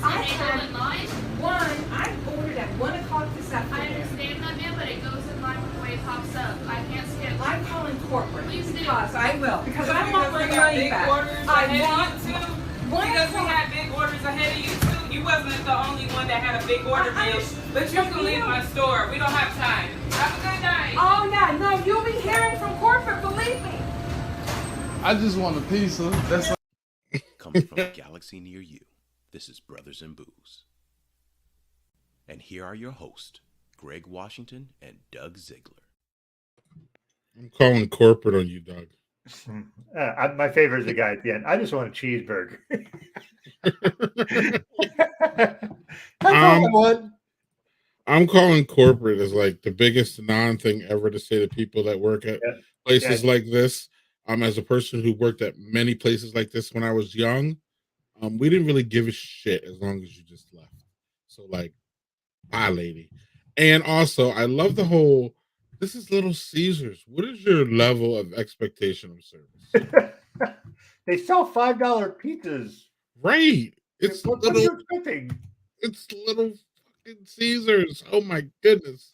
I ordered at 1 o'clock this afternoon. I understand that, ma'am, but it goes in line with the way it pops up. I can't skip. I'm calling corporate. Please do. Because I will. Because I want my money back. I want to. Because we had big orders ahead of you too. You wasn't the only one that had a big order, Bill. But you can leave my store. We don't have time. Have a good night. Oh yeah, no, you'll be hearing from corporate. Believe me. I just want a pizza. That's Coming from a galaxy near you, this is Brothers and Booze. And here are your hosts, Greg Washington and Doug Ziegler. I'm calling corporate on you, Doug. My favorite is the guy at the end. I just want a cheeseburger. That's all I want. I'm calling corporate as like the biggest non-thing ever to say to people that work at places like this. As a person who worked at many places like this when I was young, we didn't really give a shit as long as you just left. So like, bye, lady. And also, I love the whole, this is Little Caesars. What is your level of expectation of service? They sell $5 pizzas. Right. It's what little, are you expecting? It's Little fucking Caesars. Oh my goodness.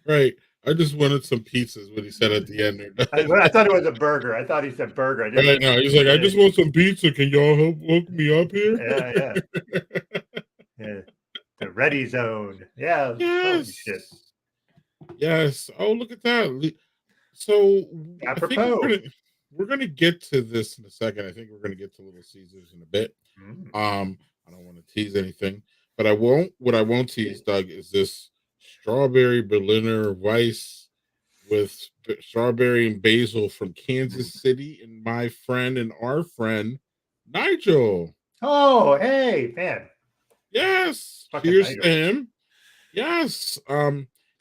Right. I just wanted some pizzas when he said at the end. I thought it was a burger. I thought he said burger. I didn't know. He's like, I just want some pizza. Can y'all hook me up here? Yeah. The ready zone. Yeah. Yes. Shit. Yes. Oh, look at that. So apropos. We're gonna get to this in a second. I think we're gonna get to Little Caesars in a bit. I don't want to tease anything, but what I won't tease, Doug, is this strawberry Berliner Weiss with strawberry and basil from Kansas City, and my friend and our friend Nigel. Oh, hey, man. Yes. Fucking Cheers Nigel. to him. Yes.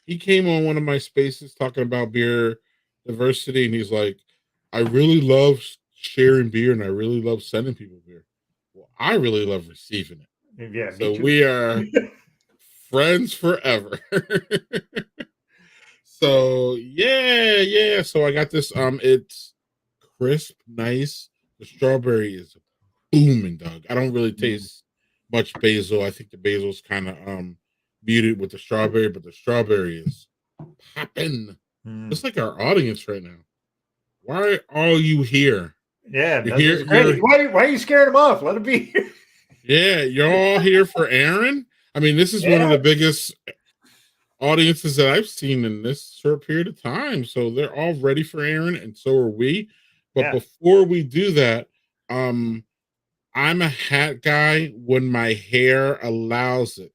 He came on one of my spaces talking about beer diversity, and he's like, I really love sharing beer and I really love sending people beer. Well, I really love receiving it. Yeah. So we are friends forever. So yeah. So I got this. It's crisp, nice. The strawberry is booming, Doug. I don't really taste much basil. I think the basil's kind of muted with the strawberry, but the strawberry is popping. It's like our audience right now. Why are you here? Yeah, why are you scaring them off? Let them be here. Yeah, you're all here for Aaron. I mean, this is one of the biggest audiences that I've seen in this short period of time. So they're all ready for Aaron, and so are we. But before we do that, I'm a hat guy when my hair allows it.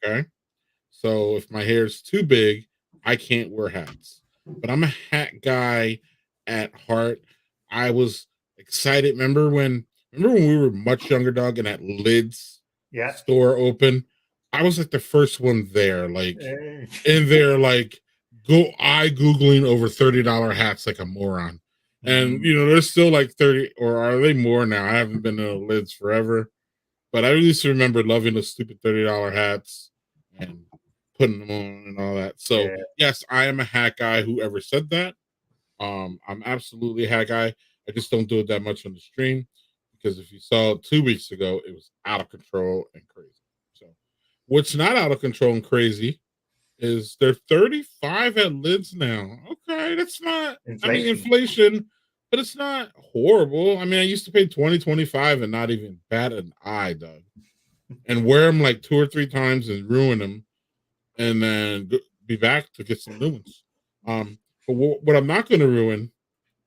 Okay. So if my hair is too big, I can't wear hats. But I'm a hat guy at heart. I was excited. Remember when we were much younger, Dog, and that Lids store open? I was like the first one there, like in there, like Googling over $30 hats like a moron. And there's still like 30, or are they more now? I haven't been to Lids forever, but I used to remember loving the stupid $30 hats and putting them on and all that. So yes, I am a hat guy. Whoever said that, I'm absolutely a hat guy. I just don't do it that much on the stream because if you saw it 2 weeks ago, it was out of control and crazy. So what's not out of control and crazy is they're 35 at Lids now. Okay, that's not inflation, but it's not horrible. I mean, I used to pay 20, 25 and not even bat an eye, Doug, and wear them like 2 or 3 times and ruin them, and then be back to get some new ones. But what I'm not going to ruin,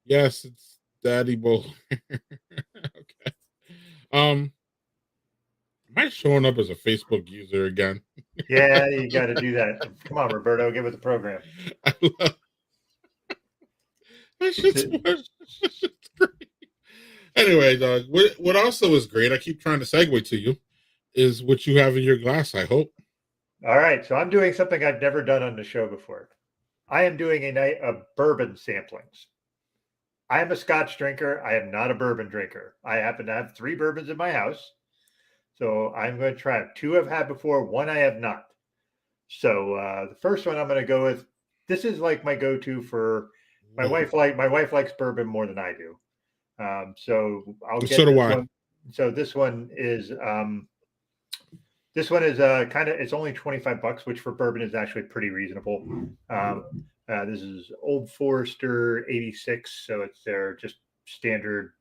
yes, it's Daddy Bowl. Okay. Am I showing up as a Facebook user again? Yeah, you got to do that. Come on, Roberto, get with the program. That's just great. Anyway, Doug, what also is great, I keep trying to segue to you, is what you have in your glass, I hope. All right, so I'm doing something I've never done on the show before. I am doing a night of bourbon samplings. I am a Scotch drinker. I am not a bourbon drinker. I happen to have 3 bourbons in my house. So I'm going to try it. 2 I've had before, 1 I have not. So the first one I'm going to go with, this is like my go-to for my wife. My wife likes bourbon more than I do. So I'll get so do I. So this one is This one is it's only $25, which for bourbon is actually pretty reasonable. This is Old Forester 86, so it's their just standard.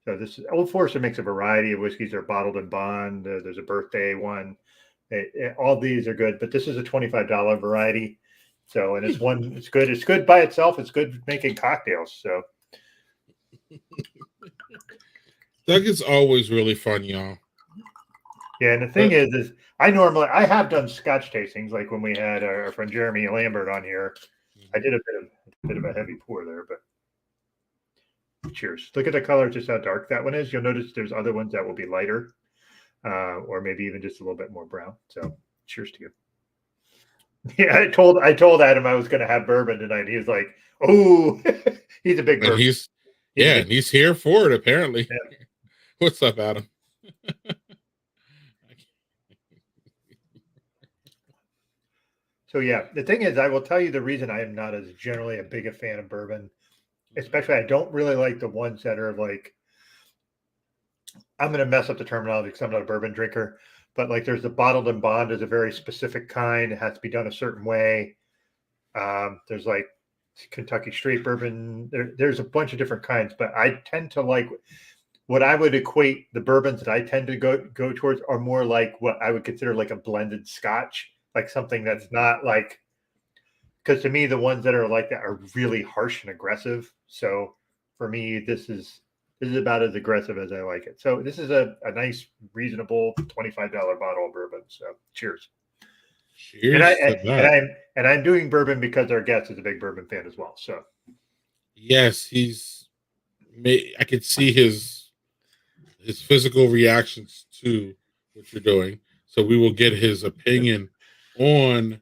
So this Old Forester makes a variety of whiskeys. They're bottled in bond. There's a birthday one. All these are good, but this is a $25 variety. So, and it's good. It's good by itself. It's good making cocktails. So, Doug is always really fun, y'all. yeah, and the thing is I have done Scotch tastings, like when we had our friend Jeremy Lambert on here. I did a bit of a heavy pour there, but cheers. Look at the color, just how dark that one is. You'll notice there's other ones that will be lighter, or maybe even just a little bit more brown. So, cheers to you. Yeah, I told Adam I was going to have bourbon tonight. He was like, "Oh, he's a big bourbon." He's here for it apparently. Yeah. What's up, Adam? So yeah, the thing is, I will tell you the reason I am not as generally a big a fan of bourbon, especially I don't really like the ones that are like, I'm going to mess up the terminology because I'm not a bourbon drinker, but like there's the bottled and bond is a very specific kind. It has to be done a certain way. There's like Kentucky straight bourbon. There's a bunch of different kinds, but I tend to like what I would equate the bourbons that I tend to go towards are more like what I would consider like a blended Scotch, like something that's not like, because to me the ones that are like that are really harsh and aggressive. So for me, this is about as aggressive as I like it. So this is a nice, reasonable $25 bottle of bourbon. So cheers. Cheers. And I'm doing bourbon because our guest is a big bourbon fan as well. So yes, I could see his physical reactions to what you're doing. So we will get his opinion on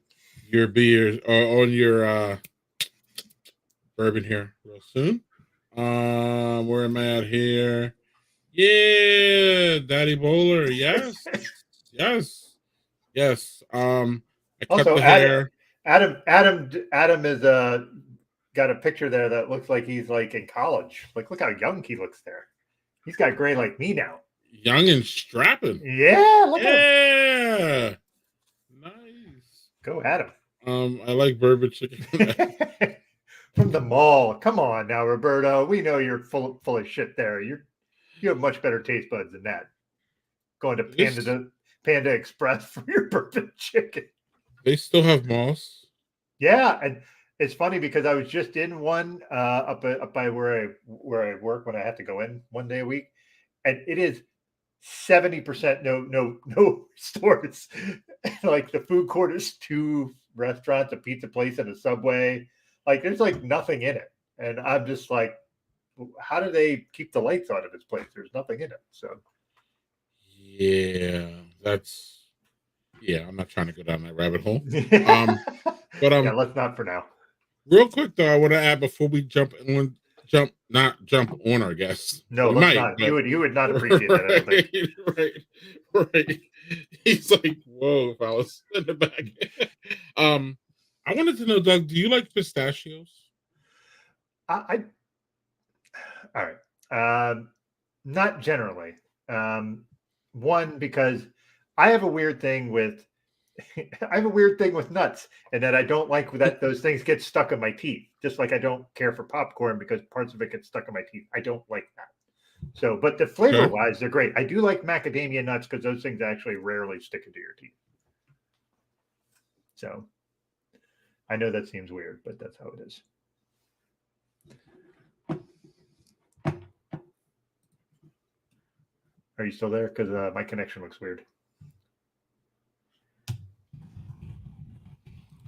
your beers or on your bourbon here real soon. Where am I at here? Yeah, Daddy Bowler. Yes. Yes. I cut also the hair. Adam is got a picture there that looks like he's like in college. Like, look how young he looks there. He's got gray like me now. Young and strapping. Yeah, look at him. Nice. Go Adam. I like bourbon chicken. From the mall. Come on now, Roberto. We know you're full of shit there. You have much better taste buds than that. Going to Panda Express for your bourbon chicken. They still have malls. Yeah, and it's funny because I was just in one up by where I work when I have to go in one day a week, and it is 70% no stores. Like the food court is 2 restaurants, a pizza place, and a Subway. Like there's like nothing in it, and I'm just like, how do they keep the lights on in this place? There's nothing in it. So yeah, I'm not trying to go down that rabbit hole. But let's not for now. Real quick though, I want to add before we jump on our guests. No, let's not. You would not appreciate that. I don't think. Right. He's like, whoa, fellas in the back. I wanted to know, Doug, do you like pistachios? All right. Not generally. One, because I have a weird thing with nuts, and that I don't like that those things get stuck in my teeth. Just like I don't care for popcorn because parts of it get stuck in my teeth. I don't like that. So, but the flavor wise, they're great. I do like macadamia nuts because those things actually rarely stick into your teeth. So I know that seems weird, but that's how it is. Are you still there? Because my connection looks weird.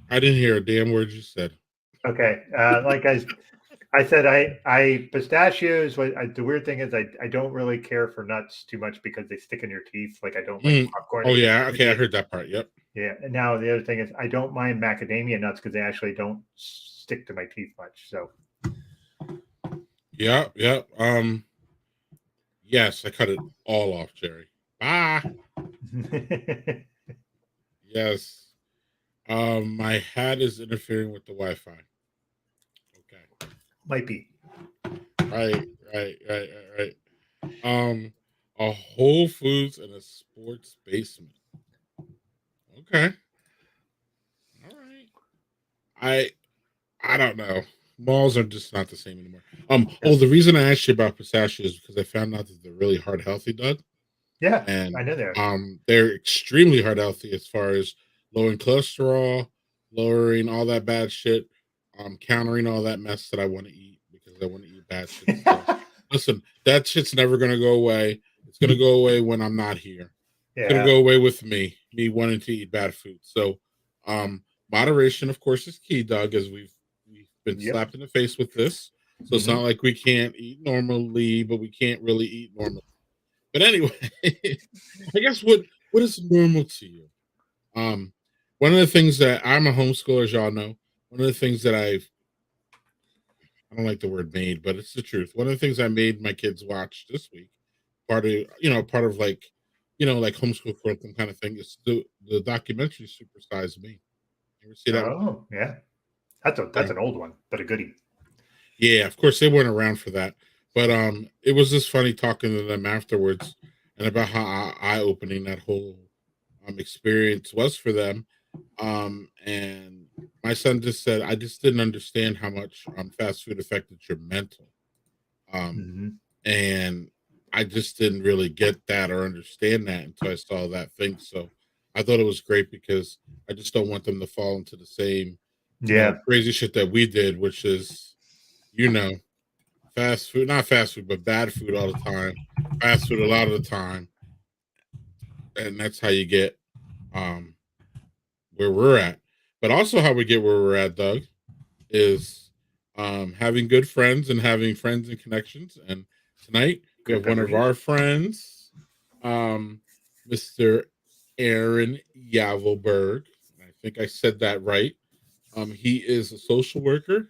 I didn't hear a damn word you said. Okay. Like I said, I pistachios. The weird thing is I don't really care for nuts too much because they stick in your teeth. Like I don't like popcorn. Oh yeah. Okay. I heard that part. Yep. Yeah. And now the other thing is I don't mind macadamia nuts because they actually don't stick to my teeth much. So. Yeah. Yes, I cut it all off, Jerry. Bye. Yes. My hat is interfering with the Wi-Fi. Okay. Might be. Right. a Whole Foods and a sports basement. Okay. All right. I don't know. Malls are just not the same anymore. Oh, the reason I asked you about pistachios is because I found out that they're really heart healthy, Doug. Yeah, And I know that. they're extremely heart healthy as far as lowering cholesterol, lowering all that bad shit, countering all that mess that I want to eat because I want to eat bad shit. So listen, that shit's never gonna go away. It's gonna go away when I'm not here. It's gonna Yeah. go away with me wanting to eat bad food. So moderation, of course, is key, Doug, as we've been Yep. slapped in the face with this. So it's not like we can't eat normally, but we can't really eat normally. But anyway, I guess what is normal to you? Um, One of the things that I'm a homeschooler, as y'all know, one of the things that I don't like the word made, but it's the truth. One of the things I made my kids watch this week, part of like, like homeschool curriculum kind of thing, is the documentary Supersize Me. You ever see that one? Oh, yeah. That's an old one, but a goodie. Yeah, of course they weren't around for that, but it was just funny talking to them afterwards and about how eye opening that whole experience was for them. And my son just said, I just didn't understand how much fast food affected your mental. And I just didn't really get that or understand that until I saw that thing. So I thought it was great because I just don't want them to fall into the same, Yeah. crazy shit that we did, which is, fast food, not fast food, but bad food all the time, fast food a lot of the time. And that's how you get where we're at. But also how we get where we're at, Doug, is having good friends and having friends and connections. And tonight we have one of our friends, Mr. Aaron Yavelberg. I think I said that right. He is a social worker.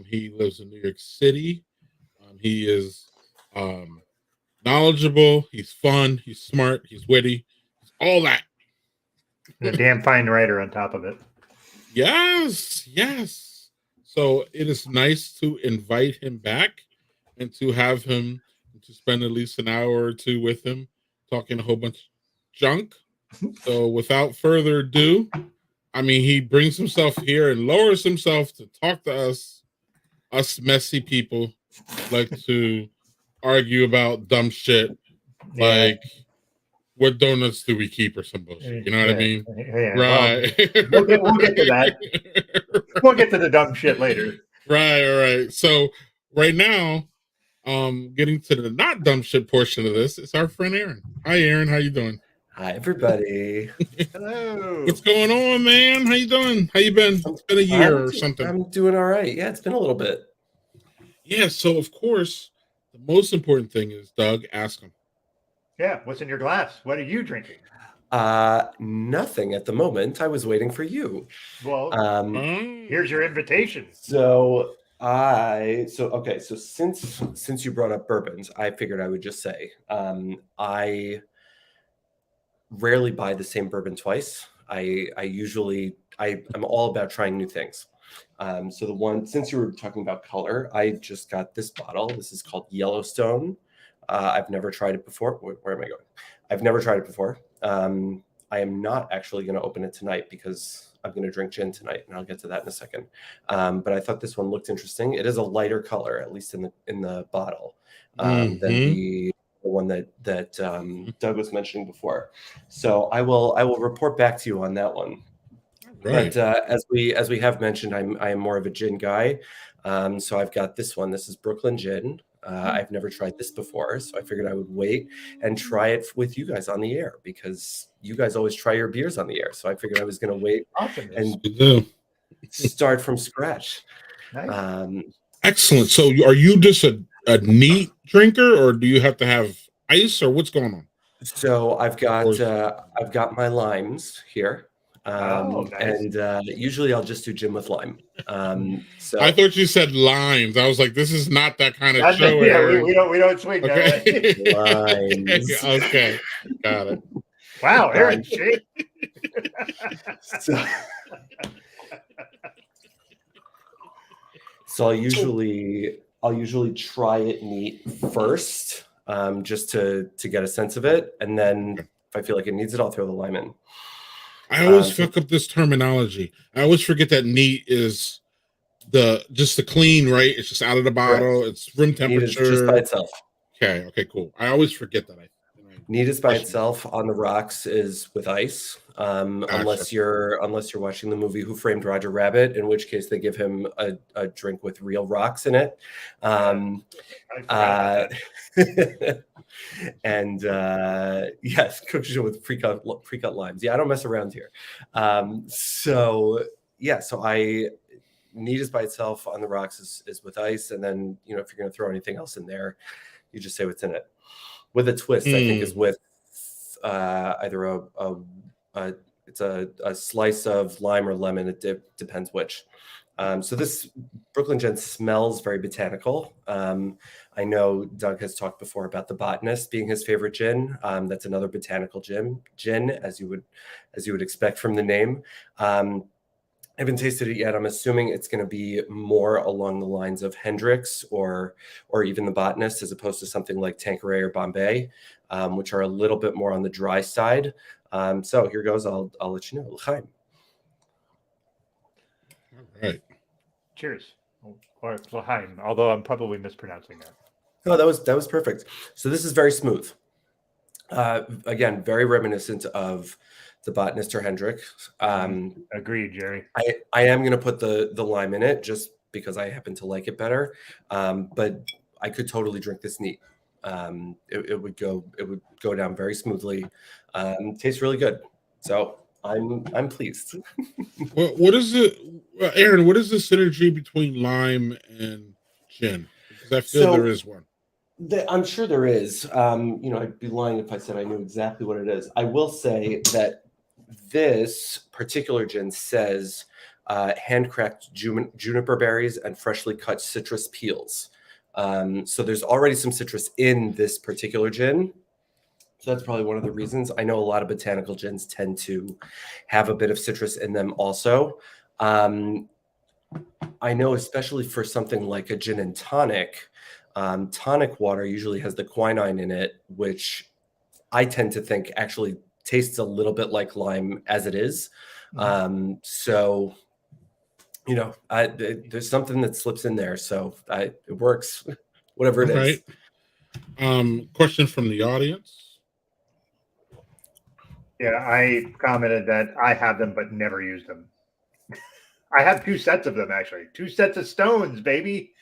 He lives in New York City. He is knowledgeable. He's fun. He's smart. He's witty. He's all that. And a damn fine writer on top of it. Yes, yes. So it is nice to invite him back and to have him to spend at least an hour or two with him talking a whole bunch of junk. So without further ado, I mean, he brings himself here and lowers himself to talk to us messy people like to argue about dumb shit like what donuts do we keep or some bullshit. You know what I mean? Yeah. Right. Well, we'll get to that. We'll get to the dumb shit later. Right. So right now, getting to the not dumb shit portion of this is our friend Aaron. Hi, Aaron. How you doing? Hi, everybody. Hello. What's going on, man? How you doing? How you been? It's been a year or something. I'm doing all right. Yeah, it's been a little bit. Yeah. So of course, the most important thing is Doug. Ask him. Yeah. What's in your glass? What are you drinking? Nothing at the moment. I was waiting for you. Well, here's your invitation. So since you brought up bourbons, I figured I would just say I rarely buy the same bourbon twice. I'm all about trying new things. So since you were talking about color, I just got this bottle. This is called Yellowstone. I've never tried it before. Where am I going? I've never tried it before. I am not actually going to open it tonight because I'm going to drink gin tonight, and I'll get to that in a second. But I thought this one looked interesting. It is a lighter color, at least in the bottle, than the one that Doug was mentioning before. So I will report back to you on that one. Right. But as we have mentioned, I am more of a gin guy. So I've got this one. This is Brooklyn Gin. I've never tried this before, so I figured I would wait and try it with you guys on the air because you guys always try your beers on the air. So I figured I was going to wait and start from scratch. Nice. Excellent. So are you just a neat drinker, or do you have to have ice, or what's going on? So I've got my limes here. Nice. And usually I'll just do gin with lime. So I thought you said limes. I was like, this is not that kind of show. Yeah, we don't swing that way. Limes. Okay, got it. Wow, Aaron. So I'll usually try it neat first. just to get a sense of it. And then if I feel like it needs it, I'll throw the lime in. I always fuck up this terminology. I always forget that neat is just the clean, right? It's just out of the bottle. Correct. It's room Neat temperature. is just by itself. Okay, cool. I always forget that. Neat is by itself. On the rocks is with ice, unless you're watching the movie Who Framed Roger Rabbit, in which case they give him a drink with real rocks in it. And yes, cookies with pre-cut limes. Yeah, I don't mess around here. So neat is by itself. On the rocks is with ice, and then if you're going to throw anything else in there, you just say what's in it. With a twist, I think is with either it's a slice of lime or lemon. It depends which. So this Brooklyn Gin smells very botanical. I know Doug has talked before about the Botanist being his favorite gin. That's another botanical gin, as you would expect from the name. I haven't tasted it yet. I'm assuming it's going to be more along the lines of Hendrix or even the Botanist, as opposed to something like Tanqueray or Bombay, which are a little bit more on the dry side. So here goes. I'll let you know. L'chaim. All right. Cheers. Or L'chaim, although I'm probably mispronouncing that. No, that was perfect. So this is very smooth. Again, very reminiscent of the Botanist or Hendrix. Agreed, Jerry. I am going to put the lime in it just because I happen to like it better. But I could totally drink this neat. It would go down very smoothly. Tastes really good. So I'm pleased. Well, what is it, Aaron? What is the synergy between lime and gin? Because I feel there is one. I'm sure there is. I'd be lying if I said I knew exactly what it is. I will say that this particular gin says hand-cracked juniper berries and freshly cut citrus peels. So there's already some citrus in this particular gin. So that's probably one of the reasons. I know a lot of botanical gins tend to have a bit of citrus in them also. I know especially for something like a gin and tonic, tonic water usually has the quinine in it, which I tend to think actually tastes a little bit like lime as it is. So, there's something that slips in there. So it works, whatever it is. Right. Question from the audience. Yeah, I commented that I have them but never used them. I have 2 sets of them, actually. 2 sets of stones, baby.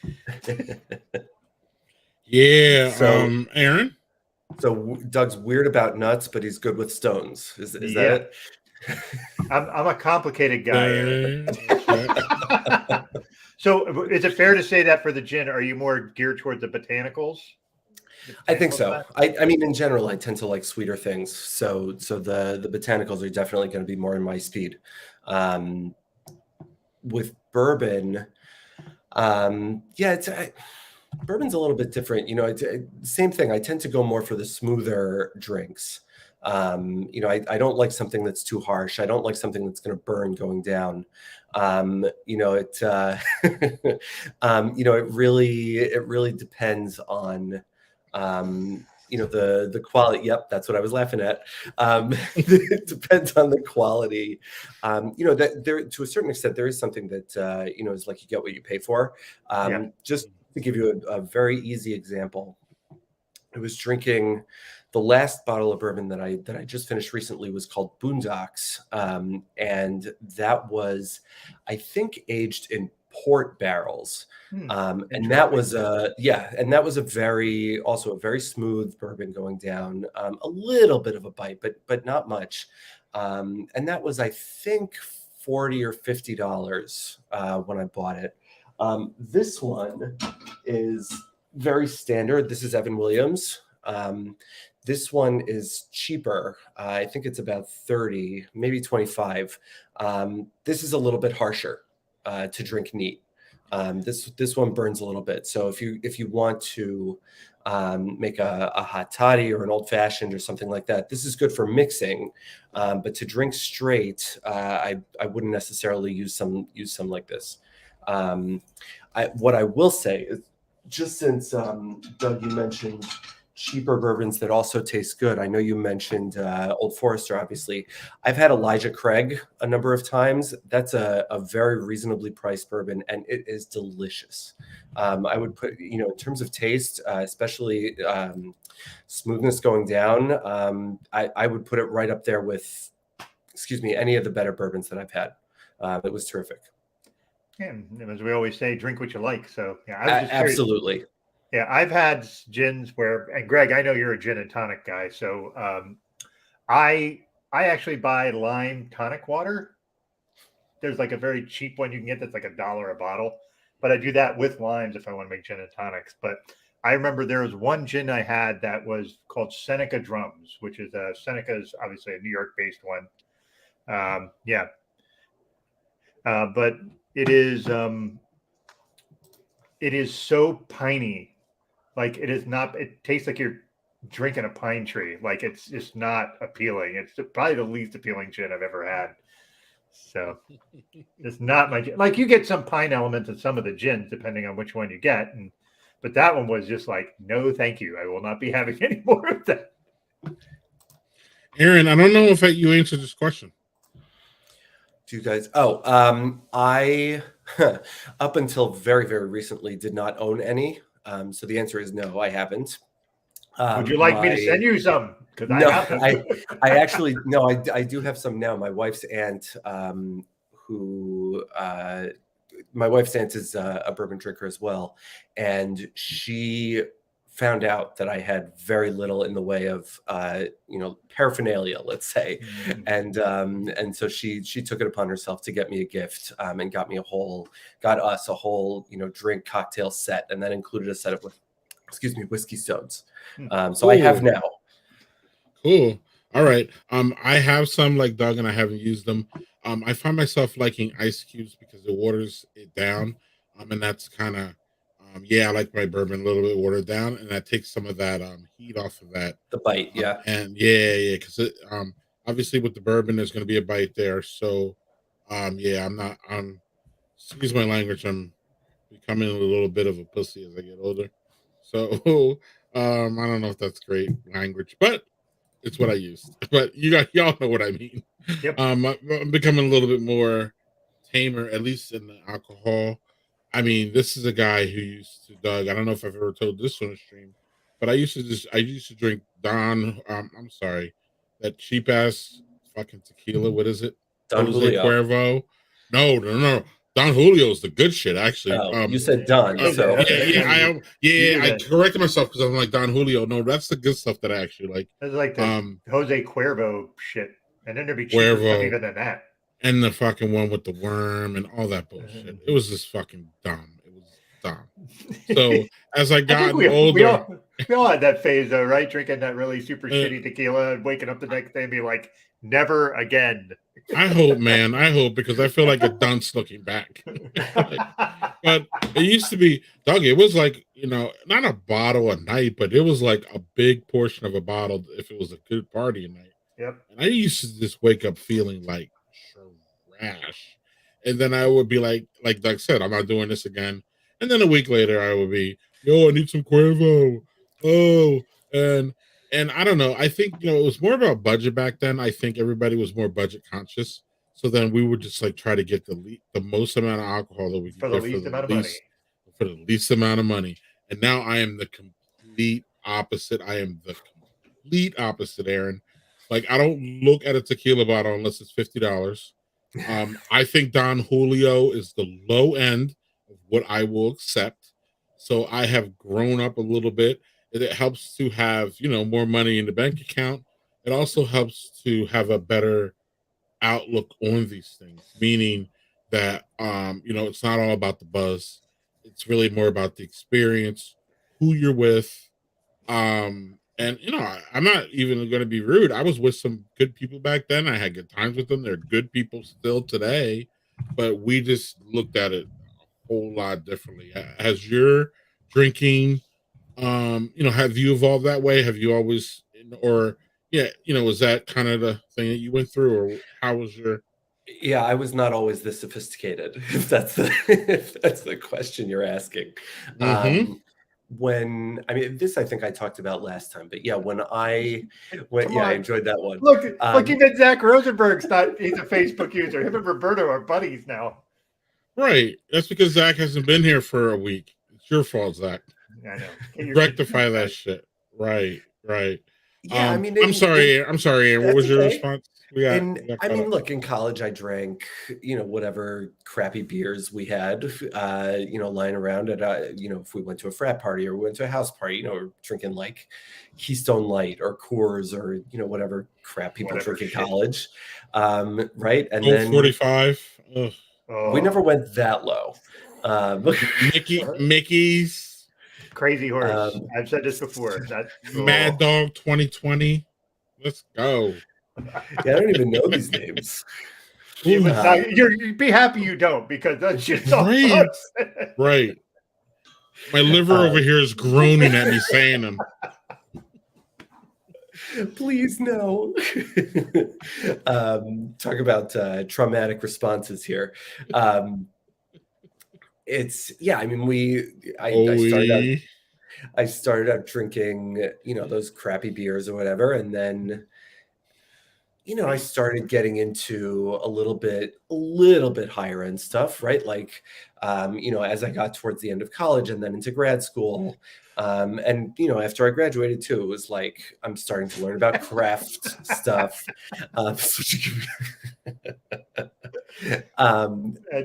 Yeah. So, Aaron? So Doug's weird about nuts, but he's good with stones. Is that it? I'm a complicated guy. So is it fair to say that for the gin, are you more geared toward the botanicals? I think so. I mean, in general, I tend to like sweeter things. So the botanicals are definitely going to be more in my speed. With bourbon, bourbon's a little bit different. Same thing. I tend to go more for the smoother drinks. I don't like something that's too harsh. I don't like something that's going to burn going down. It really depends on the quality. Yep, that's what I was laughing at. It depends on the quality. That there, to a certain extent, there is something that is like you get what you pay for. Just to give you a very easy example, I was drinking the last bottle of bourbon that I just finished recently was called Boondocks, and that was, I think, aged in port barrels. And that was a very smooth bourbon going down, a little bit of a bite, but not much. And that was, I think, $40 or $50 when I bought it. This one is very standard. This is Evan Williams. This one is cheaper. I think it's about 30, maybe 25. This is a little bit harsher to drink neat. This one burns a little bit. So if you want to make a hot toddy or an old fashioned or something like that, this is good for mixing. But to drink straight, I wouldn't necessarily use some like this. What I will say is, just since Doug, you mentioned cheaper bourbons that also taste good. I know you mentioned Old Forester, obviously. I've had Elijah Craig a number of times. That's a very reasonably priced bourbon, and it is delicious. I would put, in terms of taste, especially smoothness going down, I would put it right up there with, any of the better bourbons that I've had. It was terrific. And as we always say, drink what you like. So yeah, I was just curious. Absolutely. Yeah, I've had gins where, and Greg, I know you're a gin and tonic guy, so I actually buy lime tonic water. There's like a very cheap one you can get that's like $1 a bottle, but I do that with limes if I want to make gin and tonics. But I remember there was one gin I had that was called Seneca Drums, which is Seneca is obviously a New York-based one. But it is so piney. Like it is not, it tastes like you're drinking a pine tree. Like it's just not appealing. It's probably the least appealing gin I've ever had. So it's not my gin. Like you get some pine elements in some of the gins, depending on which one you get. But that one was just like, no, thank you. I will not be having any more of that. Aaron, I don't know if you answered this question. Do you guys? I up until very, very recently did not own any. So the answer is no, I haven't. Would you like me to send you some? Because no, I actually no, I do have some now. My wife's aunt, my wife's aunt is a bourbon drinker as well, and she found out that I had very little in the way of paraphernalia, let's say, and so she took it upon herself to get me a gift and got us a whole drink cocktail set, and that included a set of whiskey stones. So I have now. Cool. All right. I have some like Doug, and I haven't used them. I find myself liking ice cubes because it waters it down, and that's kind of. I like my bourbon a little bit watered down, and that takes some of that heat off of that. The bite, yeah. And because obviously with the bourbon there's going to be a bite there. So, excuse my language, I'm becoming a little bit of a pussy as I get older. So, I don't know if that's great language, but it's what I used. But y'all know what I mean. Yep. I'm becoming a little bit more tamer, at least in the alcohol. I mean, this is a guy who used to, Doug, I don't know if I've ever told this on the stream, but I used to drink that cheap ass fucking tequila. What is it? Don Julio. Cuervo. No. Don Julio's the good shit, actually. You said Don. I corrected myself because I'm like Don Julio. No, that's the good stuff that I actually like. It's like the Jose Cuervo shit. And then there'd be cheaper stuff even than that. And the fucking one with the worm and all that bullshit. It was just fucking dumb. It was dumb. So as I got older, we all had that phase though, right? Drinking that really super shitty tequila and waking up the next day and be like, never again. I hope, because I feel like a dunce looking back. But it used to be, Doug, it was like, not a bottle a night, but it was like a big portion of a bottle if it was a good party night. Yep. And I used to just wake up feeling like trash. And then I would be like Doug said, I'm not doing this again. And then a week later I would be, I need some Cuervo. Oh, and I don't know. I think, it was more about budget back then. I think everybody was more budget conscious. So then we would just like try to get the most amount of alcohol that we could for the least amount of money. For the least amount of money. And now I am the complete opposite. Aaron. Like, I don't look at a tequila bottle unless it's $50. I think Don Julio is the low end of what I will accept. So I have grown up a little bit. It helps to have, more money in the bank account. It also helps to have a better outlook on these things, meaning that, it's not all about the buzz. It's really more about the experience, who you're with. And, I'm not even going to be rude. I was with some good people back then. I had good times with them. They're good people still today, but we just looked at it a whole lot differently. Has your drinking, have you evolved that way? Have you always, was that kind of the thing that you went through, or how was your? Yeah, I was not always this sophisticated, if that's the question you're asking. when I mean this I think I talked about last time, but yeah, when I Come I on. enjoyed that one. Look, even Zach Rosenberg's he's a Facebook user. Him and Roberto are buddies now. Right. That's because Zach hasn't been here for a week. It's your fault, Zach. I know. Get your Rectify that shit. Right. Yeah, I mean, I'm sorry. Aaron. What was your okay. response? And we got I caught mean, up. look, in college, I drank, whatever crappy beers we had, lying around at, if we went to a frat party or we went to a house party, we're drinking like Keystone Light or Coors or, whatever crap people drink in college. Right. And then 45. we never went that low. Mickey's. Crazy Horse. I've said this before. Mad Dog 2020. Let's go. Yeah, I don't even know these names. You'd be happy you don't, because that's just all right. My liver over here is groaning at me saying them. Please no. Talk about traumatic responses here. I started out drinking, those crappy beers or whatever, and then I started getting into a little bit higher end stuff, right? Like, as I got towards the end of college and then into grad school, and after I graduated too, it was like I'm starting to learn about craft stuff.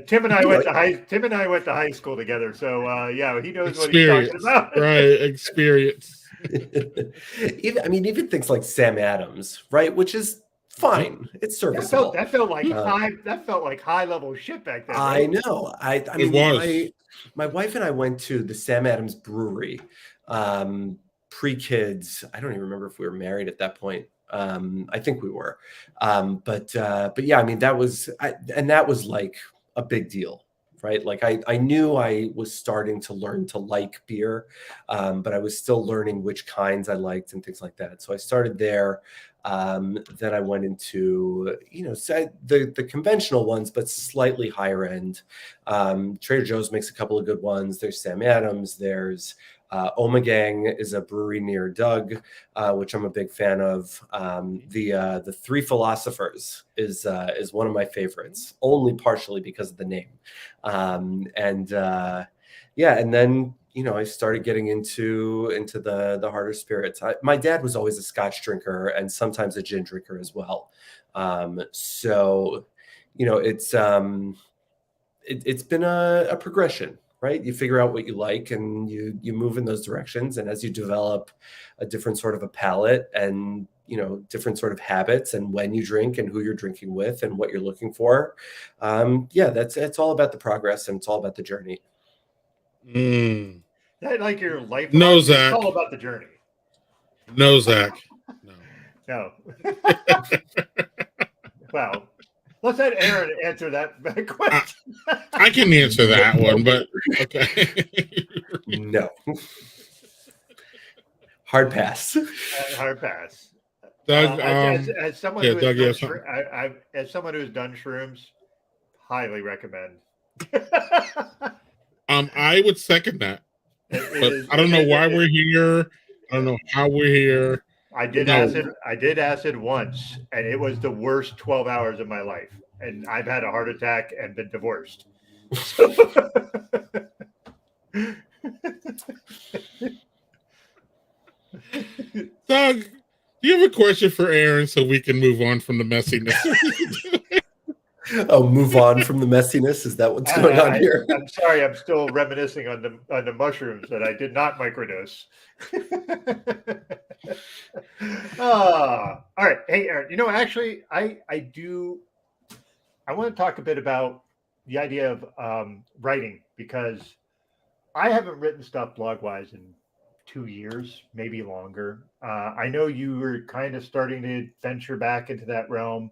Tim and I went to high school together, so he knows what he's talking about. Right, experience. even things like Sam Adams, right, which is fine. It's serviceable. That felt like high level shit back then. I know. I mean, was. My wife and I went to the Sam Adams Brewery pre-kids. I don't even remember if we were married at that point. I think we were. But yeah, I mean, that was like a big deal, right? Like I knew I was starting to learn to like beer, but I was still learning which kinds I liked and things like that. So I started there. Then I went into, the conventional ones, but slightly higher end. Trader Joe's makes a couple of good ones. There's Sam Adams. There's Omegang is a brewery near Doug, which I'm a big fan of. The Three Philosophers is one of my favorites, only partially because of the name. And then I started getting into the harder spirits. My dad was always a Scotch drinker and sometimes a gin drinker as well. So it's been a progression. Right, you figure out what you like and you move in those directions, and as you develop a different sort of a palate and different sort of habits and when you drink and who you're drinking with and what you're looking for, it's all about the progress and it's all about the journey. That like your life. No, Zach. It's all about the journey. No, Zach. No. Wow. Let's let Aaron answer that question. I can answer that one, but okay. No. Hard pass. Hard pass. Doug, as someone who's done shrooms, highly recommend. I would second that. But I don't know why we're here. I don't know how we're here. I did acid once, and it was the worst 12 hours of my life. And I've had a heart attack and been divorced. Doug, do you have a question for Aaron so we can move on from the messiness? Oh, move on from the messiness? Is that what's going on here? I'm sorry, I'm still reminiscing on the mushrooms that I did not microdose. All right. Hey, Aaron, actually, I want to talk a bit about the idea of writing, because I haven't written stuff blog-wise in 2 years, maybe longer. I know you were kind of starting to venture back into that realm.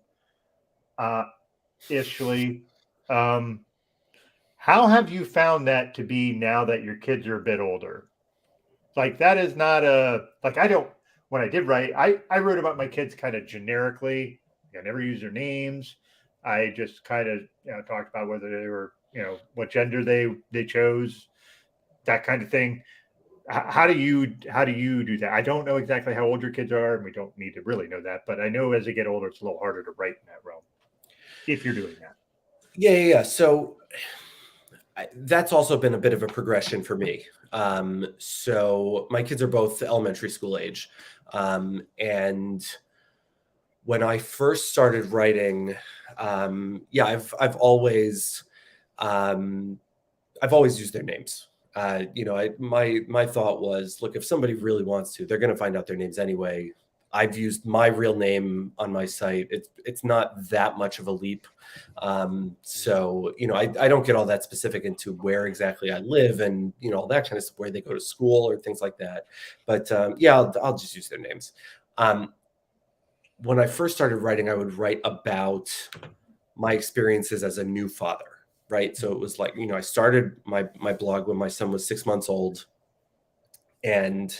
Ishly, how have you found that to be now that your kids are a bit older? Like, that is not when I did write, I wrote about my kids kind of generically. I never used their names. I just kind of talked about whether they were, what gender they chose, that kind of thing. How do you do that? I don't know exactly how old your kids are, and we don't need to really know that. But I know as they get older, it's a little harder to write in that realm if you're doing that. Yeah. So that's also been a bit of a progression for me. So my kids are both elementary school age, and when I first started writing, I've always used their names. My thought was, look, if somebody really wants to, they're going to find out their names anyway. I've used my real name on my site. It's not that much of a leap. So I don't get all that specific into where exactly I live and all that kind of stuff, where they go to school or things like that. But I'll just use their names. When I first started writing, I would write about my experiences as a new father. Right. So it was like, I started my blog when my son was 6 months old, and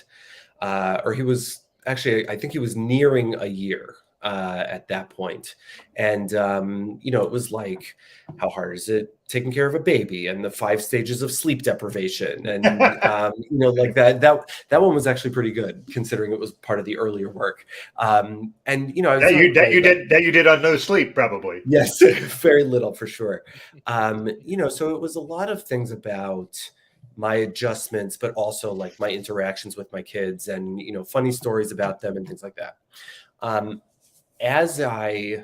or he was actually, I think he was nearing a year at that point. And, it was like, how hard is it taking care of a baby and the 5 stages of sleep deprivation? And, like that one was actually pretty good considering it was part of the earlier work. And, that you did on no sleep, probably. Yes, very little for sure. So it was a lot of things about my adjustments, but also like my interactions with my kids and, funny stories about them and things like that. As I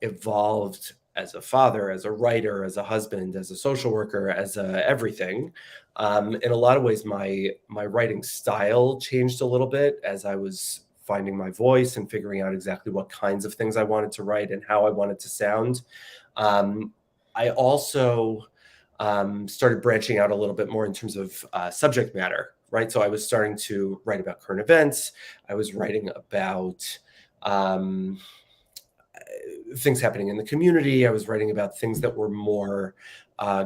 evolved as a father, as a writer, as a husband, as a social worker, as everything, in a lot of ways, my writing style changed a little bit as I was finding my voice and figuring out exactly what kinds of things I wanted to write and how I wanted to sound. I also started branching out a little bit more in terms of subject matter, right? So I was starting to write about current events. I was writing about things happening in the community. I was writing about things that were more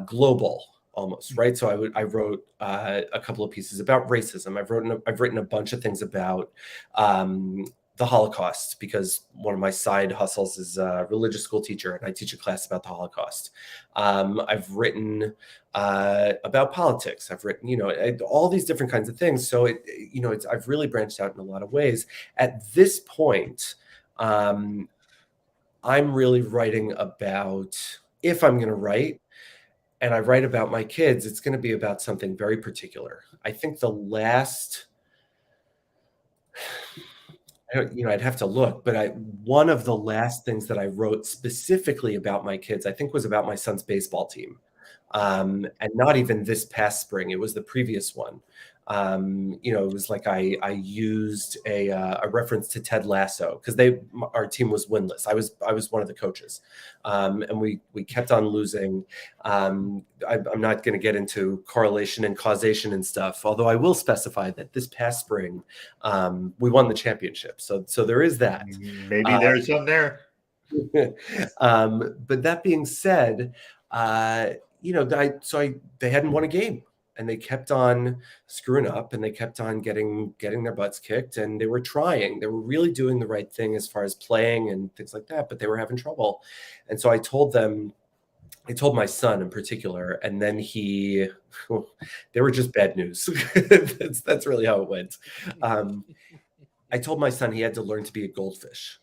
global almost, right? So I wrote a couple of pieces about racism. I've written a bunch of things about the Holocaust, because one of my side hustles is a religious school teacher, and I teach a class about the Holocaust. I've written about politics. I've written, all these different kinds of things. So I've really branched out in a lot of ways. At this point, I'm really writing about, if I'm going to write, and I write about my kids, it's going to be about something very particular. I think the last, I'd have to look, but one of the last things that I wrote specifically about my kids, I think, was about my son's baseball team. And not even this past spring, it was the previous one. It was like I used a reference to Ted Lasso, because our team was winless. I was one of the coaches, and we kept on losing. I'm not going to get into correlation and causation and stuff, although I will specify that this past spring we won the championship. So there is that. Maybe there's some there. But that being said, they hadn't won a game. And they kept on screwing up, and they kept on getting their butts kicked, and they were trying. They were really doing the right thing as far as playing and things like that, but they were having trouble. And so I told my son in particular, and then they were just bad news. That's really how it went. I told my son he had to learn to be a goldfish,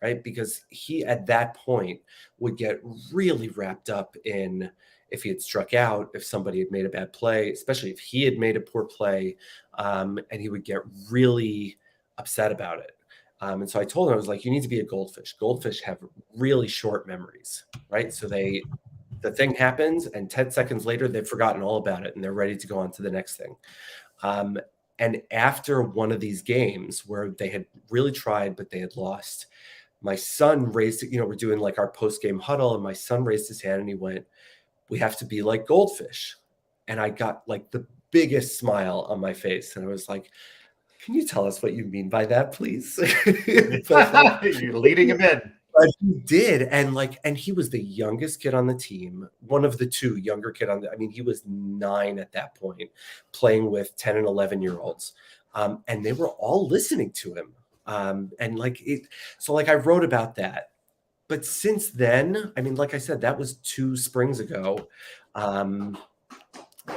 right? Because he, at that point, would get really wrapped up in, if he had struck out, if somebody had made a bad play, especially if he had made a poor play, and he would get really upset about it. And so I told him, I was like, you need to be a goldfish. Goldfish have really short memories, right? So the thing happens, and 10 seconds later, they've forgotten all about it, and they're ready to go on to the next thing. And after one of these games where they had really tried, but they had lost, my son raised, we're doing like our post-game huddle, and my son raised his hand and he went, "We have to be like goldfish." And I got like the biggest smile on my face. And I was like, "Can you tell us what you mean by that, please?" You're leading him in. But he did. And he was the youngest kid on the team, one of the 2 younger kid he was 9 at that point, playing with 10 and 11-year-olds. And they were all listening to him. So I wrote about that. But since then, like I said, that was 2 springs ago.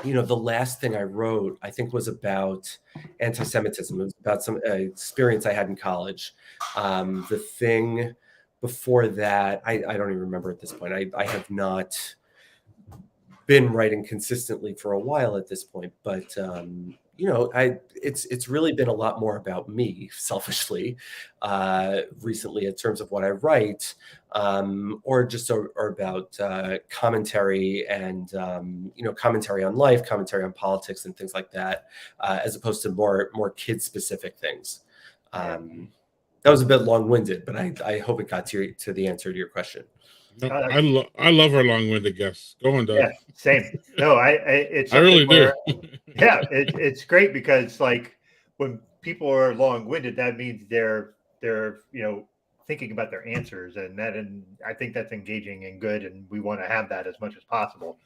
the last thing I wrote, I think, was about anti-Semitism. It was about some experience I had in college. The thing before that, I don't even remember at this point. I have not been writing consistently for a while at this point, but it's really been a lot more about me, selfishly, recently in terms of what I write, or about commentary and commentary on life, commentary on politics, and things like that, as opposed to more kid specific things. That was a bit long winded, but I hope it got to the answer to your question. No, I love our long-winded guests. Go on, Doug. Yeah, same. No, it's I really do. Yeah, it's great because like when people are long-winded, that means they're thinking about their answers, and I think that's engaging and good, and we want to have that as much as possible.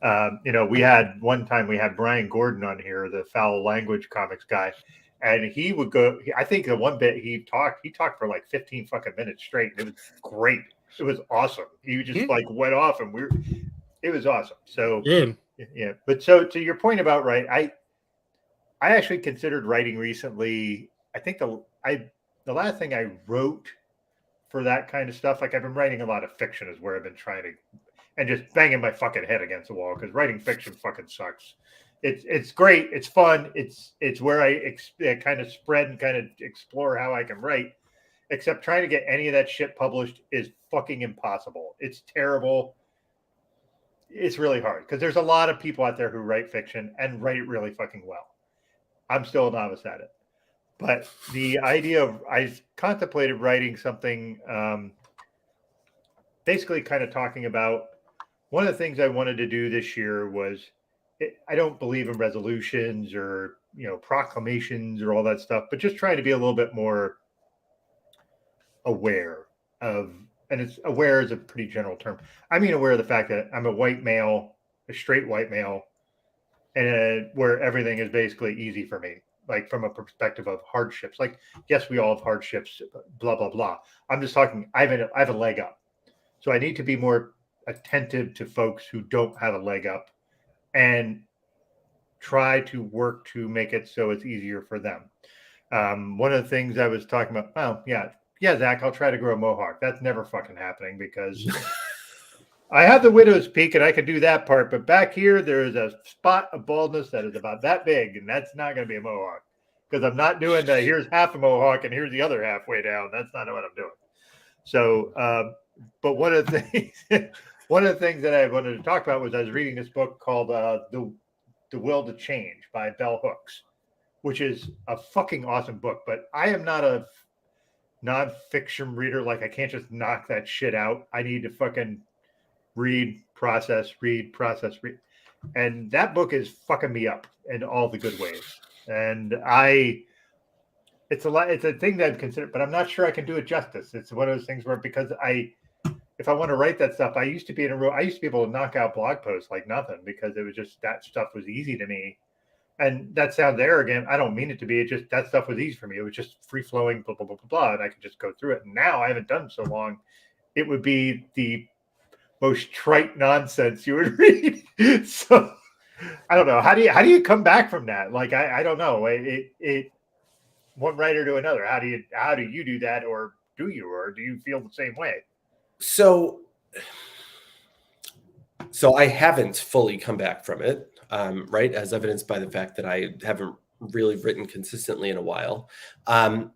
We had Brian Gordon on here, the foul language comics guy, and he would go. I think the one bit he talked for like 15 fucking minutes straight, and it was great. It was awesome. He just like went off, and it was awesome. So Good. Yeah, but so to your point about I actually considered writing recently. I think the last thing I wrote for that kind of stuff, like I've been writing a lot of fiction, is where I've been trying to, and just banging my fucking head against the wall because writing fiction fucking sucks. It's great, it's fun, it's where I kind of spread and kind of explore how I can write. Except trying to get any of that shit published is fucking impossible. It's terrible. It's really hard because there's a lot of people out there who write fiction and write it really fucking well. I'm still a novice at it. But the idea of, I contemplated writing something basically kind of talking about one of the things I wanted to do this year was, I don't believe in resolutions or, proclamations or all that stuff, but just trying to be a little bit more aware of, and it's aware is a pretty general term. I mean, aware of the fact that I'm a white male, a straight white male, and where everything is basically easy for me, like from a perspective of hardships. Like, yes, we all have hardships, blah, blah, blah. I'm just talking, I have a leg up. So I need to be more attentive to folks who don't have a leg up and try to work to make it so it's easier for them. One of the things I was talking about, yeah, Zach, I'll try to grow a mohawk. That's never fucking happening because I have the widow's peak and I can do that part. But back here, there is a spot of baldness that is about that big, and that's not going to be a mohawk because I'm not doing that. Here's half a mohawk and here's the other halfway down. That's not what I'm doing. So, but one of the things that I wanted to talk about was I was reading this book called The Will to Change by Bell Hooks, which is a fucking awesome book. But I am not a nonfiction reader. Like, I can't just knock that shit out. I need to fucking read, process. And that book is fucking me up in all the good ways. And it's a thing that I've considered, but I'm not sure I can do it justice. It's one of those things where, because if I want to write that stuff, I used to be able to knock out blog posts like nothing because it was just, that stuff was easy to me. And that sounds arrogant. I don't mean it to be. It just, that stuff was easy for me. It was just free flowing, blah, blah, blah, blah, blah. And I could just go through it. And now I haven't done so long. It would be the most trite nonsense you would read. So I don't know. How do you come back from that? Like, I don't know. It one writer to another. How do you do that? Or do you feel the same way? So I haven't fully come back from it. Right, as evidenced by the fact that I haven't really written consistently in a while. That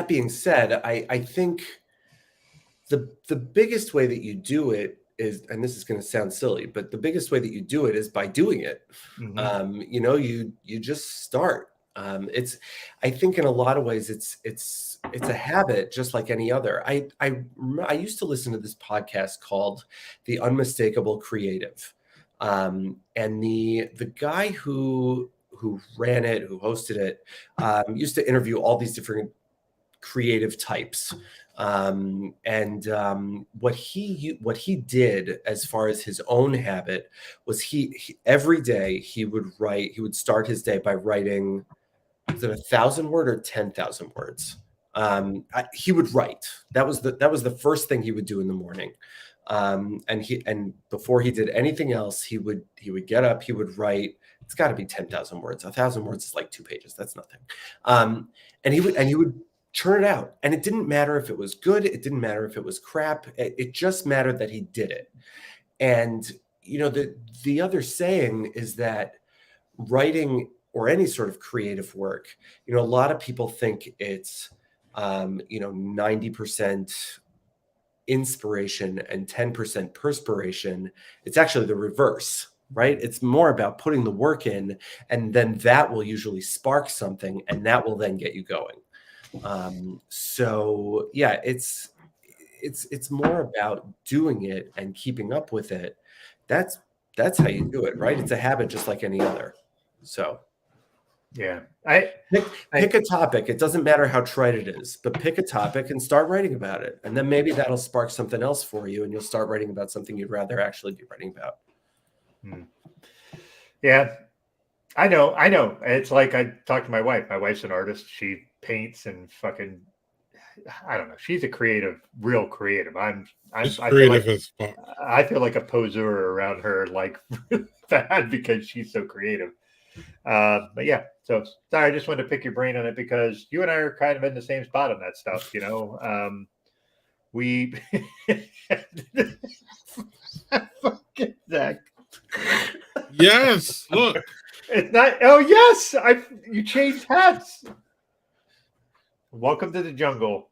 being said, I think the biggest way that you do it is, and this is going to sound silly, but the biggest way that you do it is by doing it. Mm-hmm. You just start. I think in a lot of ways it's a habit, just like any other. I used to listen to this podcast called The Unmistakable Creative. And the guy who ran it, who hosted it, used to interview all these different creative types. What he did as far as his own habit was he every day he would start his day by writing, is it 1,000 word or 10,000 words? He would write. That was the first thing he would do in the morning. And before he did anything else, he would get up, he would write. It's got to be 10,000 words. 1,000 words is like 2 pages. That's nothing. And he would churn it out. And it didn't matter if it was good. It didn't matter if it was crap. It just mattered that he did it. And, the other saying is that writing or any sort of creative work, a lot of people think it's, 90% inspiration and 10% perspiration. It's actually the reverse, right? It's more about putting the work in, and then that will usually spark something, and that will then get you going. So yeah, it's more about doing it and keeping up with it. That's how you do it, right? It's a habit just like any other. So yeah, pick a topic. It doesn't matter how trite it is, but pick a topic and start writing about it. And then maybe that'll spark something else for you, and you'll start writing about something you'd rather actually be writing about. Yeah, I know. It's like I talked to my wife. My wife's an artist. She paints and fucking, I don't know. She's a creative, real creative. I feel like a poseur around her, like bad, because she's so creative. But yeah, so sorry, I just wanted to pick your brain on it because you and I are kind of in the same spot on that stuff. We fucking Zach. Yes, look. It's not. Oh yes, you changed hats. Welcome to the jungle.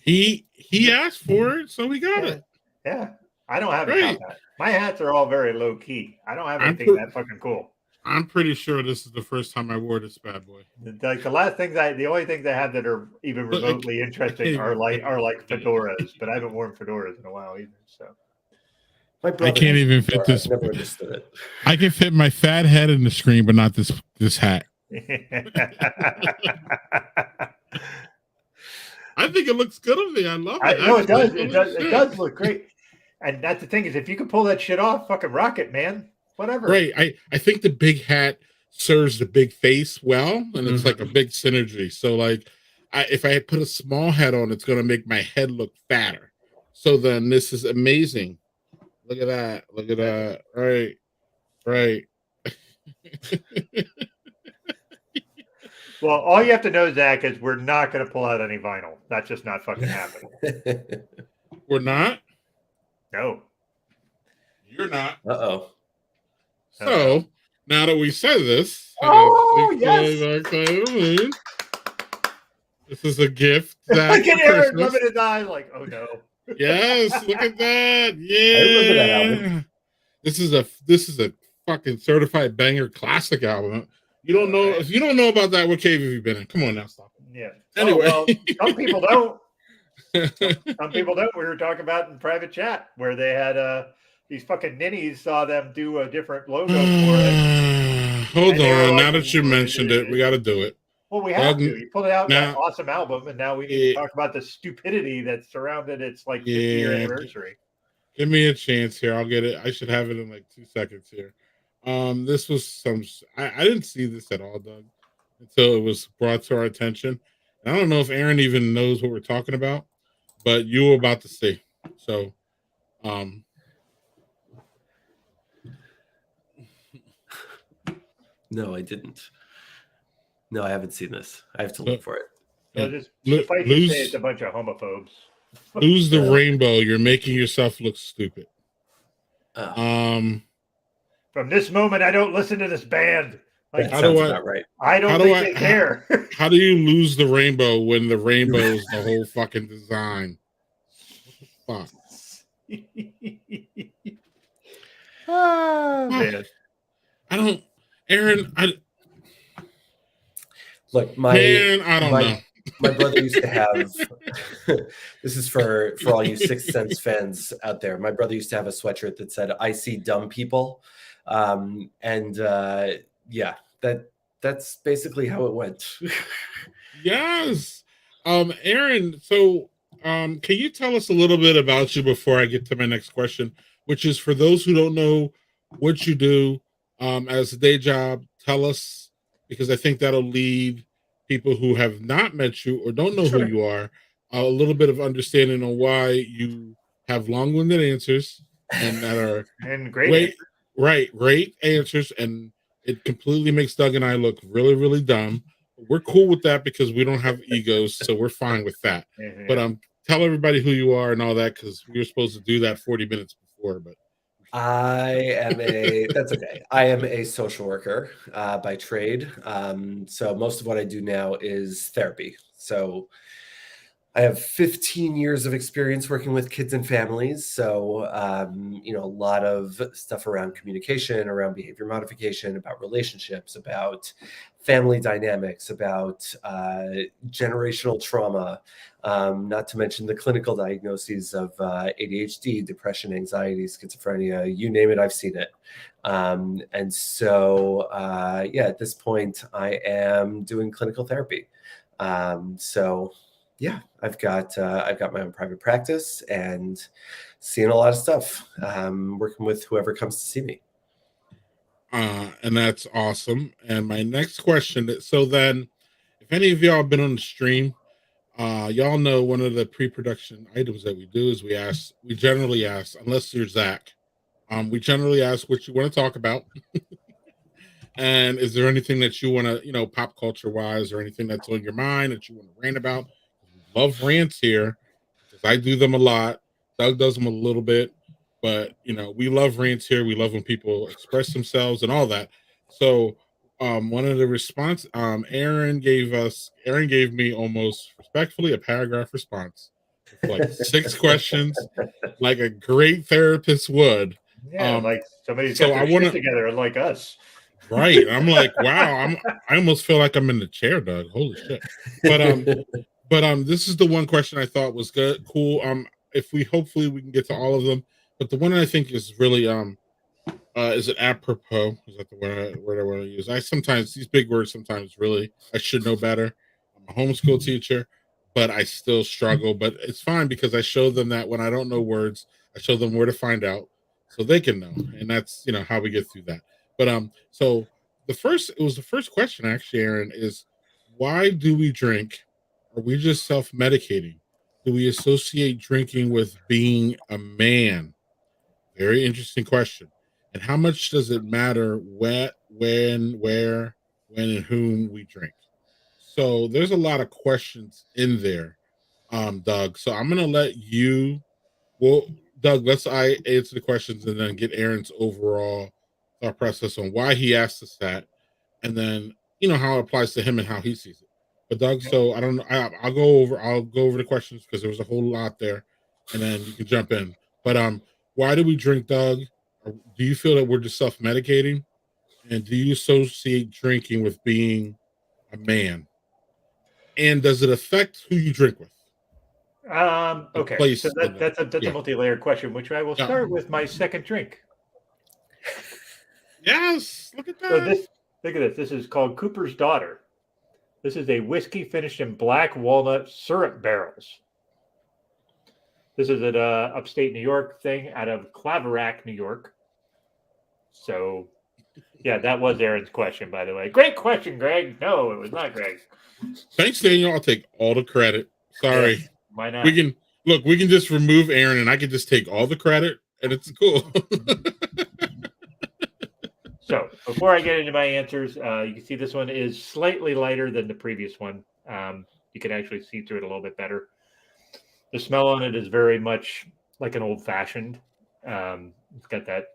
He asked for it, so we got it. Yeah, I don't have a top hat. My hats are all very low key. I don't have anything that fucking cool. I'm pretty sure this is the first time I wore this bad boy. Like the only things I have that are even remotely interesting are like fedoras, but I haven't worn fedoras in a while either. So I can't even fit this. I've never understood it. I can fit my fat head in the screen, but not this hat. I think it looks good on me. I love it. No, it does. It does look great. And that's the thing is, if you can pull that shit off, fucking rock it, man. Whatever. Right. I think the big hat serves the big face well, and it's like a big synergy. So like, if I put a small hat on, it's going to make my head look fatter. So then this is amazing. Look at that. Look at that. Right. Well, all you have to know, Zach, is we're not going to pull out any vinyl. That's just not fucking happening. We're not? No. You're not. Uh-oh. So, now that we said this, yes. This is a gift. Look at Aaron rubbing his eyes like, oh no. Yes, look at that. Yeah. I remember that album. This is a fucking certified banger classic album. You don't know if you don't know about that, what cave have you been in? Come on now, stop. Yeah. Anyway. Some people don't. Some people don't. We were talking about in private chat where they had these fucking ninnies saw them do a different logo for it. Hold on. Now that you mentioned it, we got to do it. Well, we have to. You pulled out that awesome album, and now we need to talk about the stupidity that surrounded its like 50-year anniversary. Give me a chance here. I'll get it. I should have it in like 2 seconds here. This was I didn't see this at all, Doug, until it was brought to our attention. And I don't know if Aaron even knows what we're talking about, but you were about to see. So, No, I didn't. No, I haven't seen this. I have to look for it. So just suffice to say it's a bunch of homophobes. Lose the rainbow. You're making yourself look stupid. From this moment, I don't listen to this band. Like, that sounds about right. I don't think they care. How do you lose the rainbow when the rainbow is the whole fucking design? Fuck. Man. I don't, Aaron. Look, I don't know. My brother used to have. This is for all you Sixth Sense fans out there. My brother used to have a sweatshirt that said "I see dumb people," yeah, that's basically how it went. Yes, Aaron. So, can you tell us a little bit about you before I get to my next question, which is for those who don't know what you do as a day job? Tell us, because I think that'll lead people who have not met you or don't know who you are a little bit of understanding on why you have long-winded answers and that are And great. great answers, and it completely makes Doug and I look really, really dumb. We're cool with that because we don't have egos, so we're fine with that. Yeah. But tell everybody who you are and all that because we were supposed to do that 40 minutes before, but that's okay. I am a social worker by trade. So most of what I do now is therapy. So I have 15 years of experience working with kids and families. So, a lot of stuff around communication, around behavior modification, about relationships, about family dynamics, about generational trauma, not to mention the clinical diagnoses of ADHD, depression, anxiety, schizophrenia, you name it, I've seen it. And so, at this point, I am doing clinical therapy. Yeah, I've got my own private practice and seeing a lot of stuff. Working with whoever comes to see me. And that's awesome. And my next question, so then if any of y'all have been on the stream, y'all know one of the pre-production items that we do is we generally ask, unless you're Zach, we generally ask what you want to talk about. And is there anything that you want to, pop culture wise or anything that's on your mind that you want to rant about? We love rants here because I do them a lot. Doug does them a little bit, but we love rants here. We love when people express themselves and all that. So one of the response, Aaron gave me almost respectfully a paragraph response with like 6 questions, like a great therapist would. Yeah, like somebody's so got their shit together, unlike us. Right. I'm like, wow, I almost feel like I'm in the chair, Doug. Holy shit. But this is the one question I thought was good, cool. If hopefully we can get to all of them. But the one I think is really is it apropos? Is that the word I want to use? I sometimes these big words sometimes really I should know better. I'm a homeschool teacher, but I still struggle. But it's fine because I show them that when I don't know words, I show them where to find out so they can know. And that's how we get through that. But so the first question actually, Aaron, is why do we drink? Are we just self-medicating? Do we associate drinking with being a man? Very interesting question. And how much does it matter what, when, where, when, and whom we drink? So there's a lot of questions in there, Doug. So I'm gonna let you. Well, Doug, I answer the questions and then get Aaron's overall thought process on why he asked us that, and then how it applies to him and how he sees it. But Doug, so I don't know. I'll go over the questions because there was a whole lot there, and then you can jump in. But why do we drink, Doug? Or do you feel that we're just self-medicating? And do you associate drinking with being a man? And does it affect who you drink with? Okay, so that's a multi-layered question, which I will start with my second drink. Yes, look at that. So look at this. This is called Cooper's Daughter. This is a whiskey finished in black walnut syrup barrels. This is an upstate New York thing out of Claverack, New York. So, yeah, that was Aaron's question, by the way. Great question, Greg. No, it was not Greg. Thanks, Daniel. I'll take all the credit. Sorry. Yeah, why not? We can just remove Aaron and I can just take all the credit and it's cool. So before I get into my answers, you can see this one is slightly lighter than the previous one. You can actually see through it a little bit better. The smell on it is very much like an old fashioned. It's got that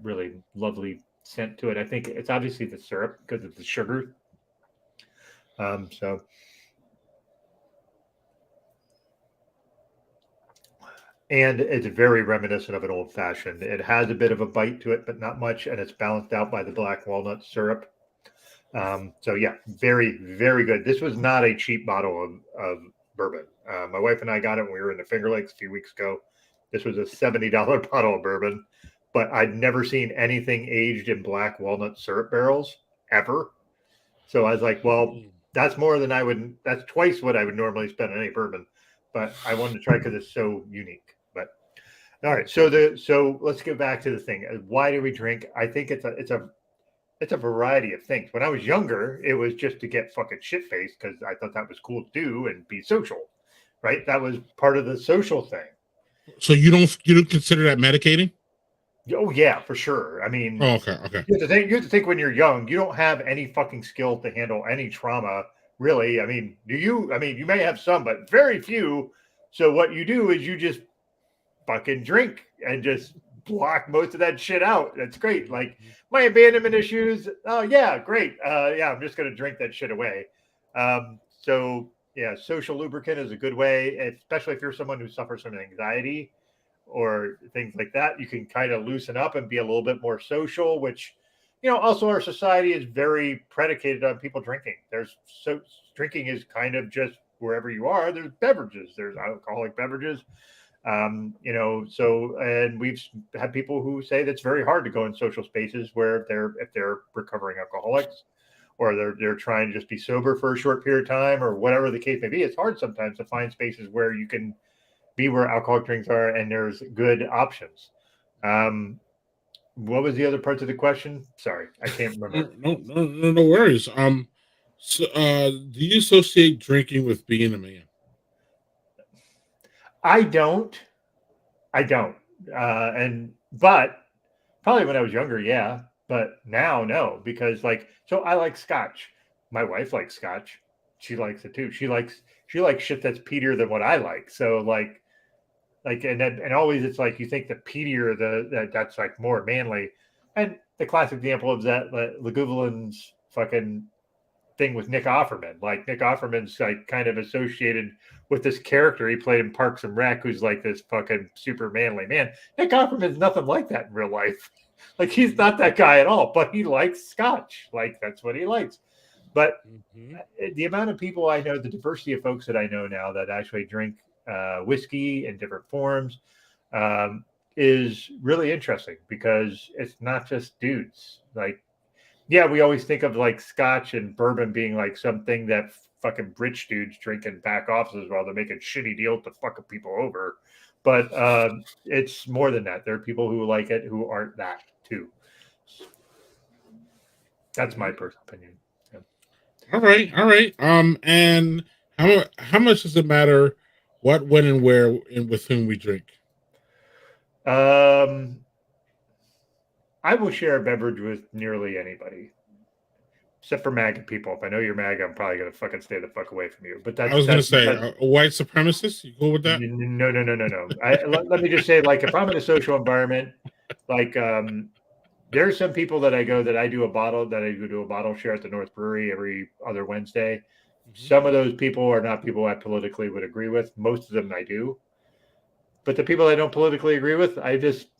really lovely scent to it. I think it's obviously the syrup because of the sugar. And it's very reminiscent of an old fashioned. It has a bit of a bite to it, but not much, and it's balanced out by the black walnut syrup. So yeah, very, very good. This was not a cheap bottle of bourbon. My wife and I got it when we were in the Finger Lakes a few weeks ago. This was a $70 bottle of bourbon, but I'd never seen anything aged in black walnut syrup barrels ever. So I was like, well, that's twice what I would normally spend on any bourbon, but I wanted to try because it's so unique. But all right, so let's get back to the thing. Why do we drink? I think it's a it's a variety of things. When I was younger, it was just to get fucking shit faced because I thought that was cool to do and be social, right? That was part of the social thing. So you don't consider that medicating? Oh yeah, for sure. I mean, Oh, okay. you have to think when you're young, you don't have any fucking skill to handle any trauma, really. I mean, do you? I mean, you may have some, but very few. So what you do is you just fucking drink and just block most of that shit out. That's great. Like my abandonment issues. Oh yeah, great. Yeah, I'm just gonna drink that shit away. So yeah, social lubricant is a good way, especially if you're someone who suffers from anxiety or things like that. You can kind of loosen up and be a little bit more social, which also our society is very predicated on people drinking. Drinking is kind of just wherever you are. There's beverages. There's alcoholic beverages. And we've had people who say that's very hard to go in social spaces where if they're recovering alcoholics or they're trying to just be sober for a short period of time or whatever the case may be. It's hard sometimes to find spaces where you can be where alcoholic drinks are and there's good options. What was the other parts of the question? Sorry, I can't remember. No worries. Do you associate drinking with being a man? I don't. But probably when I was younger, yeah. But now, no, because so I like scotch. My wife likes scotch. She likes it too. She likes shit that's peatier than what I like. So and always it's like you think the peatier that's like more manly. And the classic example of that, Laguvelin's fucking thing with Nick Offerman. Like Nick Offerman's like kind of associated with this character he played in Parks and Rec, who's like this fucking super manly man. Nick Offerman's nothing like that in real life. Like he's not that guy at all, but he likes scotch. Like that's what he likes. But the amount of people I know, the diversity of folks that I know now that actually drink whiskey in different forms is really interesting because it's not just dudes. Like, yeah, we always think of like scotch and bourbon being like something that fucking rich dudes drink in back offices while they're making shitty deals to fucking people over. But it's more than that. There are people who like it who aren't that too. That's my personal opinion. Yeah. All right. And how much does it matter what, when, and where, and with whom we drink? I will share a beverage with nearly anybody, except for MAGA people. If I know you're MAGA, I'm probably gonna fucking stay the fuck away from you. But I was gonna say a white supremacist. You cool with that? No. Let me just say, like, if I'm in a social environment, like, there's some people that I go that I do a bottle share at the North Brewery every other Wednesday. Mm-hmm. Some of those people are not people I politically would agree with. Most of them I do. But the people I don't politically agree with,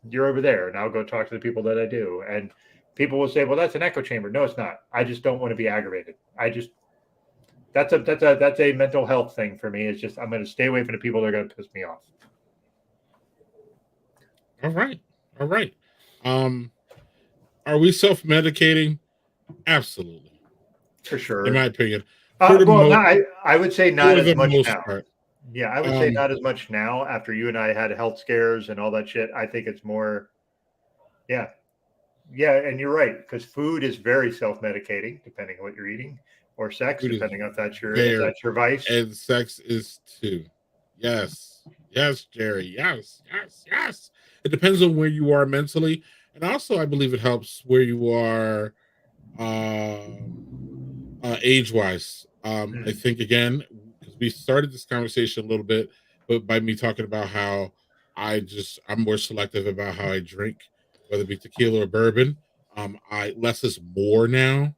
you're over there, and I'll go talk to the people that I do. And people will say, "Well, that's an echo chamber." No, it's not. I just don't want to be aggravated. That's a mental health thing for me. It's just I'm going to stay away from the people that are going to piss me off. All right. Are we self-medicating? Absolutely, for sure. In my opinion, I would say not as much now. Part. Yeah, I would say not as much now after you and I had health scares and all that shit. I think it's more, yeah, and you're right, because food is very self-medicating, depending on what you're eating, or sex, depending on if that's your vice. And sex is too. Yes, Jerry. Yes. It depends on where you are mentally, and also I believe it helps where you are age-wise. I think again, because we started this conversation a little bit, but by me talking about how I'm more selective about how I drink, whether it be tequila or bourbon. Less is more now.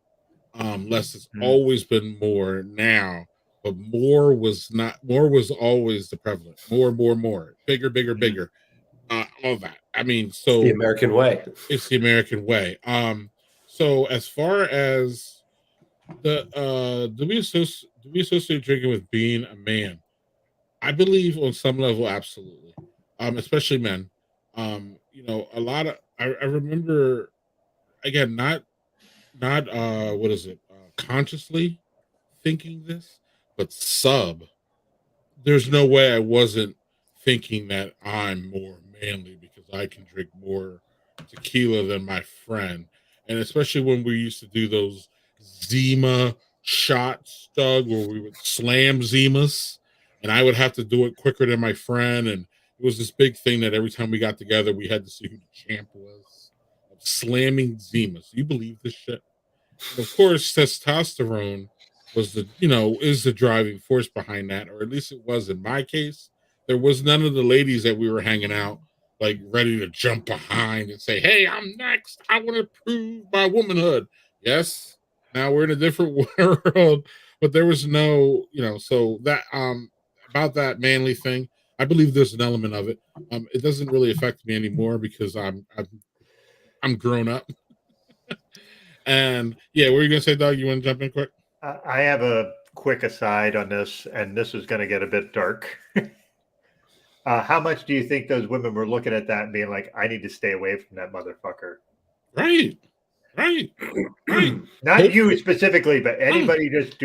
Less has always been more now, but more was always the prevalent. More, bigger. All that. I mean, so the American way. It's the American way. So as far as do we associate drinking with being a man? I believe on some level, absolutely. Especially men. A lot of I remember again, not what is it? Consciously thinking this, but there's no way I wasn't thinking that I'm more manly because I can drink more tequila than my friend. And especially when we used to do those Zima shots, Doug, where we would slam Zimas, and I would have to do it quicker than my friend. And it was this big thing that every time we got together, we had to see who the champ was of slamming Zimas. You believe this shit? And of course, testosterone was is the driving force behind that, or at least it was in my case. There was none of the ladies that we were hanging out like ready to jump behind and say, "Hey, I'm next. I want to prove my womanhood." Yes, now we're in a different world, but there was no, so that about that manly thing, I believe there's an element of it. It doesn't really affect me anymore because I'm grown up. And yeah, what were you gonna say, Doug? You want to jump in quick? I have a quick aside on this, and this is going to get a bit dark. How much do you think those women were looking at that and being like, I need to stay away from that motherfucker? Right. Not you specifically, but anybody just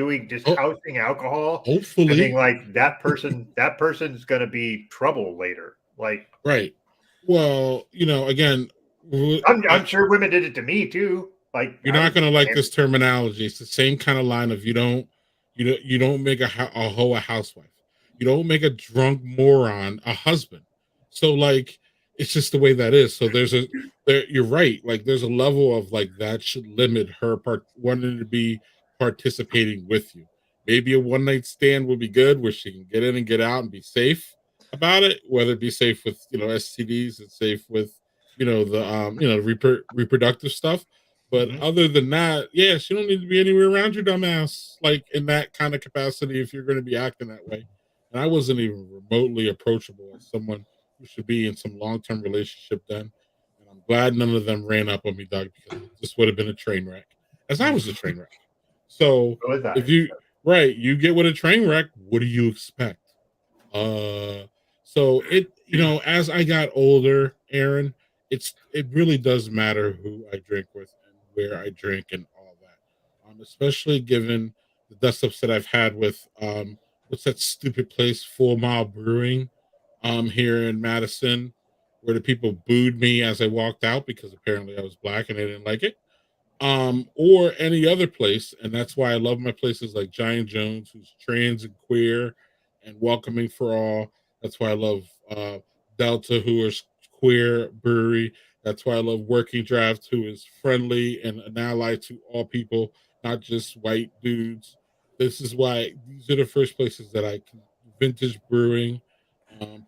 housing alcohol. Hopefully. And being like, that person's going to be trouble later. Like, right. Well, again, I'm sure women did it to me too. Like, you're not going to like this terminology. It's the same kind of line of you don't make a hoe a housewife. You don't make a drunk moron a husband. So like, it's just the way that is. So you're right. Like there's a level of like that should limit her wanting to be participating with you. Maybe a one night stand would be good where she can get in and get out and be safe about it, whether it be safe with, STDs and safe with, the reproductive stuff. But other than that, yeah, she don't need to be anywhere around your dumbass, like in that kind of capacity if you're going to be acting that way. And I wasn't even remotely approachable as someone who should be in some long-term relationship then. And I'm glad none of them ran up on me, Doug, because this would have been a train wreck, as I was a train wreck. So if you get with a train wreck, what do you expect? So it, as I got older, Aaron, it really does matter who I drink with and where I drink and all that. Especially given the dust ups that I've had with what's that stupid place, 4 Mile Brewing, here in Madison, where the people booed me as I walked out because apparently I was black and they didn't like it. Or any other place, and that's why I love my places like Giant Jones, who's trans and queer and welcoming for all. That's why I love Delta, who is queer brewery. That's why I love Working Draft, who is friendly and an ally to all people, not just white dudes. This is why these are the first places that I can vintage brewing,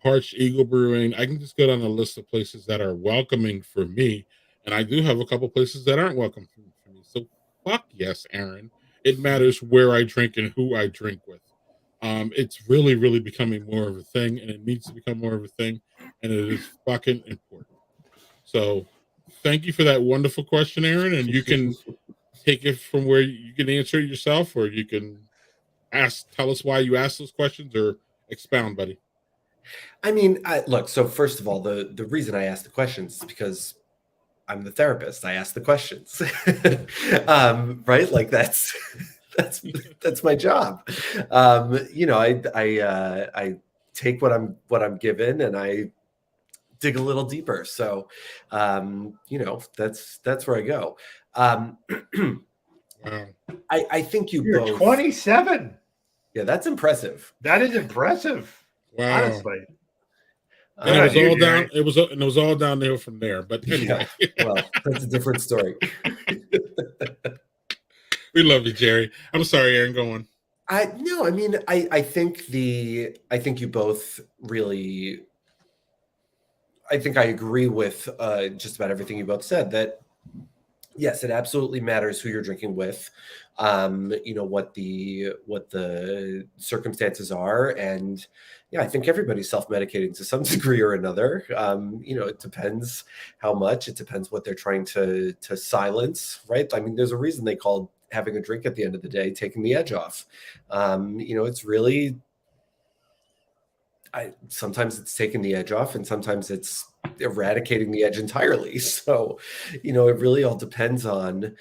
Parched Eagle Brewing. I can just go down a list of places that are welcoming for me. And I do have a couple places that aren't welcome for me. So fuck yes, Aaron. It matters where I drink and who I drink with. It's really, really becoming more of a thing, and it needs to become more of a thing, and it is fucking important. So thank you for that wonderful question, Aaron. And you can take it from where you can answer it yourself, or you can tell us why you asked those questions, or expound, buddy. I mean, look, so first of all, the reason I asked the questions is because I'm the therapist. I ask the questions, right? Like that's my job. I take what I'm given and I dig a little deeper. So, that's where I go. Wow. I think you're both 27. Yeah, that's impressive. That is impressive. Wow. Honestly. And it was all downhill from there. But anyway. Yeah, well, that's a different story. We love you, Jerry. I'm sorry, Aaron. Go on. I think you both really. I think I agree with just about everything you both said. That yes, it absolutely matters who you're drinking with. What the circumstances are, and yeah, I think everybody's self-medicating to some degree or another. It depends how much. It depends what they're trying to silence, right? I mean, there's a reason they call having a drink at the end of the day taking the edge off. It's really. Sometimes it's taking the edge off, and sometimes it's eradicating the edge entirely. So, it really all depends on,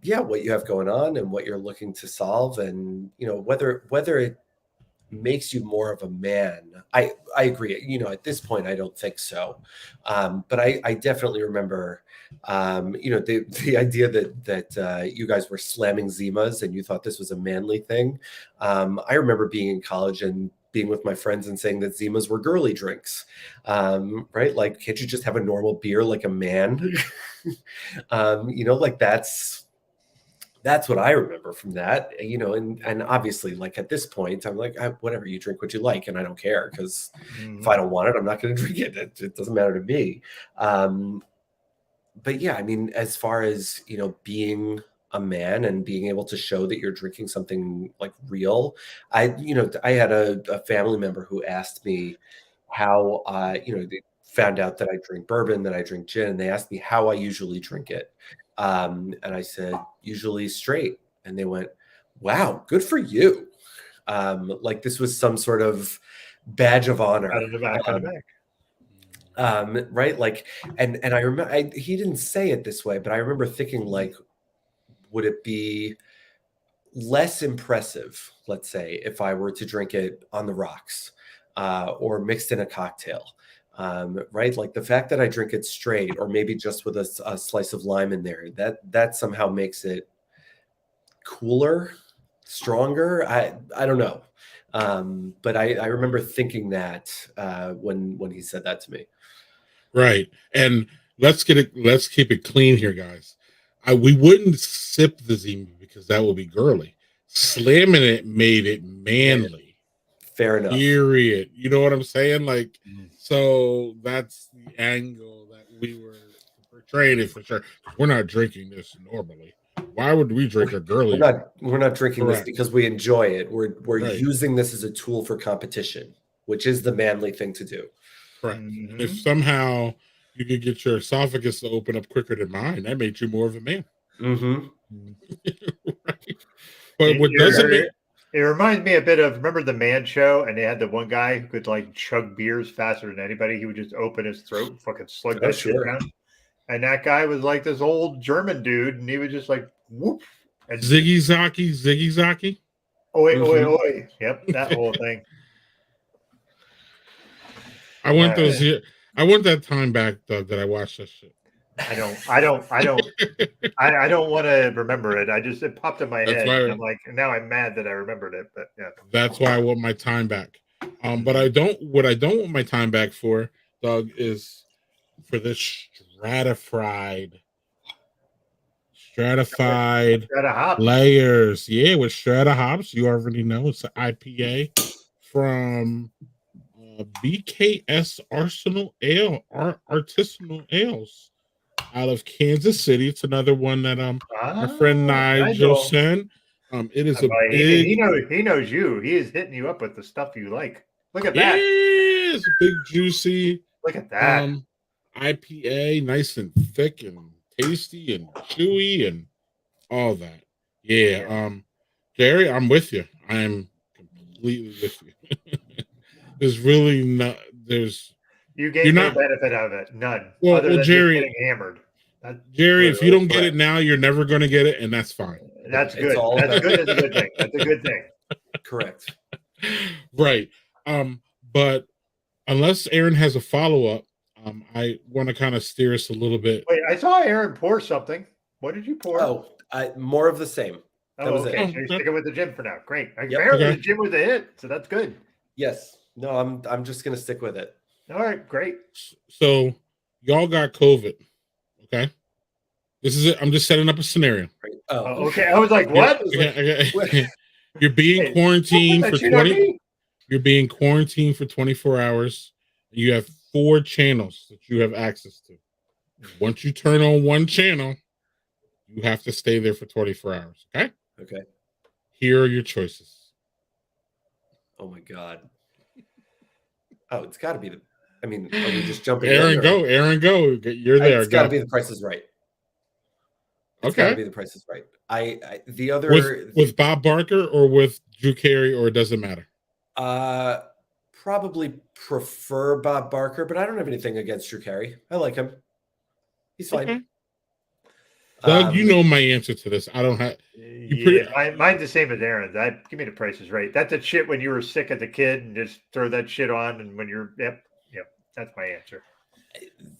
what you have going on and what you're looking to solve, and whether it makes you more of a man. I agree. You know, at this point, I don't think so. But I definitely remember, you know, the idea that you guys were slamming Zimas and you thought this was a manly thing. I remember being in college and being with my friends and saying that Zimas were girly drinks, right? Like, can't you just have a normal beer like a man? You know, like that's what I remember from that, you know, and obviously, like at this point, I'm like, whatever, you drink what you like, and I don't care because if I don't want it, I'm not going to drink it. It doesn't matter to me. But yeah, I mean, as far as, you know, being a man and being able to show that you're drinking something like real, you know, I had a family member who asked me how, you know, they found out that I drink bourbon, that I drink gin, and they asked me how I usually drink it. And I said, usually straight. And they went, wow, good for you. Like this was some sort of badge of honor. Out of the back, out of the back. Right? Like, and I remember he didn't say it this way, but I remember thinking, like, would it be less impressive, let's say, if I were to drink it on the rocks or mixed in a cocktail? Right? Like the fact that I drink it straight, or maybe just with a slice of lime in there, that somehow makes it cooler, stronger. I don't know. But I remember thinking that when he said that to me. Right. And let's keep it clean here, guys. We wouldn't sip the Zima because that would be girly. Slamming it made it manly. Fair enough. Period. You know what I'm saying? Like, so that's the angle that we were portraying it for sure. We're not drinking this normally. Why would we drink a girly? We're not drinking this because we enjoy it. We're right. using this as a tool for competition, which is the manly thing to do. Correct. If somehow you could get your esophagus to open up quicker than mine, that made you more of a man. Right. But what doesn't make it reminds me a bit of, remember the Man Show, and they had the one guy who could like chug beers faster than anybody. He would just open his throat and fucking slug that shit down. And that guy was like this old German dude, and he was just like whoop. And Ziggy Zaki. Oi, oi, oi. Yep, that whole thing. I want that time back, Doug, that I watched that shit. I don't want to remember it. It popped in my head. And I'm like, now I'm mad that I remembered it. But yeah, that's why I want my time back. But what I don't want my time back for, Doug, is for this stratified layers. Yeah, with strata hops. You already know it's an IPA from BKS Arsenal Ale, Artisanal Ales out of Kansas City. It's another one that my friend Nigel sent. It is a big. He knows you. He is hitting you up with the stuff you like. Look at that. It's a big juicy. Look at that. IPA, nice and thick and tasty and chewy and all that. Yeah. Gary, I'm with you. I'm completely with you. There's really not. You get no benefit out of it. None. Well, other than Jerry, getting hammered. Jerry, if you don't get it now, you're never going to get it, and that's fine. That's good. That's good. That's a good thing. That's a good thing. Correct. Right. But unless Aaron has a follow up, I want to kind of steer us a little bit. Wait, I saw Aaron pour something. What did you pour? Oh, more of the same. That was okay. So you're sticking with the gym for now. Great. Apparently, the gym was a hit, so that's good. Yes. No, I'm just gonna stick with it. All right, great. So y'all got COVID. Okay. This is it. I'm just setting up a scenario. Oh, okay. I was like, what? You're being quarantined for 20. You're being quarantined for 24 hours. You have 4 channels that you have access to. Once you turn on one channel, you have to stay there for 24 hours. Okay. Okay. Here are your choices. Oh my God. Oh, it's got to be are we just jumping? Aaron, go. You're there. It's got to be The Price is Right. It's got to be The Price is Right. The other with Bob Barker or with Drew Carey, or it doesn't matter. Probably prefer Bob Barker, but I don't have anything against Drew Carey. I like him. He's fine. Doug, you know my answer to this. I don't have. Mine's the same as Aaron's. Give me the Price is Right. That's a shit when you were sick as a kid and just throw that shit on, and when you're yep. That's my answer.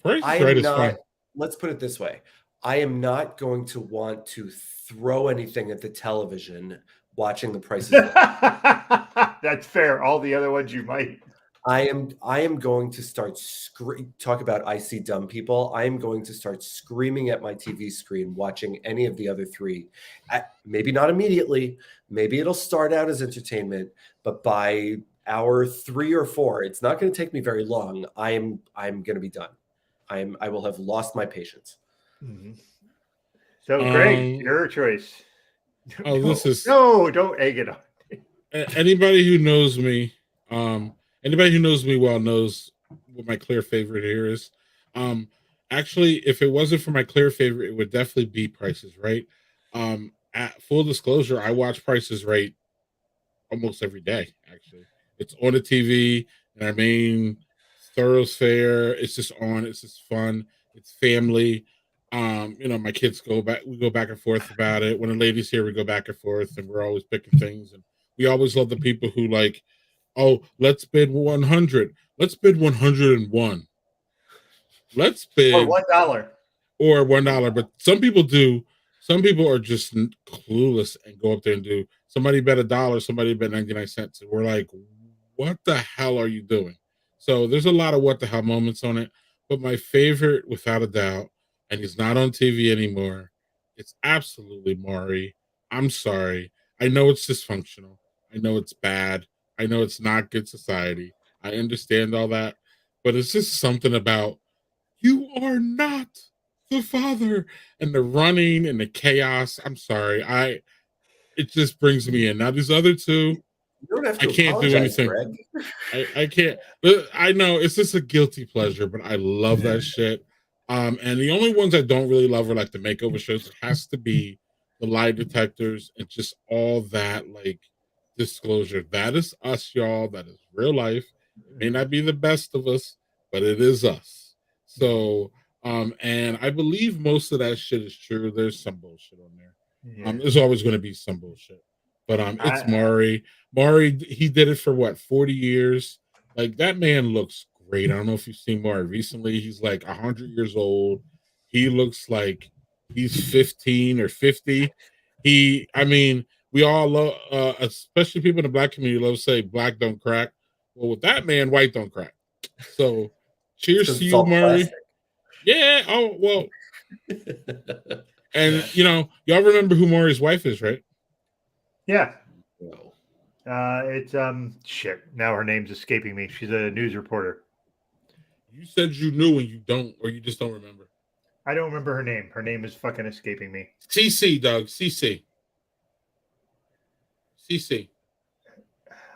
Price I is Right am is not. fun. Let's put it this way: I am not going to want to throw anything at the television watching The Price is Right. That's fair. All the other ones you might. I am going to start talk about I see dumb people. I am going to start screaming at my TV screen watching any of the other three. Maybe not immediately. Maybe it'll start out as entertainment, but by hour 3 or 4, it's not going to take me very long. I'm going to be done. I will have lost my patience. Mm-hmm. So Greg, your choice. Oh, this is don't egg it on. Anybody who knows me, anybody who knows me well knows what my clear favorite here is. Actually, if it wasn't for my clear favorite, it would definitely be Price is Right. At full disclosure, I watch Price is Right almost every day. Actually, it's on the TV in our main thoroughfare. It's just on. It's just fun. It's family. My kids we go back and forth about it. When the ladies here, we go back and forth, and we're always picking things. And we always love the people who like, oh, let's bid 100. Let's bid 101. Let's bid or $1. Or $1. But some people do. Some people are just clueless and go up there and do. Somebody bet $1. Somebody bet 99 cents. And we're like, what the hell are you doing? So there's a lot of what the hell moments on it. But my favorite, without a doubt, and he's not on TV anymore, it's absolutely Maury. I'm sorry. I know it's dysfunctional. I know it's bad. I know it's not good society. I understand all that. But it's just something about, you are not the father, and the running and the chaos. I'm sorry. It just brings me in. Now these other two, you don't have to I can't do anything. I can't. But I know it's just a guilty pleasure, but I love that shit. And the only ones I don't really love are like the makeover shows. It has to be the lie detectors and just all that like disclosure. That is us, y'all. That is real life. It may not be the best of us, but it is us. So, and I believe most of that shit is true. There's some bullshit on there. Yeah. There's always going to be some bullshit, but it's Maury. Maury, he did it for what, 40 years? Like, that man looks great. I don't know if you've seen Maury recently. He's like 100 years old. He looks like he's 15 or 50. We all love, especially people in the black community, love to say black don't crack. Well, with that man, white don't crack. So, cheers to you, Maury. Plastic. Yeah. Oh, well. And y'all remember who Maury's wife is, right? Yeah. It's shit. Now her name's escaping me. She's a news reporter. You said you knew and you don't, or you just don't remember. I don't remember her name. Her name is fucking escaping me. CC, Doug. CC.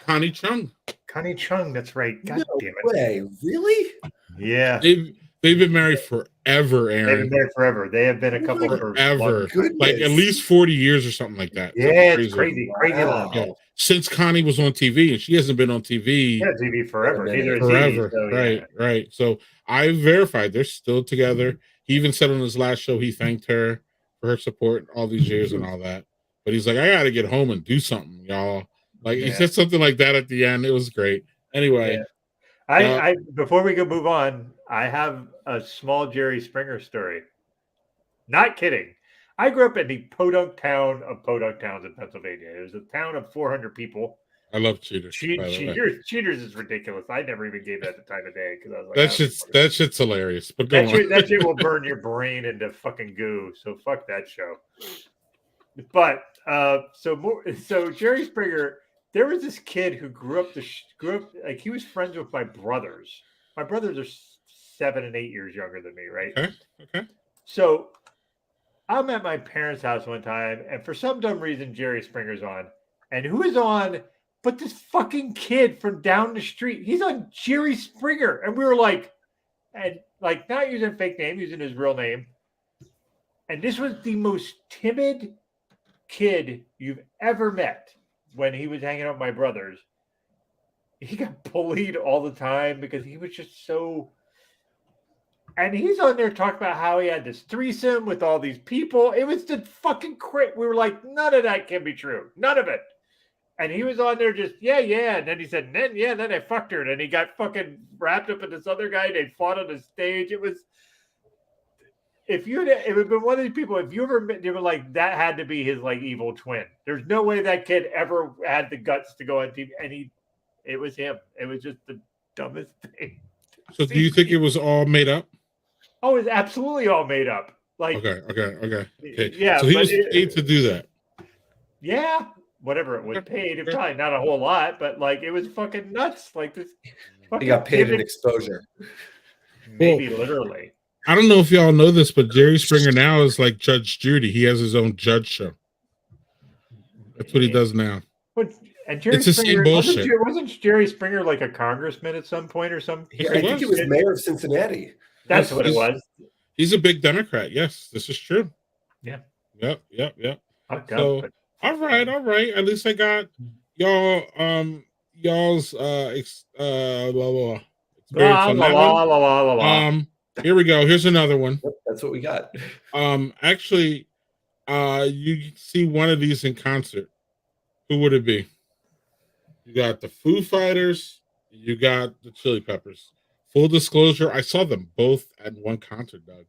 Connie Chung. Connie Chung. That's right. God damn it. Way. Really? Yeah. They've been married forever, Aaron. They've been married forever. They have been a couple forever, like at least 40 years or something like that. Yeah, it's crazy long. Yeah. Since Connie was on TV, and she hasn't been on TV. Yeah, TV forever. Forever. Right. So I verified they're still together. He even said on his last show he thanked her for her support all these years and all that. But he's like, I got to get home and do something, y'all. Like he said something like that at the end. It was great. Anyway. Yeah. I before we go move on, I have a small Jerry Springer story. Not kidding. I grew up in the podunk town of podunk towns in Pennsylvania. It was a town of 400 people. I love Cheaters. Cheaters is ridiculous. I never even gave that the time of day because I was like, that shit's hilarious. But that shit will burn your brain into fucking goo. So fuck that show. But so Jerry Springer. There was this kid who grew up like he was friends with my brothers. My brothers are 7 and 8 years younger than me, right? Okay. So I'm at my parents' house one time, and for some dumb reason, Jerry Springer's on. And who is on but this fucking kid from down the street? He's on Jerry Springer. And we were like, not using a fake name, using his real name. And this was the most timid kid you've ever met. When he was hanging out with my brothers, he got bullied all the time because he was just so And he's on there talking about how he had this threesome with all these people. It was just fucking crazy. We were like, none of that can be true. None of it. And he was on there just, yeah. And then he said, then I fucked her. And then he got fucking wrapped up in this other guy. They fought on the stage. It was, it would have been one of these people, if you ever, they were like, that had to be his like evil twin. There's no way that kid ever had the guts to go on TV. And it was him. It was just the dumbest thing. So do you think it was all made up? Oh, it's absolutely all made up. Like, okay. Yeah. So he was paid to do that. Yeah, whatever it was paid. It probably not a whole lot, but like it was fucking nuts. Like this. He got paid in exposure. Maybe literally. I don't know if y'all know this, but Jerry Springer now is like Judge Judy. He has his own judge show. That's what he does now. And Jerry it's the Springer, same bullshit. Wasn't Jerry Springer like a congressman at some point or something? I think he was mayor of Cincinnati. That's what it was. He's a big Democrat. Yes, this is true. Yeah. Yep. So, all right. At least I got y'all y'all's experience on that one. Here we go. Here's another one. Yep, that's what we got. Actually, you see one of these in concert. Who would it be? You got the Foo Fighters. You got the Chili Peppers. Full disclosure, I saw them both at one concert, Doug,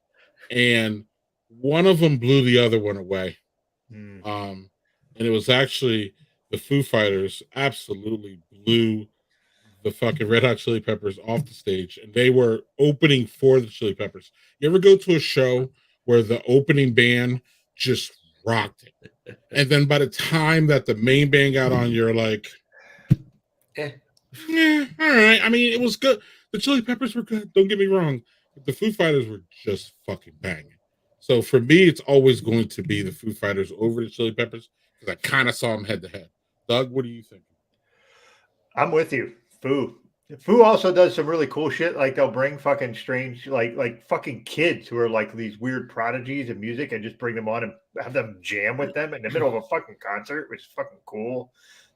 and one of them blew the other one away. And it was actually the Foo Fighters absolutely blew the fucking Red Hot Chili Peppers off the stage, and they were opening for the Chili Peppers. You ever go to a show where the opening band just rocked it, and then by the time that the main band got on, you're like, yeah, all right. I mean, it was good. The Chili Peppers were good. Don't get me wrong. But the Foo Fighters were just fucking banging. So for me, it's always going to be the Foo Fighters over the Chili Peppers because I kind of saw them head to head. Doug, what do you think? I'm with you. Foo also does some really cool shit. Like they'll bring fucking strange, like fucking kids who are like these weird prodigies of music and just bring them on and have them jam with them in the middle of a fucking concert, which is fucking cool.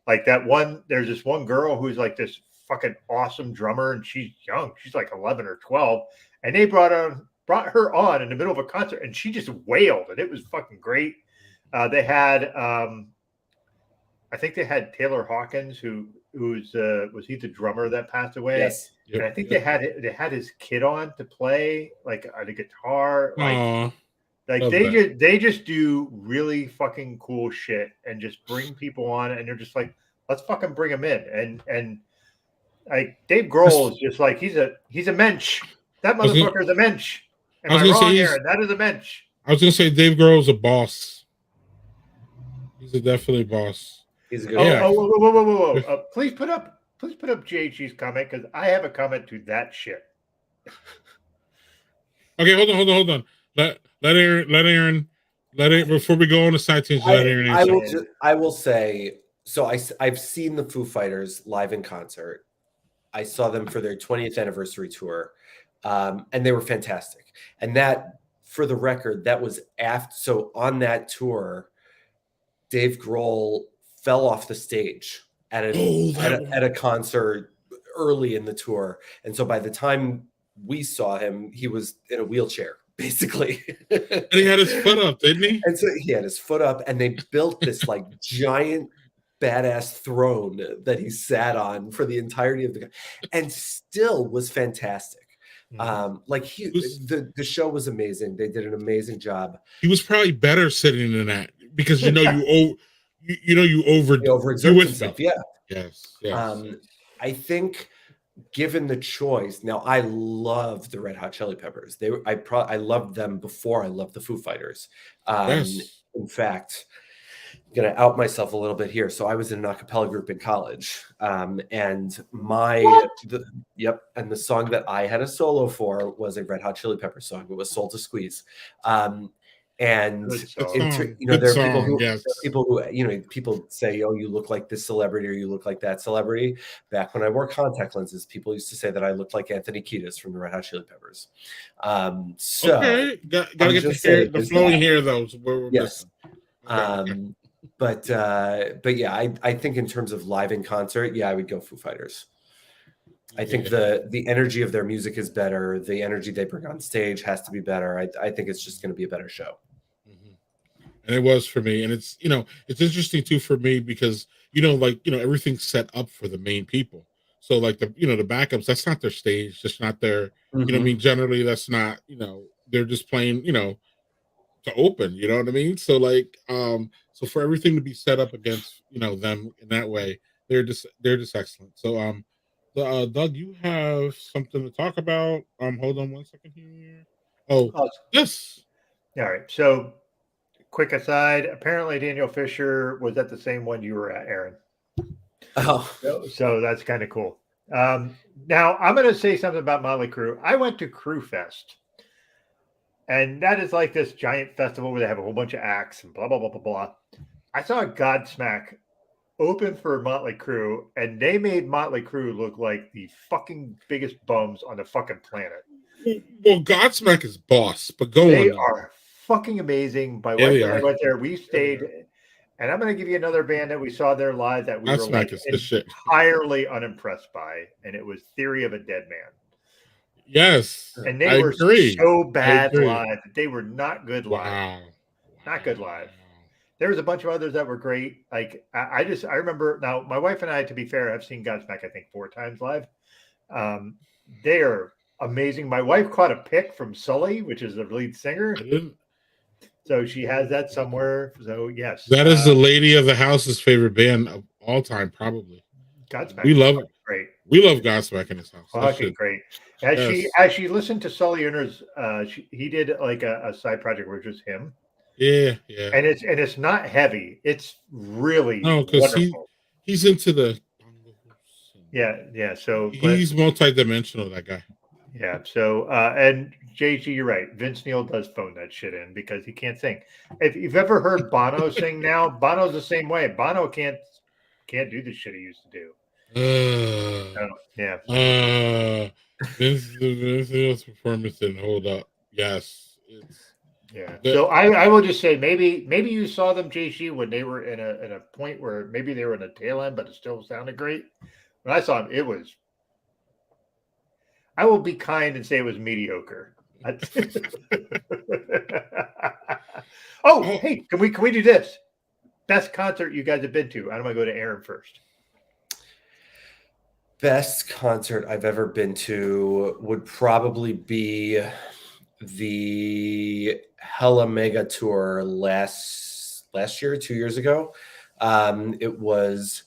Like there's this one girl who's like this fucking awesome drummer, and she's young. She's like 11 or 12, and they brought her on in the middle of a concert, and she just wailed, and it was fucking great. They had, I think they had Taylor Hawkins, was he the drummer that passed away? Yes. Yep. And I think they had his kid on to play like the guitar. They just do really fucking cool shit and just bring people on, and they're just like, let's fucking bring them in. And like Dave Grohl is just like he's a mensch. That motherfucker's a mensch. Am I wrong, Aaron? That is a mensch. I was gonna say Dave Grohl's a boss. He's definitely boss. He's a good guy. Whoa. Please put up JHG's comment because I have a comment to that shit. Okay, hold on. Let Aaron before we go on the side tangent. Let Aaron. I will say, so I've seen the Foo Fighters live in concert. I saw them for their 20th anniversary tour, and they were fantastic. And that, for the record, that was after. So on that tour, Dave Grohl fell off the stage at a concert early in the tour, and so by the time we saw him, he was in a wheelchair, basically. And he had his foot up, didn't he? And so he had his foot up, and they built this like giant badass throne that he sat on for the entirety of the, and still was fantastic. The show was amazing. They did an amazing job. He was probably better sitting than that because you overexert himself. Yeah. Yes. I think, given the choice, now I love the Red Hot Chili Peppers. I loved them before I loved the Foo Fighters. In fact, I'm gonna out myself a little bit here. So I was in an a cappella group in college, and the song that I had a solo for was a Red Hot Chili Peppers song. It was "Soul to Squeeze." And there are people who people say, oh, you look like this celebrity or you look like that celebrity. Back when I wore contact lenses, people used to say that I looked like Anthony Kiedis from the Red Hot Chili Peppers. Gotta get the flowing hair though. Yes. But yeah, I think in terms of live in concert, I would go Foo Fighters. I think the energy of their music is better. The energy they bring on stage has to be better. I think it's just going to be a better show. And it was for me. And it's, it's interesting too for me because, everything's set up for the main people. So like the backups, that's not their stage, just not their, generally that's not, they're just playing, to open, you know what I mean? So like, so for everything to be set up against, them in that way, they're just excellent. So, Doug, you have something to talk about. Hold on one second here. Oh, yes. All right. So, quick aside. Apparently, Daniel Fisher was at the same one you were at, Aaron. Oh, so that's kind of cool. Now I'm going to say something about Motley Crue. I went to Crue Fest, and that is like this giant festival where they have a whole bunch of acts and blah blah blah blah blah. I saw Godsmack open for Motley Crue, and they made Motley Crue look like the fucking biggest bums on the fucking planet. Well, Godsmack is boss, but they are fucking amazing. My wife and I went there. We stayed, and I'm going to give you another band that we saw there live that we were like entirely unimpressed by, and it was Theory of a Dead Man. Yes, and they were so bad live. They were not good live. Not good live. There was a bunch of others that were great. Like I remember now. My wife and I, to be fair, have seen Godsmack I think 4 times live. They are amazing. My wife caught a pic from Sully, which is the lead singer. So she has that somewhere. So yes, that is the lady of the house's favorite band of all time, probably. Godsmack. We love it. Great. We love Godsmack in this house. Fucking great. As she listened to Sully Uner's, he did like a side project where it's just him. Yeah. And it's not heavy. It's really because he's into the. Yeah. So he's multidimensional, that guy. Yeah. So and JG, you're right. Vince Neil does phone that shit in because he can't sing. If you've ever heard Bono sing now, Bono's the same way. Bono can't do the shit he used to do. Vince Neil's performance didn't hold up. Yes. So I will just say maybe you saw them, JG, when they were in a point where maybe they were in a tail end, but it still sounded great. When I saw them, it was. I will be kind and say it was mediocre. Hey, can we do this? Best concert you guys have been to? I'm going to go to Aaron first. Best concert I've ever been to would probably be the Hella Mega Tour last year, 2 years ago. It was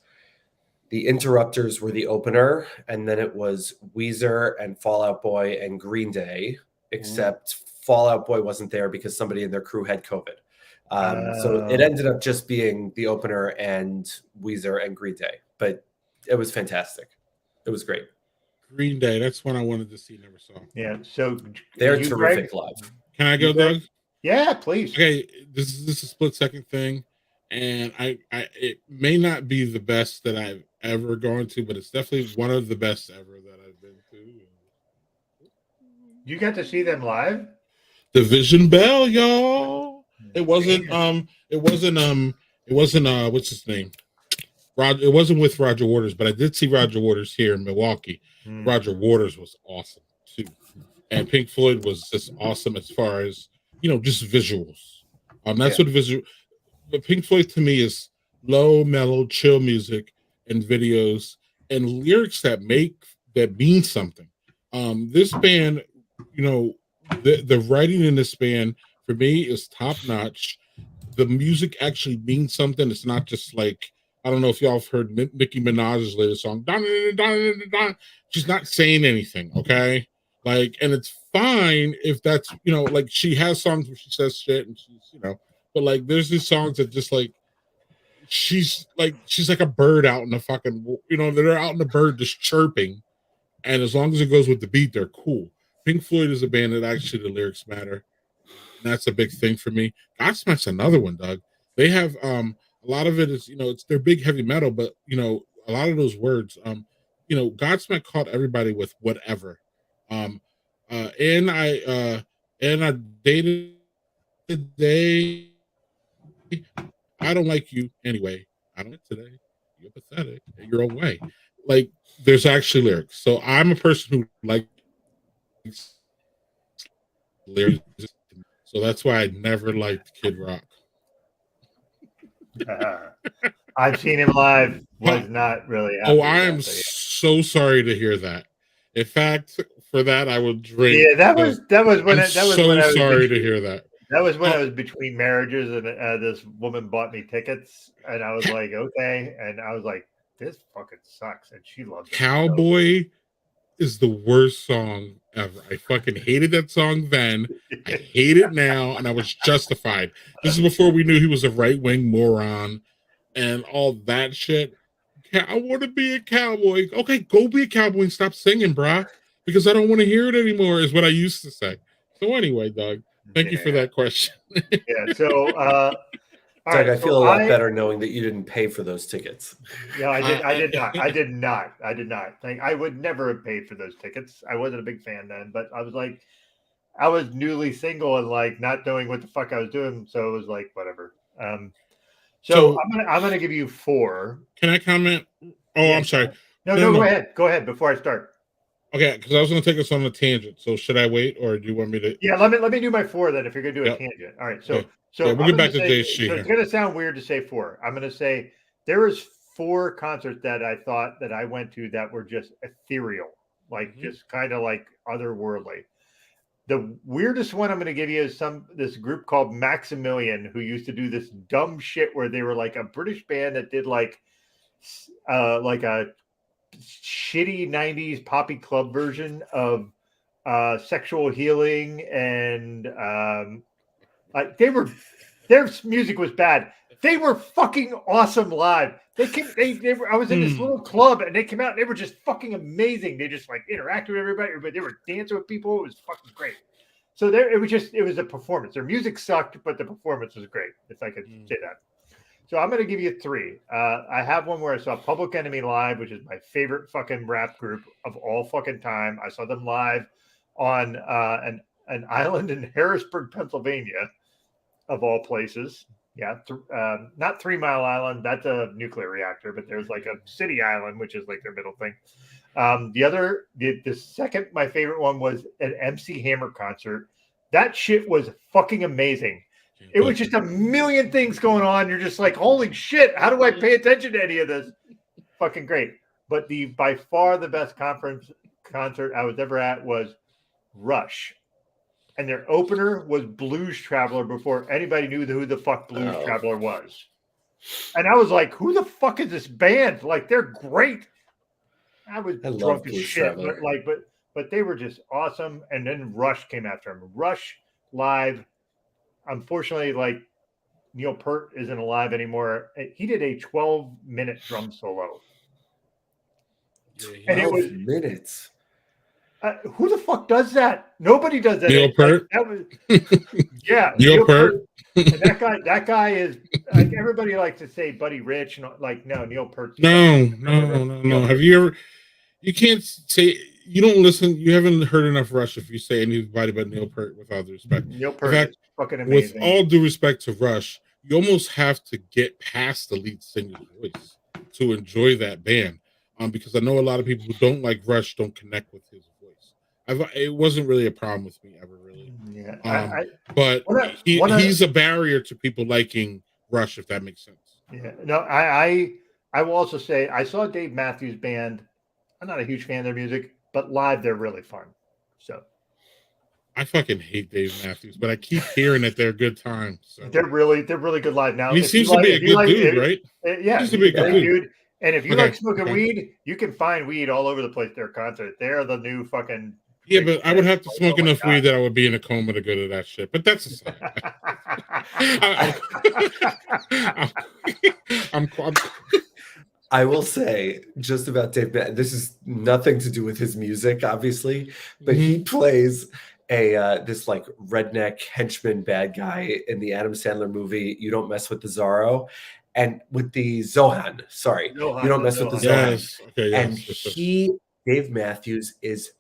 the Interrupters were the opener, and then it was Weezer and Fall Out Boy and Green Day, except Fall Out Boy wasn't there because somebody in their crew had COVID. So it ended up just being the opener and Weezer and Green Day, but it was fantastic. It was great. Green Day, that's one I wanted to see, never saw. Yeah, so they're terrific live. Can I go, Doug? Yeah, please. Okay, this is a split second thing, and I it may not be the best that I've ever gone to, but it's definitely one of the best ever that I've been to. You got to see them live? Division Bell, y'all. It wasn't what's his name? It wasn't with Roger Waters, but I did see Roger Waters here in Milwaukee. Roger Waters was awesome too, and Pink Floyd was just awesome as far as just visuals. That's what visual. But Pink Floyd to me is low, mellow, chill music and videos and lyrics that mean something. This band, the writing in this band for me is top notch. The music actually means something. It's not just like. I don't know if y'all have heard Nicki Minaj's latest song. She's not saying anything, okay? Like, and it's fine if that's, like she has songs where she says shit and she's, but like there's these songs that just like she's like a bird out in the fucking, they're out in the bird just chirping. And as long as it goes with the beat, they're cool. Pink Floyd is a band that actually the lyrics matter. And that's a big thing for me. Godsmack's another one, Doug. They have a lot of it is, it's their big heavy metal, but a lot of those words, Godsmack caught everybody with whatever. And I dated today. I don't like you anyway. I don't like today. You're pathetic in your own way. like there's actually lyrics. So I'm a person who likes lyrics. So that's why I never liked Kid Rock. I've seen him live. Was not really happy. Oh, I am so sorry to hear that. In fact, for that I would drink. Yeah, that was when I'm so sorry to hear that. That was when I was between marriages, and this woman bought me tickets, and I was like, okay, and I was like, this fucking sucks, and she loved it. Cowboy is the worst song ever. I fucking hated that song then. I hate it now, and I was justified. This is before we knew he was a right-wing moron and all that shit. I want to be a cowboy. Okay, go be a cowboy and stop singing, brah, because I don't want to hear it anymore, is what I used to say. So anyway, Doug, thank you for that question. Yeah, so Doug, right, I feel a lot better knowing that you didn't pay for those tickets. Yeah, I did not. I did not. I would never have paid for those tickets. I wasn't a big fan then, but I was like, I was newly single and like not knowing what the fuck I was doing, so it was like whatever. So I'm gonna give you 4. Can I comment? Oh, yeah. I'm sorry. No, go ahead before I start. Okay, because I was going to take us on a tangent. So should I wait, or do you want me to? Yeah, let me do my 4 then. If you're going to do a tangent, all right. So okay. So we'll get back to JC. So it's going to sound weird to say 4. I'm going to say there was 4 concerts that I thought that I went to that were just ethereal, like just kind of like otherworldly. The weirdest one I'm going to give you is this group called Maximilian, who used to do this dumb shit where they were like a British band that did like a shitty 90s poppy club version of Sexual Healing, and like their music was bad. They were fucking awesome live. They were, I was in this little club and they came out and they were just fucking amazing. They just like interacted with everybody, but they were dancing with people. It was fucking great. So it was a performance. Their music sucked, but the performance was great, if I could say that. So I'm going to give you 3. I have one where I saw Public Enemy live, which is my favorite fucking rap group of all fucking time. I saw them live on an island in Harrisburg, Pennsylvania, of all places. Yeah, not 3 Mile Island. That's a nuclear reactor, but there's like a city island, which is like their middle thing. The second, my favorite one was an MC Hammer concert. That shit was fucking amazing. It was just a million things going on. You're just like, holy shit, how do I pay attention to any of this? Fucking great. But by far the best concert I was ever at was Rush. And their opener was Blues Traveler before anybody knew who the fuck Blues Traveler was. And I was like, who the fuck is this band? Like, they're great. I was drunk as shit. But they were just awesome. And then Rush came after him. Rush live. Unfortunately, like Neil Peart isn't alive anymore. He did a 12-minute drum solo. And it was minutes. Who the fuck does that? Nobody does that. Neil Peart. That was, yeah, Neil Peart. That guy is like, everybody likes to say Buddy Rich, and like Neil Peart. No. Have you ever? You can't say. You don't listen. You haven't heard enough Rush if you say anybody but Neil Peart, with all due respect. Neil Peart is fucking amazing. With all due respect to Rush, you almost have to get past the lead singer's voice to enjoy that band. Because I know a lot of people who don't like Rush don't connect with his voice. It wasn't really a problem with me ever, really. Yeah, but he's a barrier to people liking Rush, if that makes sense. Yeah. No, I will also say I saw Dave Matthews Band. I'm not a huge fan of their music, but live they're really fun. So I fucking hate Dave Matthews, but I keep hearing that they're good times. So. They're really good live now. He seems to be a good dude, right? Yeah, seems to be a good dude. And if you like smoking weed, you can find weed all over the place. Their concert, they're the new fucking. Yeah, but I would have to smoke enough weed that I would be in a coma to go to that shit. But that's aside. I will say just about Dave. This is nothing to do with his music, obviously, but he plays this like redneck henchman bad guy in the Adam Sandler movie "You Don't Mess with the Zorro," and with the Zohan. Sorry, you don't mess with the Zohan. Yes. Okay, yes. And Dave Matthews is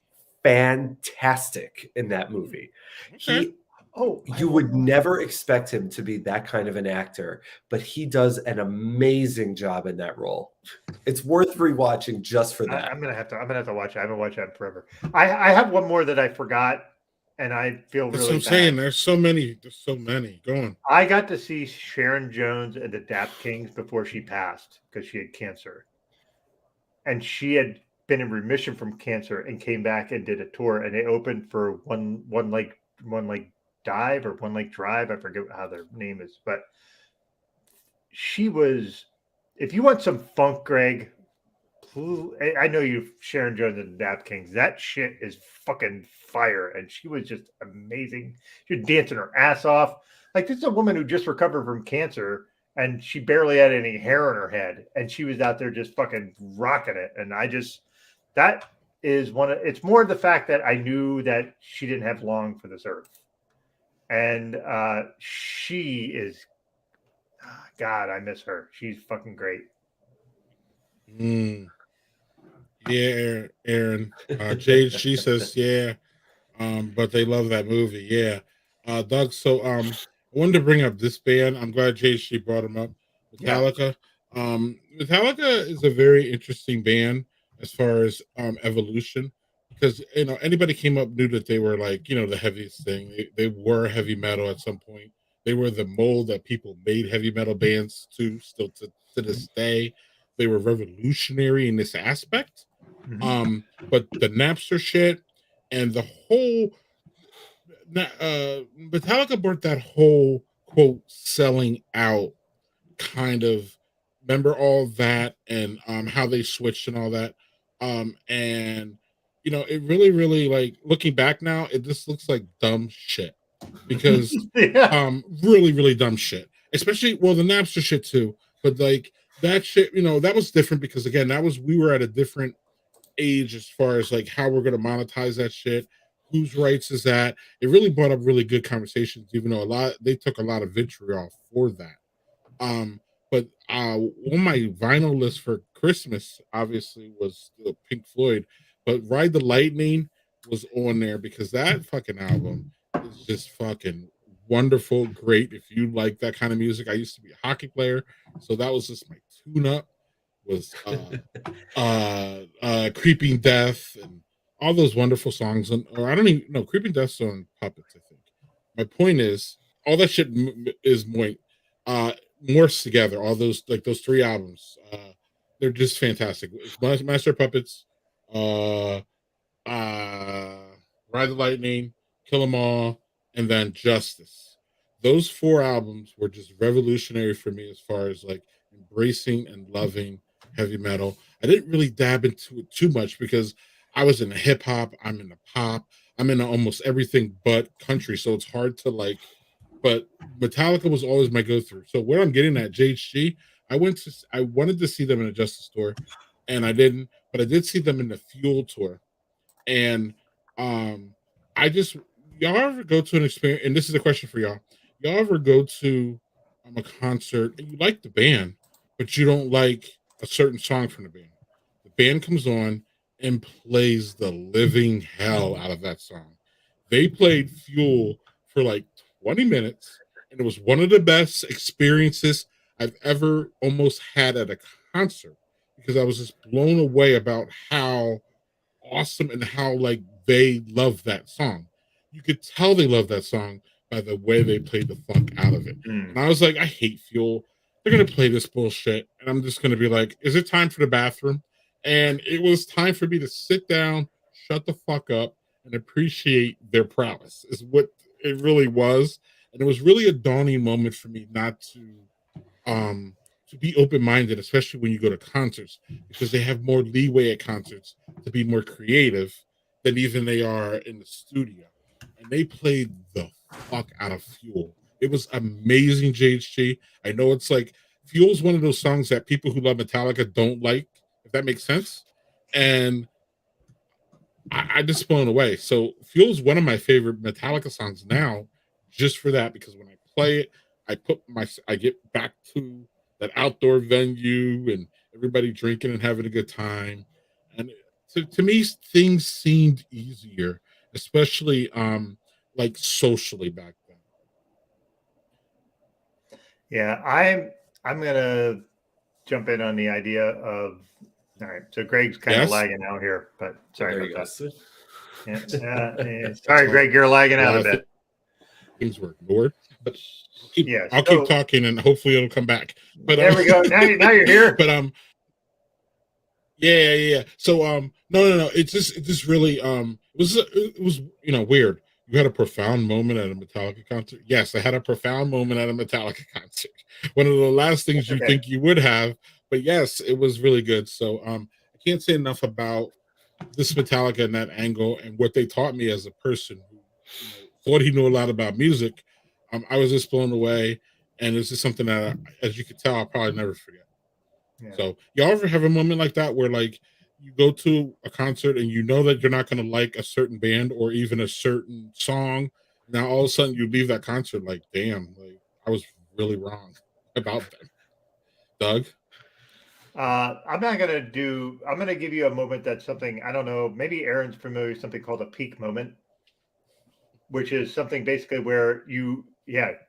fantastic in that movie. Okay. Oh, You would never expect him to be that kind of an actor, but he does an amazing job in that role. It's worth rewatching just for that. I'm gonna have to watch it. I haven't watched that in forever. I have one more that I forgot, and I feel That's really what I'm saying. bad. There's so many. There's so many. Go on. I got to see Sharon Jones and the Dap Kings before she passed because she had cancer, and she had been in remission from cancer and came back and did a tour, and they opened for one leg dive or one leg drive. I forget how their name is, but she was. If you want some funk, Greg, I know you, Sharon Jones and the Dap Kings. That shit is fucking fire, and she was just amazing. She was dancing her ass off. Like, this is a woman who just recovered from cancer, and she barely had any hair on her head, and she was out there just fucking rocking it. And that is one of. It's more the fact that I knew that she didn't have long for this earth, and she is. God, I miss her. She's fucking great. Mm. Yeah, Aaron. Jade, she says, yeah. But they love that movie. Yeah. Doug, so I wanted to bring up this band. I'm glad Jade she brought them up. Metallica. Metallica is a very interesting band as far as evolution. Because anybody came up knew that they were like, the heaviest thing. They were heavy metal at some point. They were the mold that people made heavy metal bands to, still to this day. They were revolutionary in this aspect. But the Napster shit and the whole Metallica brought that whole quote selling out kind of, remember all that, and how they switched and all that, and it really, like, looking back now, it just looks like dumb shit because Yeah. really dumb shit, especially, well, the Napster shit too, but like that shit, that was different because, again, we were at a different age as far as like how we're going to monetize that shit, whose rights is that. It really brought up really good conversations, even though they took a lot of vitriol for that. But on my vinyl list for Christmas obviously was the Pink Floyd, but Ride the Lightning was on there because that fucking album is just fucking wonderful, great. If you like that kind of music, I used to be a hockey player, so that was just my tune up. Was Creeping Death and all those wonderful songs, or I don't even know, Creeping Death's on Puppets, I think. My point is, all that shit is morphs together. All those, like, those three albums, they're just fantastic. Master Puppets, uh, uh, Ride the Lightning, Kill 'Em All, and then Justice. Those four albums were just revolutionary for me as far as like embracing and loving heavy metal. I didn't really dab into it too much because I was into hip hop, I'm into pop, I'm into almost everything but country. So it's hard to like, but Metallica was always my go-through. So what I'm getting at, JHG, I wanted to see them in a Justice tour, and I didn't, but I did see them in the Fuel tour. And I just, y'all ever go to an experience, and this is a question for y'all ever go to a concert and you like the band, but you don't like a certain song from the band? The band comes on and plays the living hell out of that song. They played Fuel for like 20 minutes, and it was one of the best experiences I've ever almost had at a concert because I was just blown away about how awesome and how like they love that song. You could tell they love that song by the way they played the fuck out of it. And I was like, I hate Fuel. They're gonna play this bullshit, and I'm just gonna be like, is it time for the bathroom? And it was time for me to sit down, shut the fuck up, and appreciate their prowess. Is what it really was, and it was really a dawning moment for me not to be open-minded, especially when you go to concerts, because they have more leeway at concerts to be more creative than even they are in the studio. And they played the fuck out of Fuel. It was amazing, JHG. I know it's like Fuel's one of those songs that people who love Metallica don't like, if that makes sense. And I just blown away. So Fuel's one of my favorite Metallica songs now, just for that, because when I play it, I get back to that outdoor venue and everybody drinking and having a good time. And to me, things seemed easier, especially like socially back Yeah, I'm gonna jump in on the idea of. All right, so Greg's kind of Yes? lagging out here, but sorry There you about go. that. Yeah, sorry, Greg, you're lagging A out lot a of bit. things were ignored, but Yeah, I'll keep talking and hopefully it'll come back. But there we go. Now you're here. But yeah. So no. It's just really it was weird. You had a profound moment at a Metallica concert. Yes, I had a profound moment at a Metallica concert. One of the last things you Okay. think you would have, but yes, it was really good. So I can't say enough about this Metallica and that angle and what they taught me as a person who thought he knew a lot about music. I was just blown away, and this is something that, as you could tell, I'll probably never forget. Yeah. So, y'all ever have a moment like that where, like, you go to a concert and you know that you're not going to like a certain band or even a certain song? Now, all of a sudden, you leave that concert like, damn, like I was really wrong about them. Doug? I'm going to give you a moment that's something, I don't know, maybe Aaron's familiar with something called a peak moment, which is something basically where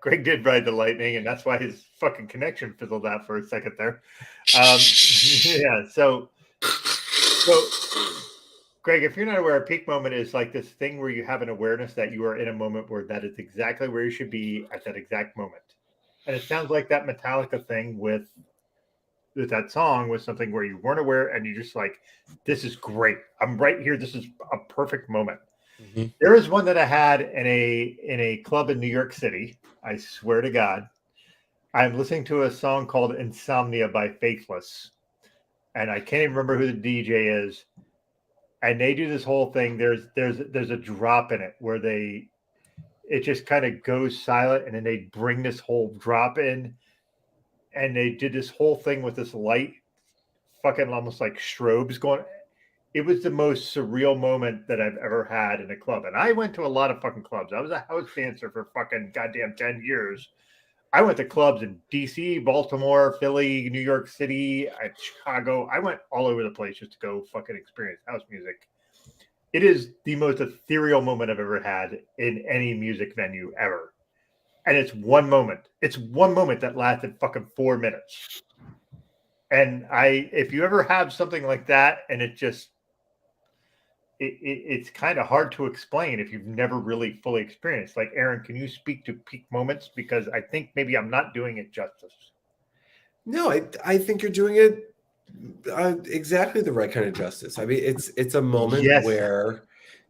Greg did ride the lightning, and that's why his fucking connection fizzled out for a second there. Yeah, so Greg, if you're not aware, a peak moment is like this thing where you have an awareness that you are in a moment where that is exactly where you should be at that exact moment. And it sounds like that Metallica thing with that song was something where you weren't aware and you just like, this is great. I'm right here. This is a perfect moment. Mm-hmm. There is one that I had in a club in New York City. I swear to God. I'm listening to a song called Insomnia by Faithless. And I can't even remember who the DJ is. And they do this whole thing. There's a drop in it where it just kind of goes silent, and then they bring this whole drop in, and they did this whole thing with this light, fucking almost like strobes going. It was the most surreal moment that I've ever had in a club. And I went to a lot of fucking clubs. I was a house dancer for fucking goddamn 10 years. I went to clubs in DC, Baltimore, Philly, New York City, Chicago. I went all over the place just to go fucking experience house music. It is the most ethereal moment I've ever had in any music venue ever. And it's one moment. It's one moment that lasted fucking 4 minutes. And if you ever have something like that, and it's kind of hard to explain if you've never really fully experienced. Like, Aaron, can you speak to peak moments? Because I think maybe I'm not doing it justice. No, I think you're doing it exactly the right kind of justice. I mean, it's a moment where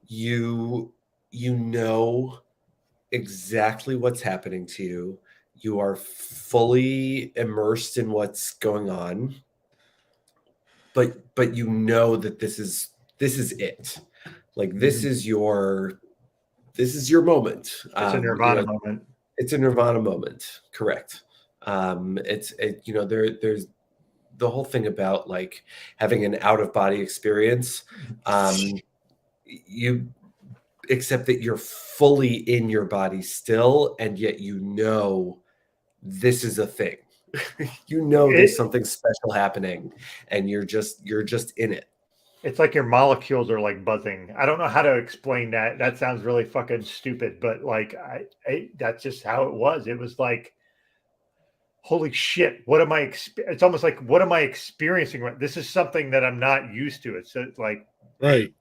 you know exactly what's happening to you. You are fully immersed in what's going on, but you know that this is it. Like, this is your moment. It's a Nirvana moment. It's a Nirvana moment. Correct. There's the whole thing about like having an out of body experience. You accept that you're fully in your body still, and yet this is a thing. There's something special happening, and you're just in it. It's like your molecules are like buzzing. I don't know how to explain that. That sounds really fucking stupid, but like that's just how it was. It was like, holy shit, what am I it's almost like, what am I experiencing? This is something that I'm not used to. It's like, right.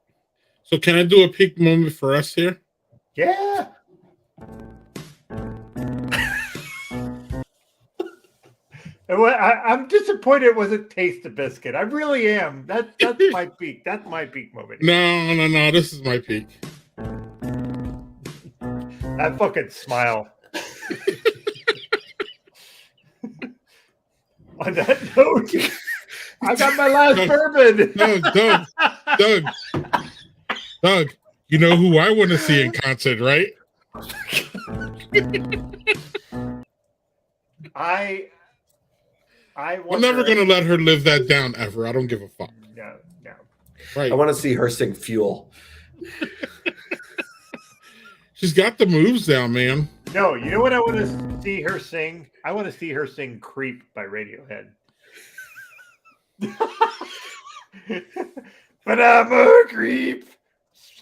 So can I do a peak moment for us here? Yeah. I'm disappointed it wasn't Taste the Biscuit. I really am. That's my peak. That's my peak moment. No. This is my peak. That fucking smile. On that note, I got my last bourbon. Doug, you know who I want to see in concert, right? We're never going to let her live that down ever. I don't give a fuck. No. Right. I want to see her sing Fuel. She's got the moves down, man. No, you know what I want to see her sing? I want to see her sing Creep by Radiohead. But I'm a creep.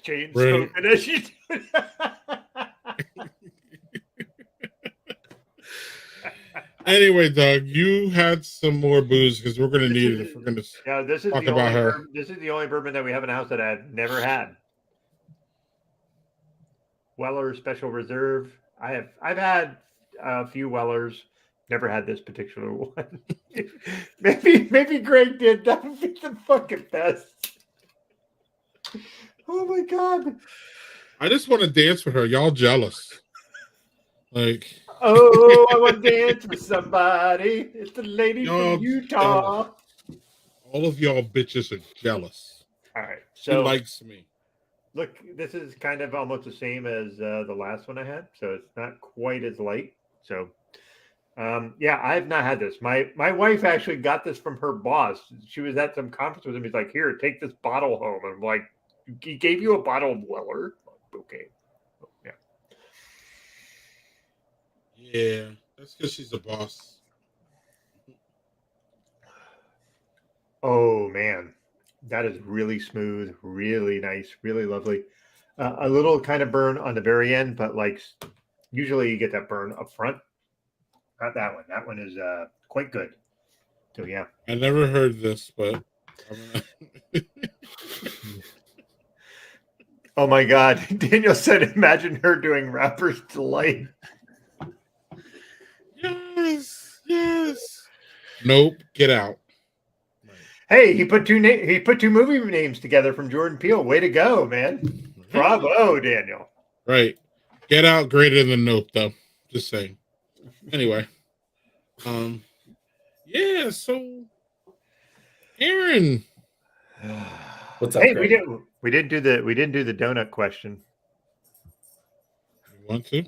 Chain smoking as she do it. Anyway, Doug, you had some more booze because we're going to need it if we're going to Yeah, this is talk the about only her. this is the only bourbon that we have in the house that I've never had. Weller Special Reserve. I've had a few Wellers, never had this particular one. maybe Greg did. That would be the fucking best. Oh my god. I just want to dance with her. Y'all jealous? Like, Oh, I want to dance with somebody. It's the lady y'all from Utah. jealous. All of y'all bitches are jealous. All right, She so likes me. look, this is kind of almost the same as the last one I had, so it's not quite as light. So, yeah, I've not had this. My wife actually got this from her boss. She was at some conference with him. He's like, "Here, take this bottle home." And I'm like, "He gave you a bottle of Weller?" Okay, yeah. Yeah, that's because she's a boss. Oh man, that is really smooth, really nice, really lovely. A little kind of burn on the very end, but like usually you get that burn up front. Not that one. That one is quite good. So yeah. I never heard this, but Oh my God, Daniel said, "Imagine her doing Rapper's Delight." yes. Nope, get out. Hey, he put two movie names together from Jordan Peele. Way to go, man! Bravo, Daniel. Right, Get Out greater than Nope, though. Just saying. Anyway, yeah. So, Aaron, What's up, Hey, Greg? we didn't do the donut question. you want to?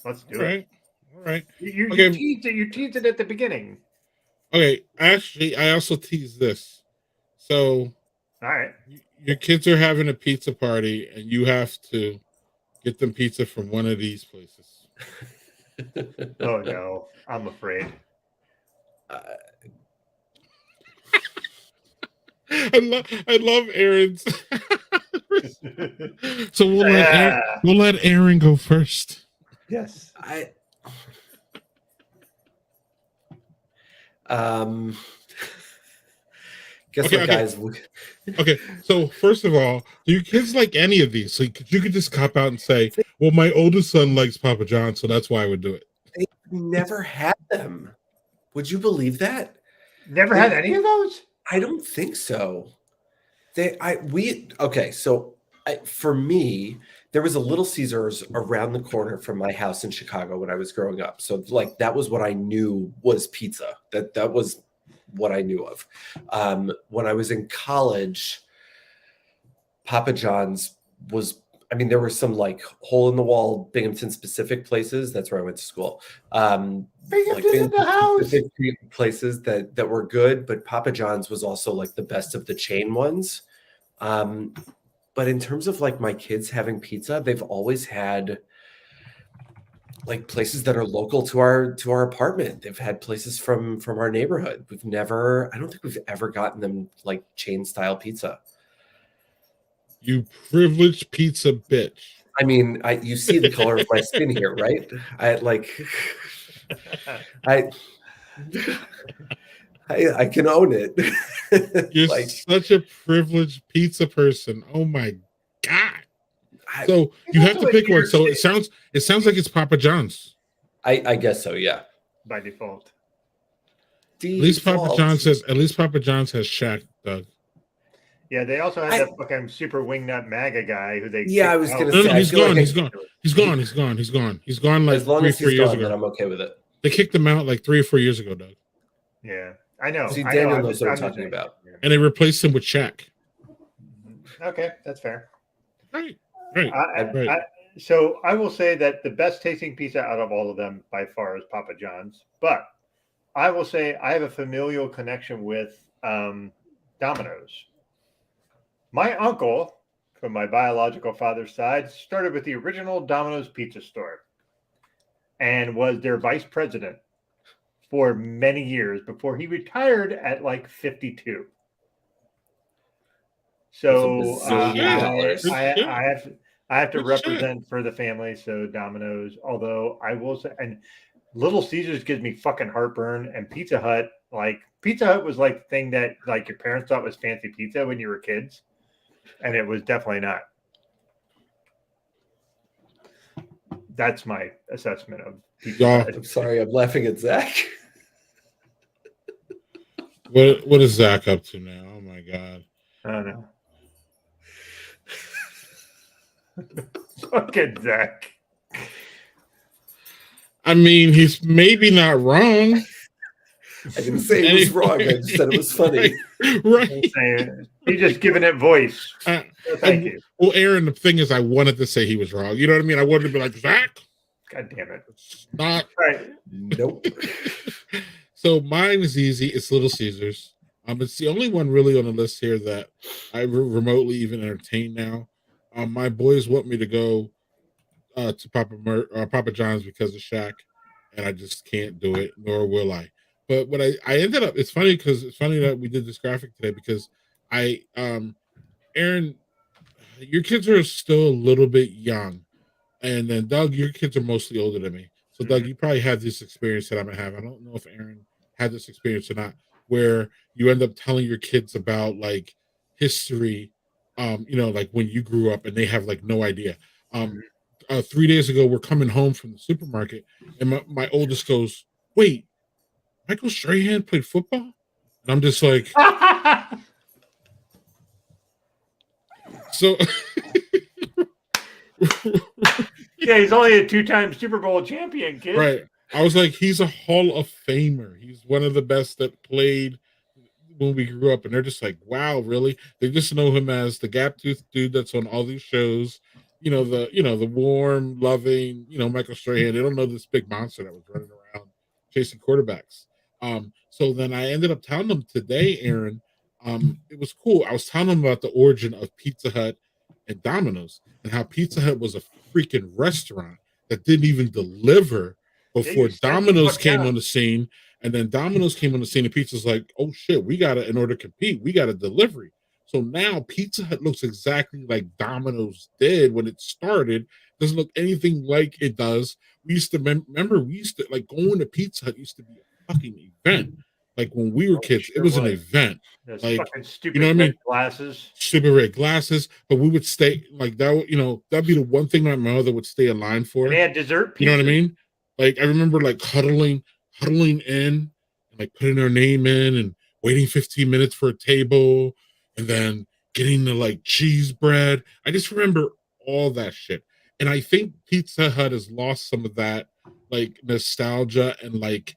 Let's do All it. right, all right. You Okay. teased it. You teased it at the beginning. Okay, actually, I also teased this. So, All right. your kids are having a pizza party, and you have to get them pizza from one of these places. Oh no, I'm afraid. I love Aaron's. So Yeah. we'll let Aaron go first. Yes. Guess Okay, what, okay. guys? Okay, so first of all, do your kids like any of these? Like, you could just cop out and say, "Well, my oldest son likes Papa John, so that's why I would do it." They've never had them. Would you believe that? Never had any of those? I don't think so. For me, there was a Little Caesars around the corner from my house in Chicago when I was growing up. So like that was what I knew was pizza. That was what I knew of. When I was in college, Papa John's was, I mean, there were some like hole in the wall Binghamton specific places. That's where I went to school. Binghamton's in the house. Specific places that were good, but Papa John's was also like the best of the chain ones. But in terms of like my kids having pizza, they've always had like places that are local to our apartment. They've had places from our neighborhood. I don't think we've ever gotten them like chain style pizza. You privileged pizza bitch. I mean, you see the color of my skin here, right? I can own it. You're like, such a privileged pizza person. Oh my God. So you have to pick one. So it sounds like it's Papa John's. I guess so, yeah. By default. At least Papa John's has Shaq, Doug. Yeah, they also had that fucking super wingnut MAGA guy who they. Yeah, I was gonna No, say. he's gone. He's gone. He's gone like as long 3 as 4 he's years gone, ago. then I'm okay with it. They kicked him out like 3 or 4 years ago, Doug. Yeah, I know. See, I Daniel know. knows what I'm talking about. And they replaced him with Shaq. Okay, that's fair. Right. So I will say that the best tasting pizza out of all of them by far is Papa John's. But I will say I have a familial connection with Domino's. My uncle, from my biological father's side, started with the original Domino's pizza store and was their vice president for many years before he retired at like 52. So I have to represent for the family. So Domino's, although I will say, and Little Caesars gives me fucking heartburn, and Pizza Hut, like Pizza Hut was like the thing that like your parents thought was fancy pizza when you were kids, and it was definitely not. That's my assessment of Pizza Yeah. Hut. I'm sorry, I'm laughing at Zach. What is Zach up to now? Oh my god. I don't know. Fucking Zach. I mean, he's maybe not wrong. I didn't say it was wrong. I just said it was funny. Right. He's just giving it voice. Thank you. Well, Aaron, the thing is, I wanted to say he was wrong. You know what I mean? I wanted to be like, Zach. God damn it. It's not. Right. Nope. So mine is easy. It's Little Caesars. It's the only one really on the list here that I remotely even entertain now. My boys want me to go to Papa John's because of Shaq, and I just can't do it, nor will I. But what I ended up, it's funny that we did this graphic today because Aaron, your kids are still a little bit young, and then Doug, your kids are mostly older than me. So Doug, you probably had this experience that I'm gonna have. I don't know if Aaron had this experience or not, where you end up telling your kids about like history, like when you grew up, and they have like no idea. 3 days ago, we're coming home from the supermarket, and my oldest goes, "Wait, Michael Strahan played football?" And I'm just like, so. Yeah, he's only a 2-time Super Bowl champion, kid. Right. I was like, he's a Hall of Famer. He's one of the best that played when we grew up. And they're just like, wow, really? They just know him as the gap tooth dude that's on all these shows. The warm, loving, Michael Strahan. They don't know this big monster that was running around chasing quarterbacks. So then I ended up telling them today, Aaron, it was cool. I was telling them about the origin of Pizza Hut and Domino's and how Pizza Hut was a freaking restaurant that didn't even deliver before Domino's came on the scene. And then Domino's came on the scene and Pizza's like, oh shit, in order to compete, we got a delivery. So now Pizza Hut looks exactly like Domino's did when it started. Doesn't look anything like it does. We used to remember like going to Pizza Hut used to be a fucking event. Like when we were kids, it was an event. Those like, fucking stupid red glasses. Stupid red glasses. But we would stay like that. That'd be the one thing my mother would stay in line for. And they had dessert. You know what I mean? Like I remember like huddling in and like putting our name in and waiting 15 minutes for a table and then getting the like cheese bread. I just remember all that shit. And I think Pizza Hut has lost some of that like nostalgia and like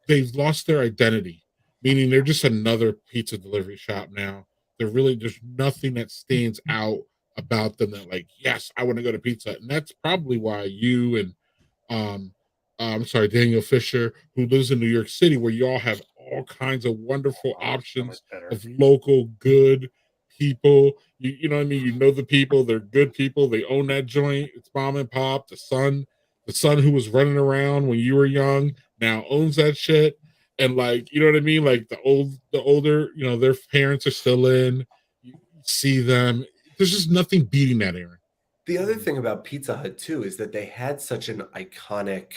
they've lost their identity, meaning they're just another pizza delivery shop now. There's nothing that stands out about them that like, yes, I want to go to Pizza Hut. And that's probably why you and Daniel Fisher, who lives in New York City, where you all have all kinds of wonderful options of local good people. You know what I mean? You know the people, they're good people, they own that joint. It's mom and pop. The son who was running around when you were young now owns that shit. And like, you know what I mean? Like the older, their parents are still in. You see them. There's just nothing beating that, Aaron. The other thing about Pizza Hut too is that they had such an iconic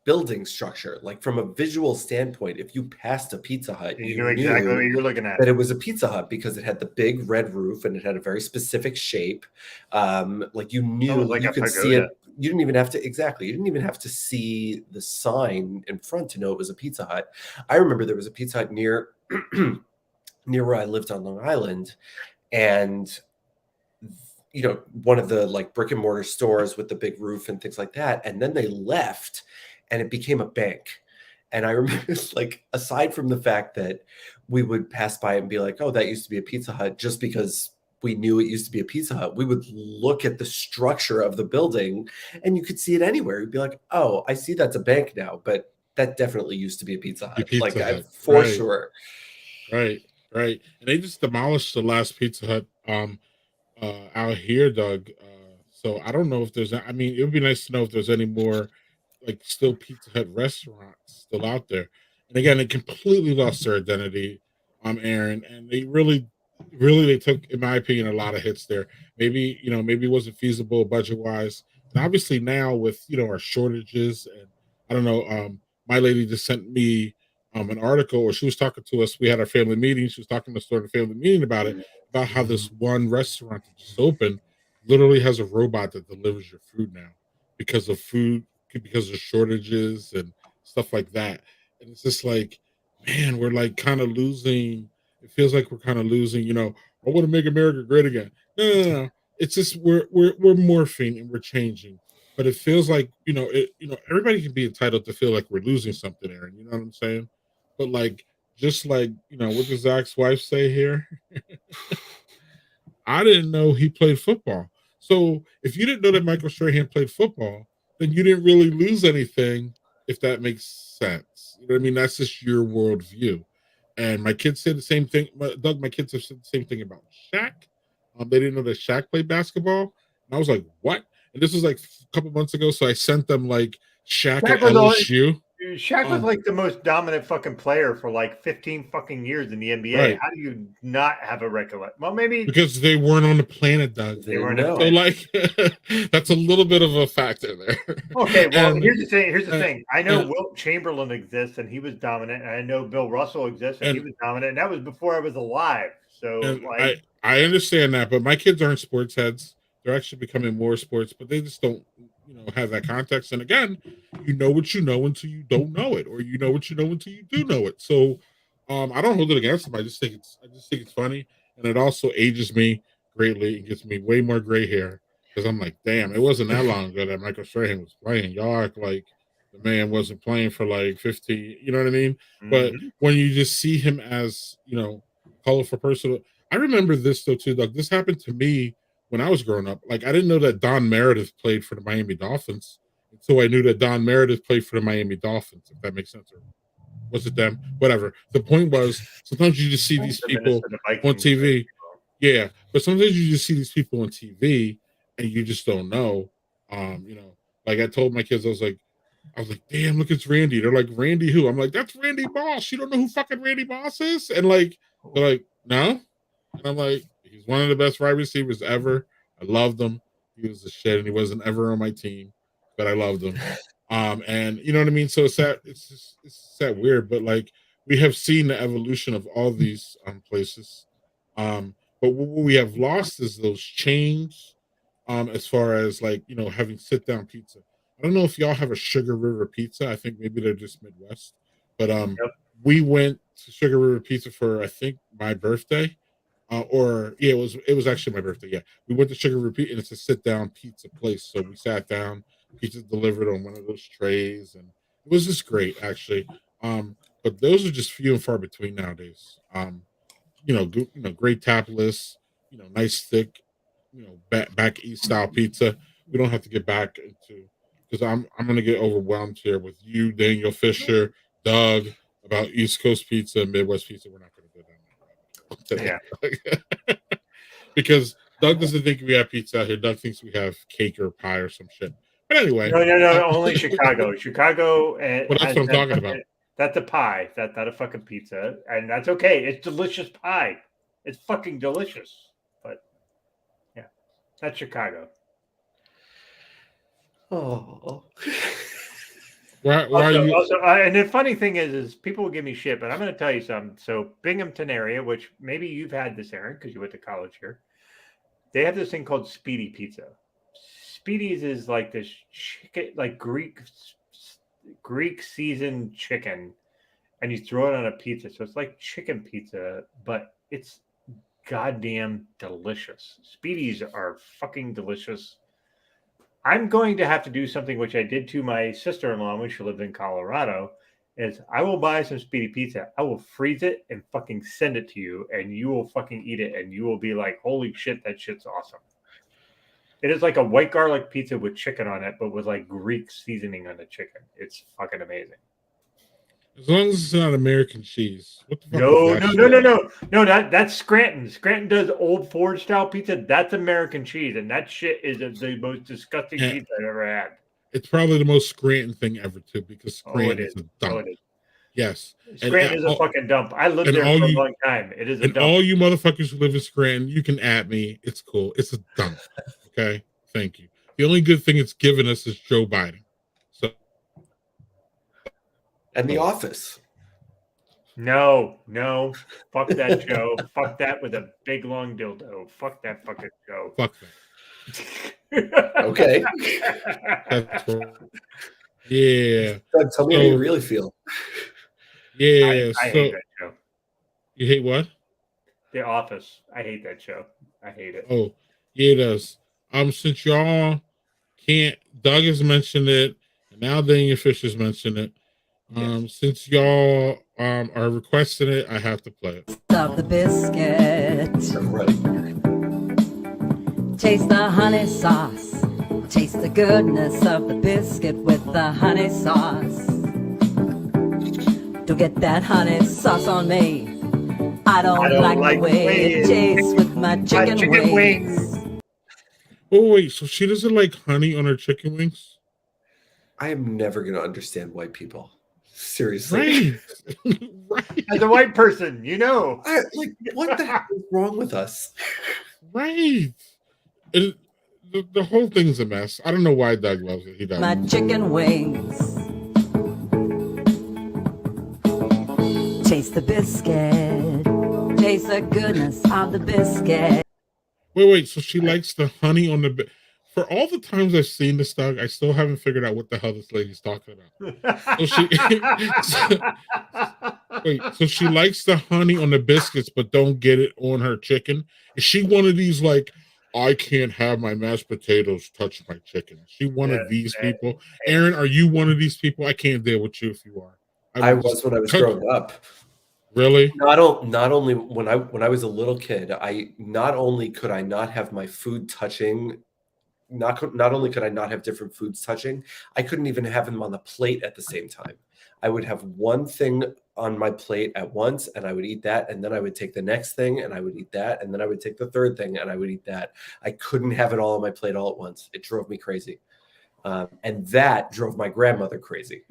building structure. Like from a visual standpoint, if you passed a Pizza Hut, you knew exactly what you were looking at. That it was a Pizza Hut because it had the big red roof and it had a very specific shape. Like you knew, like you could see it. You didn't even have to see the sign in front to know it was a Pizza Hut. I remember there was a Pizza Hut near where I lived on Long Island, and one of the like brick and mortar stores with the big roof and things like that. And then they left and it became a bank. And I remember like, aside from the fact that we would pass by and be like, oh, that used to be a Pizza Hut, just because we knew it used to be a Pizza Hut, we would look at the structure of the building and you could see it anywhere. You'd be like, oh, I see that's a bank now, but that definitely used to be a Pizza Hut. For sure. Right. And they just demolished the last Pizza Hut out here, Doug. So I don't know if there's, it would be nice to know if there's any more like still Pizza Hut restaurants still out there. And again, they completely lost their identity, Aaron, and they really they took, in my opinion, a lot of hits there. Maybe it wasn't feasible budget wise. And obviously now with our shortages and I don't know. My lady just sent me an article, or she was talking to us. We had our family meeting. She was talking to us during the family meeting about it, about how this one restaurant that just opened literally has a robot that delivers your food now because of because of shortages and stuff like that. And it's just like, man, we're like kind of losing. It feels like we're kind of losing. I want to make America great again. No. It's just we're morphing and we're changing, but it feels like everybody can be entitled to feel like we're losing something, Aaron. You know what I'm saying? But like, just like what does Zach's wife say here? I didn't know he played football. So if you didn't know that Michael Strahan played football, then you didn't really lose anything, if that makes sense. You know what I mean? That's just your worldview. And my kids said the same thing. Doug, my kids have said the same thing about Shaq. They didn't know that Shaq played basketball. And I was like, what? And this was like a couple months ago. So I sent them like Shaq at LSU. Shaq was like the most dominant fucking player for like 15 fucking years in the NBA. Right. How do you not have a recollection? Well, maybe because they weren't on the planet, Doug. They weren't on the So planet. like that's a little bit of a factor there. Okay, well, here's the thing. I know Wilt Chamberlain exists and he was dominant, and I know Bill Russell exists and he was dominant, and that was before I was alive. So like, I understand that, but my kids aren't sports heads. They're actually becoming more sports, but they just don't, have that context. And again, you know what you know until you don't know it, or you know what you know until you do know it. So I don't hold it against them. I just think it's funny, and it also ages me greatly and gets me way more gray hair because I'm like, damn, it wasn't that long ago that Michael Strahan was playing. Y'all act like the man wasn't playing for like 50. You know what I mean? Mm-hmm. But when you just see him as colorful person, I remember this though too, Doug. This happened to me when I was growing up. Like I didn't know that Don Meredith played for the Miami Dolphins until I knew that Don Meredith played for the Miami Dolphins. If that makes sense, or was it them? Whatever. The point was, sometimes you just see these people on TV. Yeah, but sometimes you just see these people on TV and you just don't know. Like I told my kids, I was like, damn, look, it's Randy. They're like, Randy who? I'm like, that's Randy Moss. You don't know who fucking Randy Moss is? And like, they're like, no. And I'm like, he's one of the best wide receivers ever. I loved him. He was the shit, and he wasn't ever on my team, but I loved him. And you know what I mean? So it's that weird, but like we have seen the evolution of all these places. But what we have lost is those chains, as far as like, having sit down pizza. I don't know if y'all have a Sugar River Pizza. I think maybe they're just Midwest, but we went to Sugar River Pizza for, I think, my birthday. It was actually my birthday. Yeah, we went to Sugar River Pizza, and it's a sit down pizza place. So we sat down, pizza delivered on one of those trays, and it was just great, actually. But those are just few and far between nowadays. Great tap lists, nice thick, back east style pizza. We don't have to get back into, because I'm gonna get overwhelmed here with you, Daniel Fisher, Doug, about East Coast pizza and Midwest pizza. We're not gonna go down that rabbit hole today. Because Doug doesn't think we have pizza out here. Doug thinks we have cake or pie or some shit. But anyway, no, only Chicago. Chicago, well, that's what I'm talking about. That's a pie. That's not a fucking pizza, and that's okay. It's delicious pie. It's fucking delicious. But yeah, that's Chicago. Oh. Why are you? Also, and the funny thing is people will give me shit, but I'm going to tell you something. So Binghamton area, which maybe you've had this, Aaron, because you went to college here, they have this thing called Speedy Pizza. Speedy's is like this chicken, like Greek seasoned chicken, and you throw it on a pizza. So it's like chicken pizza, but it's goddamn delicious. Speedies are fucking delicious. I'm going to have to do something which I did to my sister-in-law when she lived in Colorado, is I will buy some Speedy Pizza. I will freeze it and fucking send it to you, and you will fucking eat it, and you will be like, holy shit, that shit's awesome. It is like a white garlic pizza with chicken on it, but with like Greek seasoning on the chicken. It's fucking amazing. As long as it's not American cheese. What the fuck No. That's Scranton. Scranton does Old Ford style pizza. That's American cheese, and that shit is the most disgusting pizza I've ever had. It's probably the most Scranton thing ever too, because Scranton is a dump. Yes, Scranton is a fucking dump. I lived there for a long time. It is a dump. All you motherfuckers who live in Scranton, you can at me. It's cool. It's a dump. Okay, thank you. The only good thing it's given us is Joe Biden. So And The Office. No. Fuck that show. Fuck that with a big long dildo. Fuck that fucking show. Fuck Okay. that. Yeah. Doug, tell me how you really feel. Yeah. I hate that show. You hate what? The Office. I hate that show. I hate it. Oh, yeah, it does. Since y'all can't, Doug has mentioned it, and now Daniel Fisher's mentioned it. Since y'all are requesting it, I have to play it. Of the biscuit. Right. Taste the honey sauce. Taste the goodness of the biscuit with the honey sauce. Don't get that honey sauce on me. I don't like the way it tastes with my chicken wings. Oh, wait, so she doesn't like honey on her chicken wings? I am never going to understand white people. Seriously. Right. As a white person, you know. What the hell is wrong with us? Right. The whole thing's a mess. I don't know why Doug loves it. He does. My chicken wings. Taste the biscuit. Taste the goodness of the biscuit. Wait. So she likes the honey on the. For all the times I've seen this, Doug, I still haven't figured out what the hell this lady's talking about. So she likes the honey on the biscuits, but don't get it on her chicken. Is she one of these like, I can't have my mashed potatoes touch my chicken? Is she one of these people? Aaron, are you one of these people? I can't deal with you if you are. I was when I was growing up. Really? Not only when I was a little kid, not only could I not have my food touching. Not only could I not have different foods touching, I couldn't even have them on the plate at the same time. I would have one thing on my plate at once, and I would eat that, and then I would take the next thing, and I would eat that, and then I would take the third thing, and I would eat that. I couldn't have it all on my plate all at once. It drove me crazy. And that drove my grandmother crazy.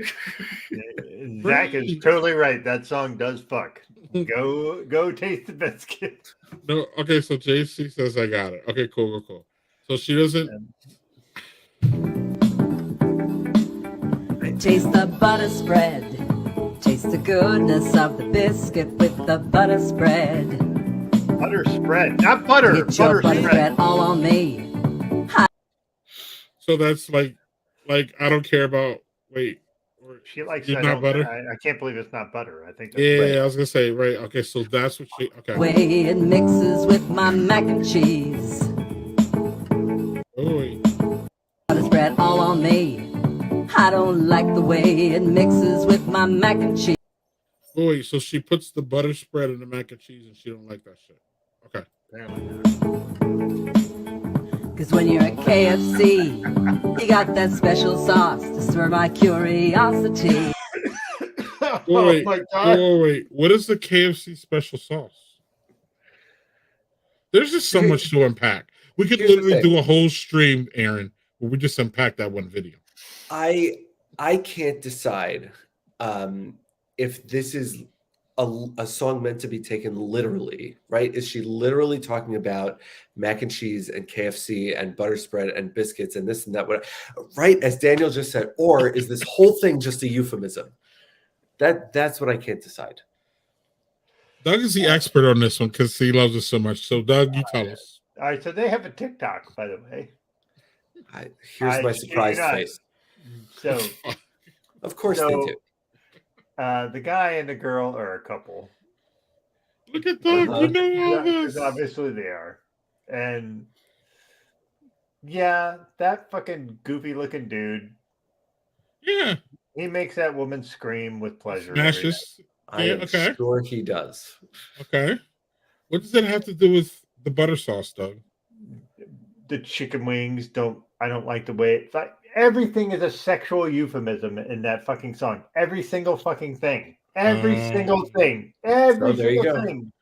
Zach is totally right. That song does fuck. Go taste the biscuit. No, okay, so JC says I got it. Okay, cool. So she doesn't. Taste the butter spread. Taste the goodness of the biscuit with the butter spread. Butter spread, not butter. Get your butter spread all on me. So that's like I don't care about. Wait, she likes that. Not butter. I can't believe it's not butter. I think. That's yeah, I was gonna say right. Okay, so that's what she. Okay. Way it mixes with my mac and cheese. Oh wait. Butter spread all on me. I don't like the way it mixes with my mac and cheese. Oh wait, so she puts the butter spread in the mac and cheese, and she don't like that shit. Okay. Cause when you're at KFC, you got that special sauce to stir my curiosity. Wait, my God. Wait. What is the KFC special sauce? There's just so much to unpack. We could literally do a whole stream, Aaron, where we just unpack that one video. I can't decide if this is a song meant to be taken literally, right? Is she literally talking about mac and cheese and KFC and butter spread and biscuits and this and that, right? As Daniel just said, or is this whole thing just a euphemism? That's what I can't decide. Doug is the expert on this one because he loves it so much. So, Doug, you tell us. All right, so they have a TikTok, by the way. Here's my surprise face. So, of course they do. The guy and the girl are a couple. Look at Doug. You know all this. Obviously, they are. And yeah, that fucking goofy-looking dude. Yeah. He makes that woman scream with pleasure. Smashes. I am sure he does. Okay. What does that have to do with the butter sauce, Doug? The chicken wings I don't like the way it's like everything is a sexual euphemism in that fucking song. Every single fucking thing. Every single thing. Every single thing.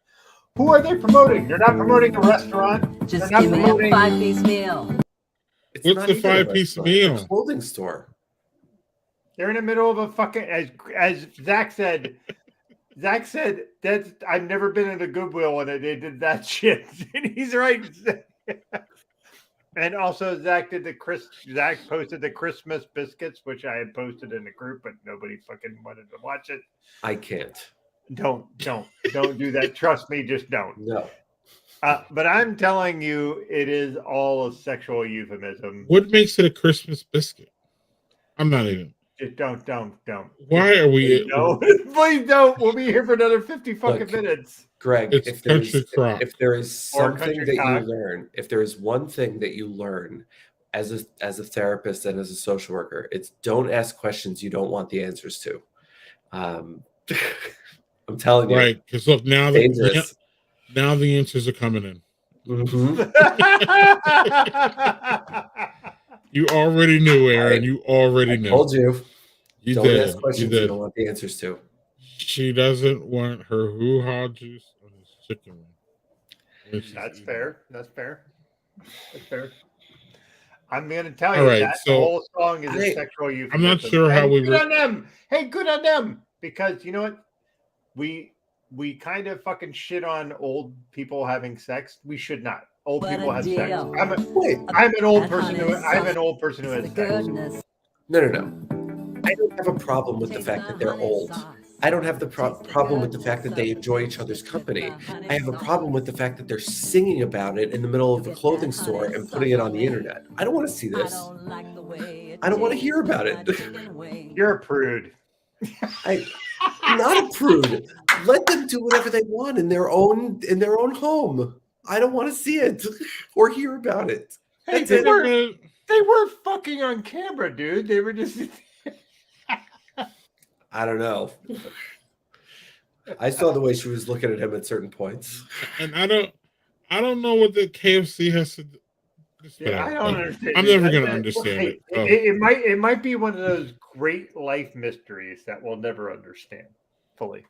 Who are they promoting? They're not promoting a restaurant. Just give me a 5-piece meal. What's the 5-piece meal? A clothing store. They're in the middle of a fucking as Zach said. Zach said that I've never been in a Goodwill and they did that shit. And he's right. And also, Zach posted the Christmas biscuits, which I had posted in the group, but nobody fucking wanted to watch it. I can't. Don't do that. Trust me, just don't. No. But I'm telling you, it is all a sexual euphemism. What makes it a Christmas biscuit? I'm not even. Just don't. Why are we? No, please don't. We'll be here for another 50 fucking minutes. Greg, It's if there is Or something country that cock. you learn, if there is one thing that you learn as a therapist and as a social worker, it's don't ask questions you don't want the answers to. I'm telling you, Right? Because look now dangerous. now the answers are coming in. Mhm. You already knew, Aaron. You already knew. Told you. You Don't did. ask questions you don't want the answers to. She doesn't want her hoo-ha juice on his chicken wing. That's fair. That's fair. I'm going to tell All you right, that so the whole song is a sexual euphemism. I'm not sure how we good on them. Hey, good on them. Because you know what? We kind of fucking shit on old people having sex. We should not. Old people have sex. I'm an old person who has sex. No. I don't have a problem with the fact that they're old. I don't have the problem with the fact that they enjoy each other's company. I have a problem with the fact that they're singing about it in the middle of a clothing store and putting it on the internet. I don't want to see this. I don't want to hear about it. You're a prude. I'm not a prude. Let them do whatever they want in their own home. I don't want to see it or hear about it. Hey, they were fucking on camera, dude. They were just. I don't know. I saw the way she was looking at him at certain points. And I don't know what the KFC has to do. Yeah, I don't understand. I'm never going to understand it. So. It might be one of those great life mysteries that we'll never understand fully.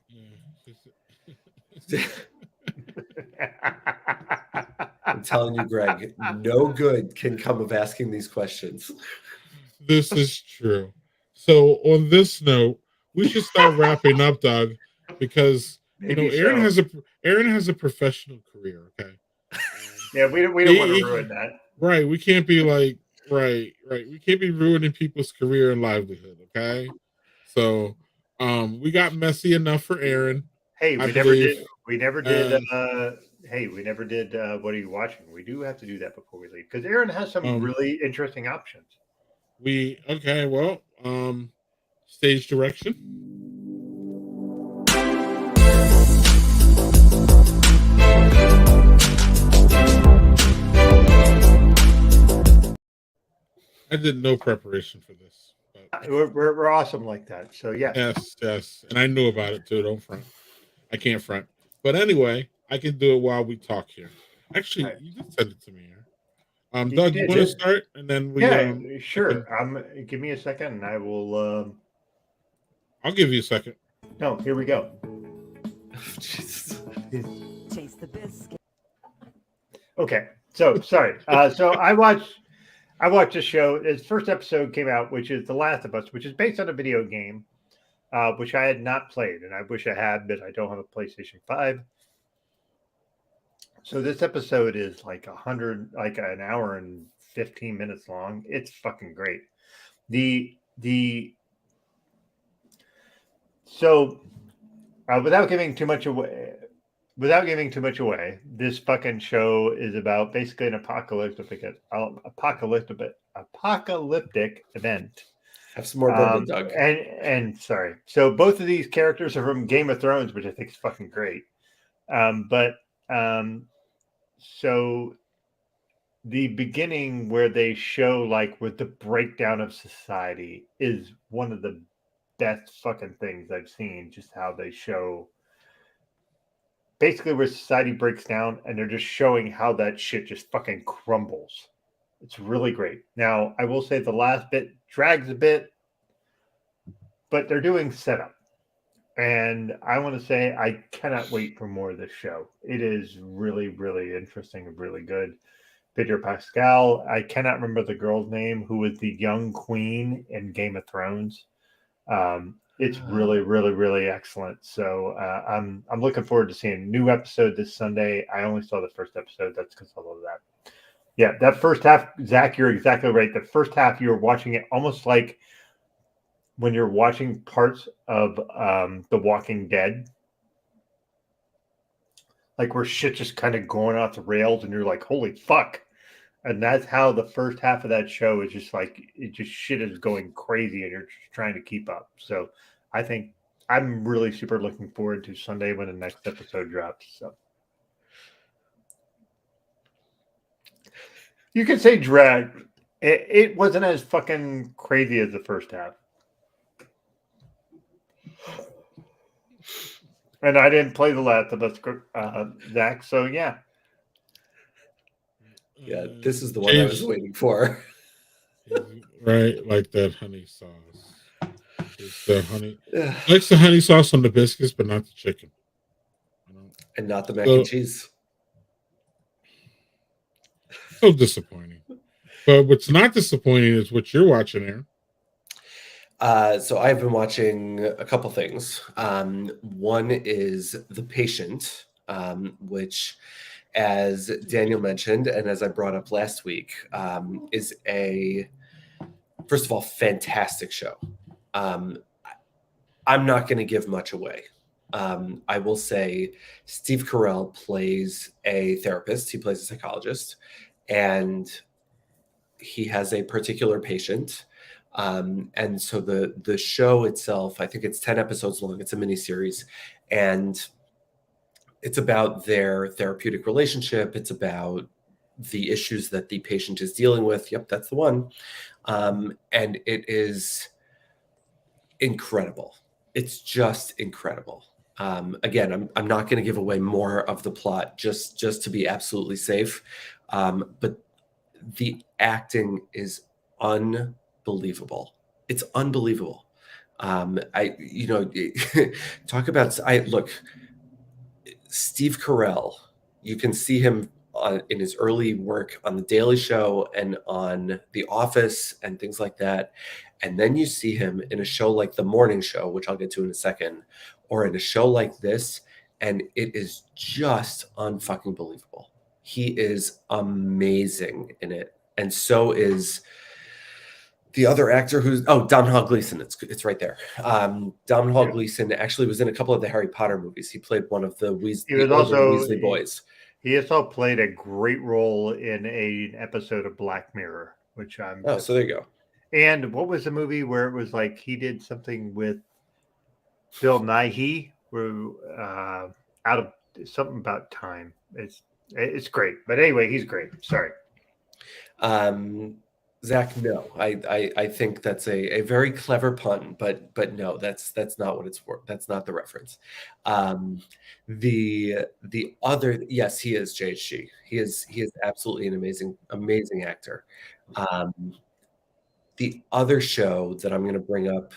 I'm telling you, Greg, no good can come of asking these questions. This is true. So on this note, we should start wrapping up, Doug, because Aaron has a professional career. Okay. Yeah, we don't want to ruin that. Right. We can't be like right. We can't be ruining people's career and livelihood. Okay. So we got messy enough for Aaron. Hey, we never did. We never did. What are you watching? We do have to do that before we leave because Aaron has some really interesting options. Stage direction. I did no preparation for this. But we're awesome like that. So yeah. Yes. And I knew about it too. Don't front. I can't front. But anyway, I can do it while we talk here. Actually, you did send it to me here. Doug, you want to start? And then we sure. Give me a second and I will I'll give you a second. No, here we go. Taste the biscuit. Okay. So sorry. So I watched a show. Its first episode came out, which is The Last of Us, which is based on a video game, which I had not played, and I wish I had, but I don't have a PlayStation 5. So this episode is like an hour and 15 minutes long. It's fucking great. So without giving too much away, this fucking show is about basically an apocalyptic event. Have some more bourbon, Doug. And sorry. So both of these characters are from Game of Thrones, which I think is fucking great. So the beginning where they show with the breakdown of society is one of the best fucking things I've seen. Just how they show basically where society breaks down, and they're just showing how that shit just fucking crumbles. It's really great. Now, I will say the last bit drags a bit, but they're doing setup. And I want to say I cannot wait for more of this show. It is really, really interesting and really good. Pedro Pascal. I cannot remember the girl's name who was the young queen in Game of Thrones. It's really, really, really excellent. So I'm looking forward to seeing a new episode this Sunday. I only saw the first episode. That's because I love that. Yeah, that first half, Zach, you're exactly right. The first half, you were watching it almost like when you're watching parts of The Walking Dead, like where shit just kind of going off the rails, and you're like, "Holy fuck!" And that's how the first half of that show is just like it just shit is going crazy, and you're just trying to keep up. So, I think I'm really super looking forward to Sunday when the next episode drops. So. You could say drag. It wasn't as fucking crazy as the first half. And I didn't play The Last of Us, Zach, so yeah. Yeah, this is the one I was waiting for. Right, like that honey sauce. It's the honey. Likes the honey sauce on the biscuits, but not the chicken. And not the mac and cheese. So disappointing. But what's not disappointing is what you're watching there. So I've been watching a couple things. One is The Patient, which, as Daniel mentioned, and as I brought up last week, is a, first of all, fantastic show. I'm not going to give much away. I will say Steve Carell plays a therapist. He plays a psychologist, and he has a particular patient. And so the show itself, I think it's 10 episodes long. It's a miniseries, and it's about their therapeutic relationship. It's about the issues that the patient is dealing with. Yep, that's the one. And it is incredible. It's just incredible. Again, I'm not going to give away more of the plot just to be absolutely safe. But the acting is unbelievable. It's unbelievable. Talk about, look, Steve Carell, you can see him in his early work on The Daily Show and on The Office and things like that. And then you see him in a show like The Morning Show, which I'll get to in a second, or in a show like this, and it is just unfucking believable. He is amazing in it. And so is the other actor who's Domhnall Gleeson. It's right there. Domhnall Gleeson actually was in a couple of the Harry Potter movies. He played one of the Weasley boys. He also played a great role in an episode of Black Mirror, which I'm. Oh, so there you go. And what was the movie where it was like he did something with Bill Nighy, where out of something about time. It's great, but anyway, he's great. Sorry. Zach, no, I think that's a very clever pun, but no, that's not what it's for. That's not the reference. The other, yes, he is JHG. He is absolutely an amazing actor. The other show that I'm going to bring up,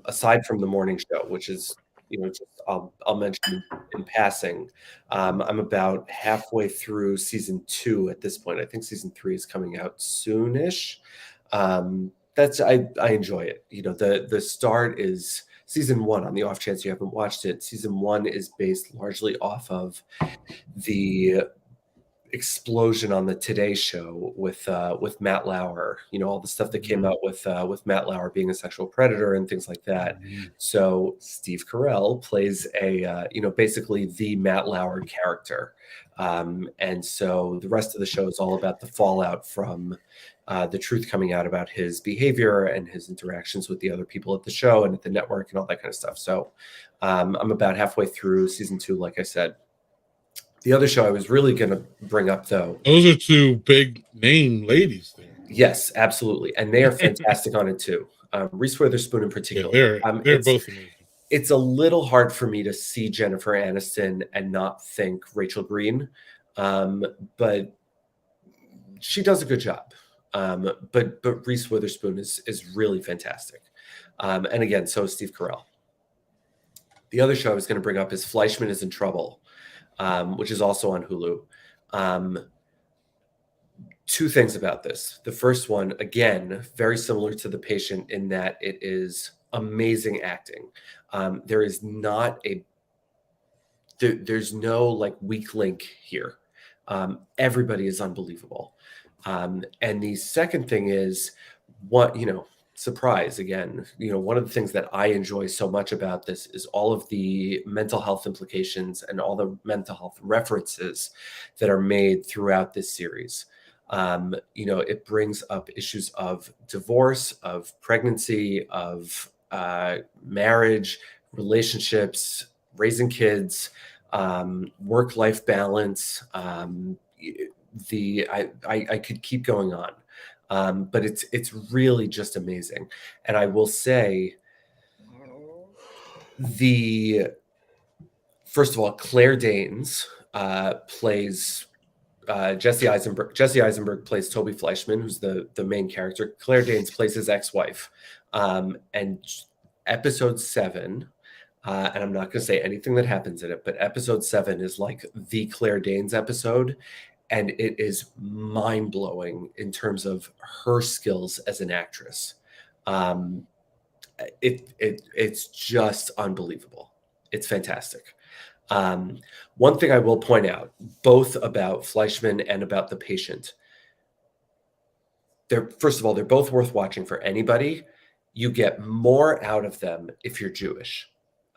aside from The Morning Show, which is, just I'll mention in passing. I'm about halfway through season 2 at this point. I think season 3 is coming out soonish. I enjoy it. The start is season 1. On the off chance you haven't watched it, season 1 is based largely off of the explosion on the Today Show with Matt Lauer, all the stuff that came out with Matt Lauer being a sexual predator and things like that. So Steve Carell plays a basically the Matt Lauer character, and so the rest of the show is all about the fallout from the truth coming out about his behavior and his interactions with the other people at the show and at the network and all that kind of stuff. So I'm about halfway through season 2, like I said. The other show I was really going to bring up, though. Those are two big name ladies there. Yes, absolutely. And they are fantastic on it, too. Reese Witherspoon in particular. Yeah, they're both amazing. It's a little hard for me to see Jennifer Aniston and not think Rachel Green. But she does a good job. But Reese Witherspoon is really fantastic. And again, so is Steve Carell. The other show I was going to bring up is Fleischman is in Trouble. Which is also on Hulu. Two things about this. The first one, again, very similar to The Patient in that it is amazing acting. There is not there's no like weak link here. Everybody is unbelievable. And the second thing is what, surprise again, one of the things that I enjoy so much about this is all of the mental health implications and all the mental health references that are made throughout this series. It brings up issues of divorce, of pregnancy, of marriage, relationships, raising kids, work-life balance. I could keep going on. But it's really just amazing. And I will say first of all, Claire Danes plays Jesse Eisenberg. Jesse Eisenberg plays Toby Fleischman, who's the main character. Claire Danes plays his ex-wife. And episode 7, and I'm not going to say anything that happens in it, but episode 7 is like the Claire Danes episode. And it is mind-blowing in terms of her skills as an actress. It's just unbelievable. It's fantastic. One thing I will point out, both about Fleischman and about the patient, first of all, they're both worth watching for anybody. You get more out of them if you're Jewish.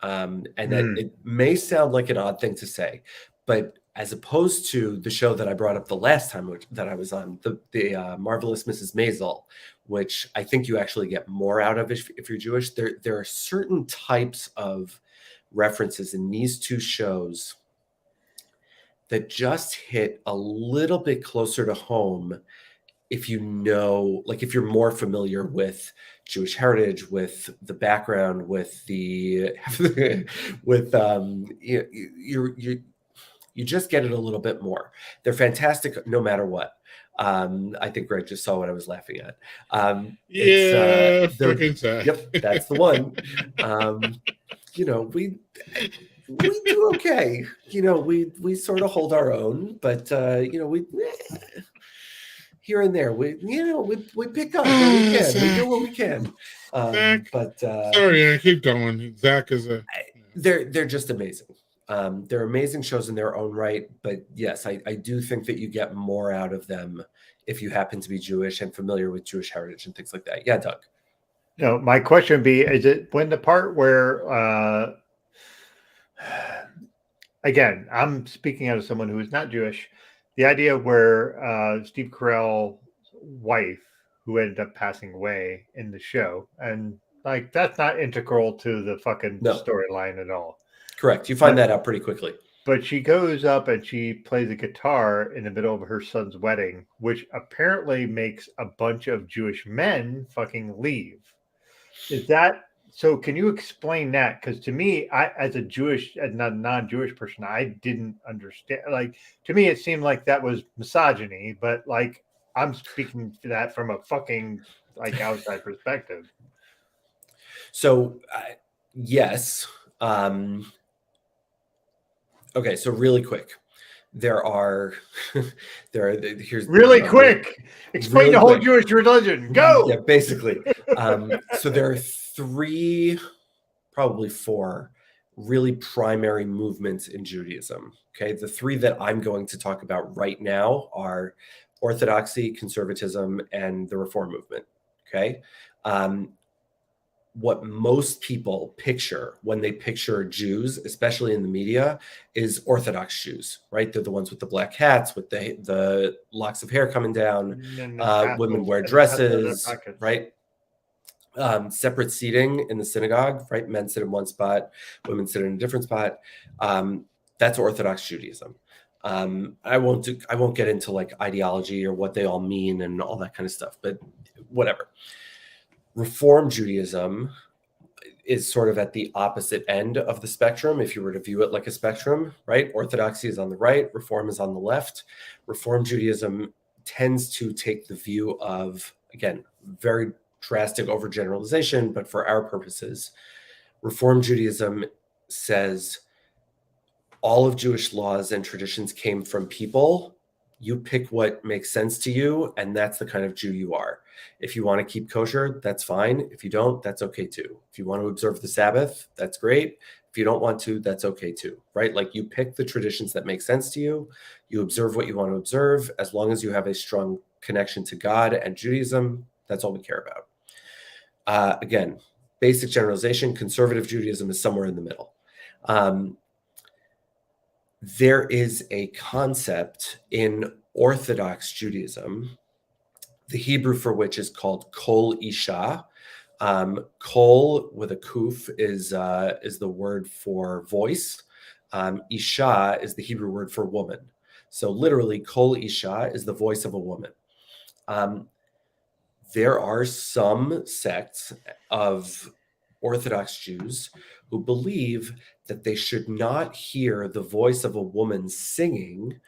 And that it may sound like an odd thing to say, but as opposed to the show that I brought up the last time that I was on, the Marvelous Mrs. Maisel, which I think you actually get more out of if you're Jewish. There are certain types of references in these two shows that just hit a little bit closer to home if you know, like if you're more familiar with Jewish heritage, with the background, with the you just get it a little bit more. They're fantastic no matter what. I think Greg just saw what I was laughing at. Fucking sad. Yep, that's the one. We do okay. We sort of hold our own, but we here and there we pick up what we can. We do what we can. Sorry, I keep going. Zach is they're just amazing. They're amazing shows in their own right, but yes, I do think that you get more out of them if you happen to be Jewish and familiar with Jewish heritage and things like that. Yeah, Doug. No, my question would be, is it when the part where, again, I'm speaking out of someone who is not Jewish, the idea where Steve Carell's wife, who ended up passing away in the show, and like that's not integral to the fucking storyline at all. Correct. You find that out pretty quickly. But she goes up and she plays a guitar in the middle of her son's wedding, which apparently makes a bunch of Jewish men fucking leave. Is that so? Can you explain that? Because to me, as a non-Jewish person, I didn't understand. Like, to me, it seemed like that was misogyny, but like I'm speaking to that from a fucking like outside perspective. So, yes. Okay, so really quick, here's really quick. Explain the whole Jewish religion. Go. Yeah, basically. So there are 3, probably 4, really primary movements in Judaism. Okay, the 3 that I'm going to talk about right now are Orthodoxy, conservatism, and the Reform movement. Okay. What most people picture when they picture Jews, especially in the media, is Orthodox Jews, right? They're the ones with the black hats, with the locks of hair coming down. Women wear dresses, right? Separate seating in the synagogue, right? Men sit in one spot, women sit in a different spot. That's Orthodox Judaism. I won't get into like ideology or what they all mean and all that kind of stuff, but whatever. Reform Judaism is sort of at the opposite end of the spectrum, if you were to view it like a spectrum, right? Orthodoxy is on the right, Reform is on the left. Reform Judaism tends to take the view of, again, very drastic overgeneralization, but for our purposes, Reform Judaism says all of Jewish laws and traditions came from people. You pick what makes sense to you, and that's the kind of Jew you are. If you want to keep kosher, that's fine. If you don't, that's okay too. If you want to observe the Sabbath, that's great. If you don't want to, that's okay too, right? Like you pick the traditions that make sense to you. You observe what you want to observe, as long as you have a strong connection to God and Judaism. That's all we care about. Again, basic generalization, conservative Judaism is somewhere in the middle. There is a concept in Orthodox Judaism, the Hebrew for which is called kol isha. Kol with a kuf is the word for voice. Isha is the Hebrew word for woman. So literally, kol isha is the voice of a woman. There are some sects of Orthodox Jews who believe that they should not hear the voice of a woman singing,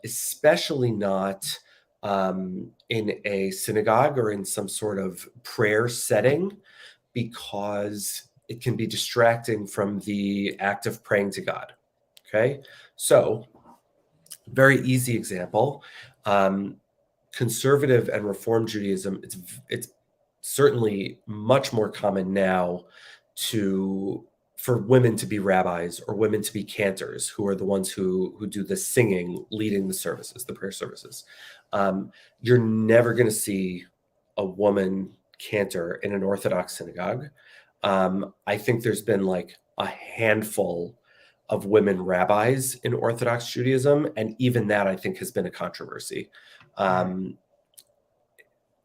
especially not in a synagogue or in some sort of prayer setting, because it can be distracting from the act of praying to God. Okay, so very easy example. Conservative and Reform Judaism, it's certainly much more common now for women to be rabbis or women to be cantors, who are the ones who do the singing, leading the services, the prayer services. You're never going to see a woman cantor in an Orthodox synagogue. I think there's been like a handful of women rabbis in Orthodox Judaism, and even that I think has been a controversy.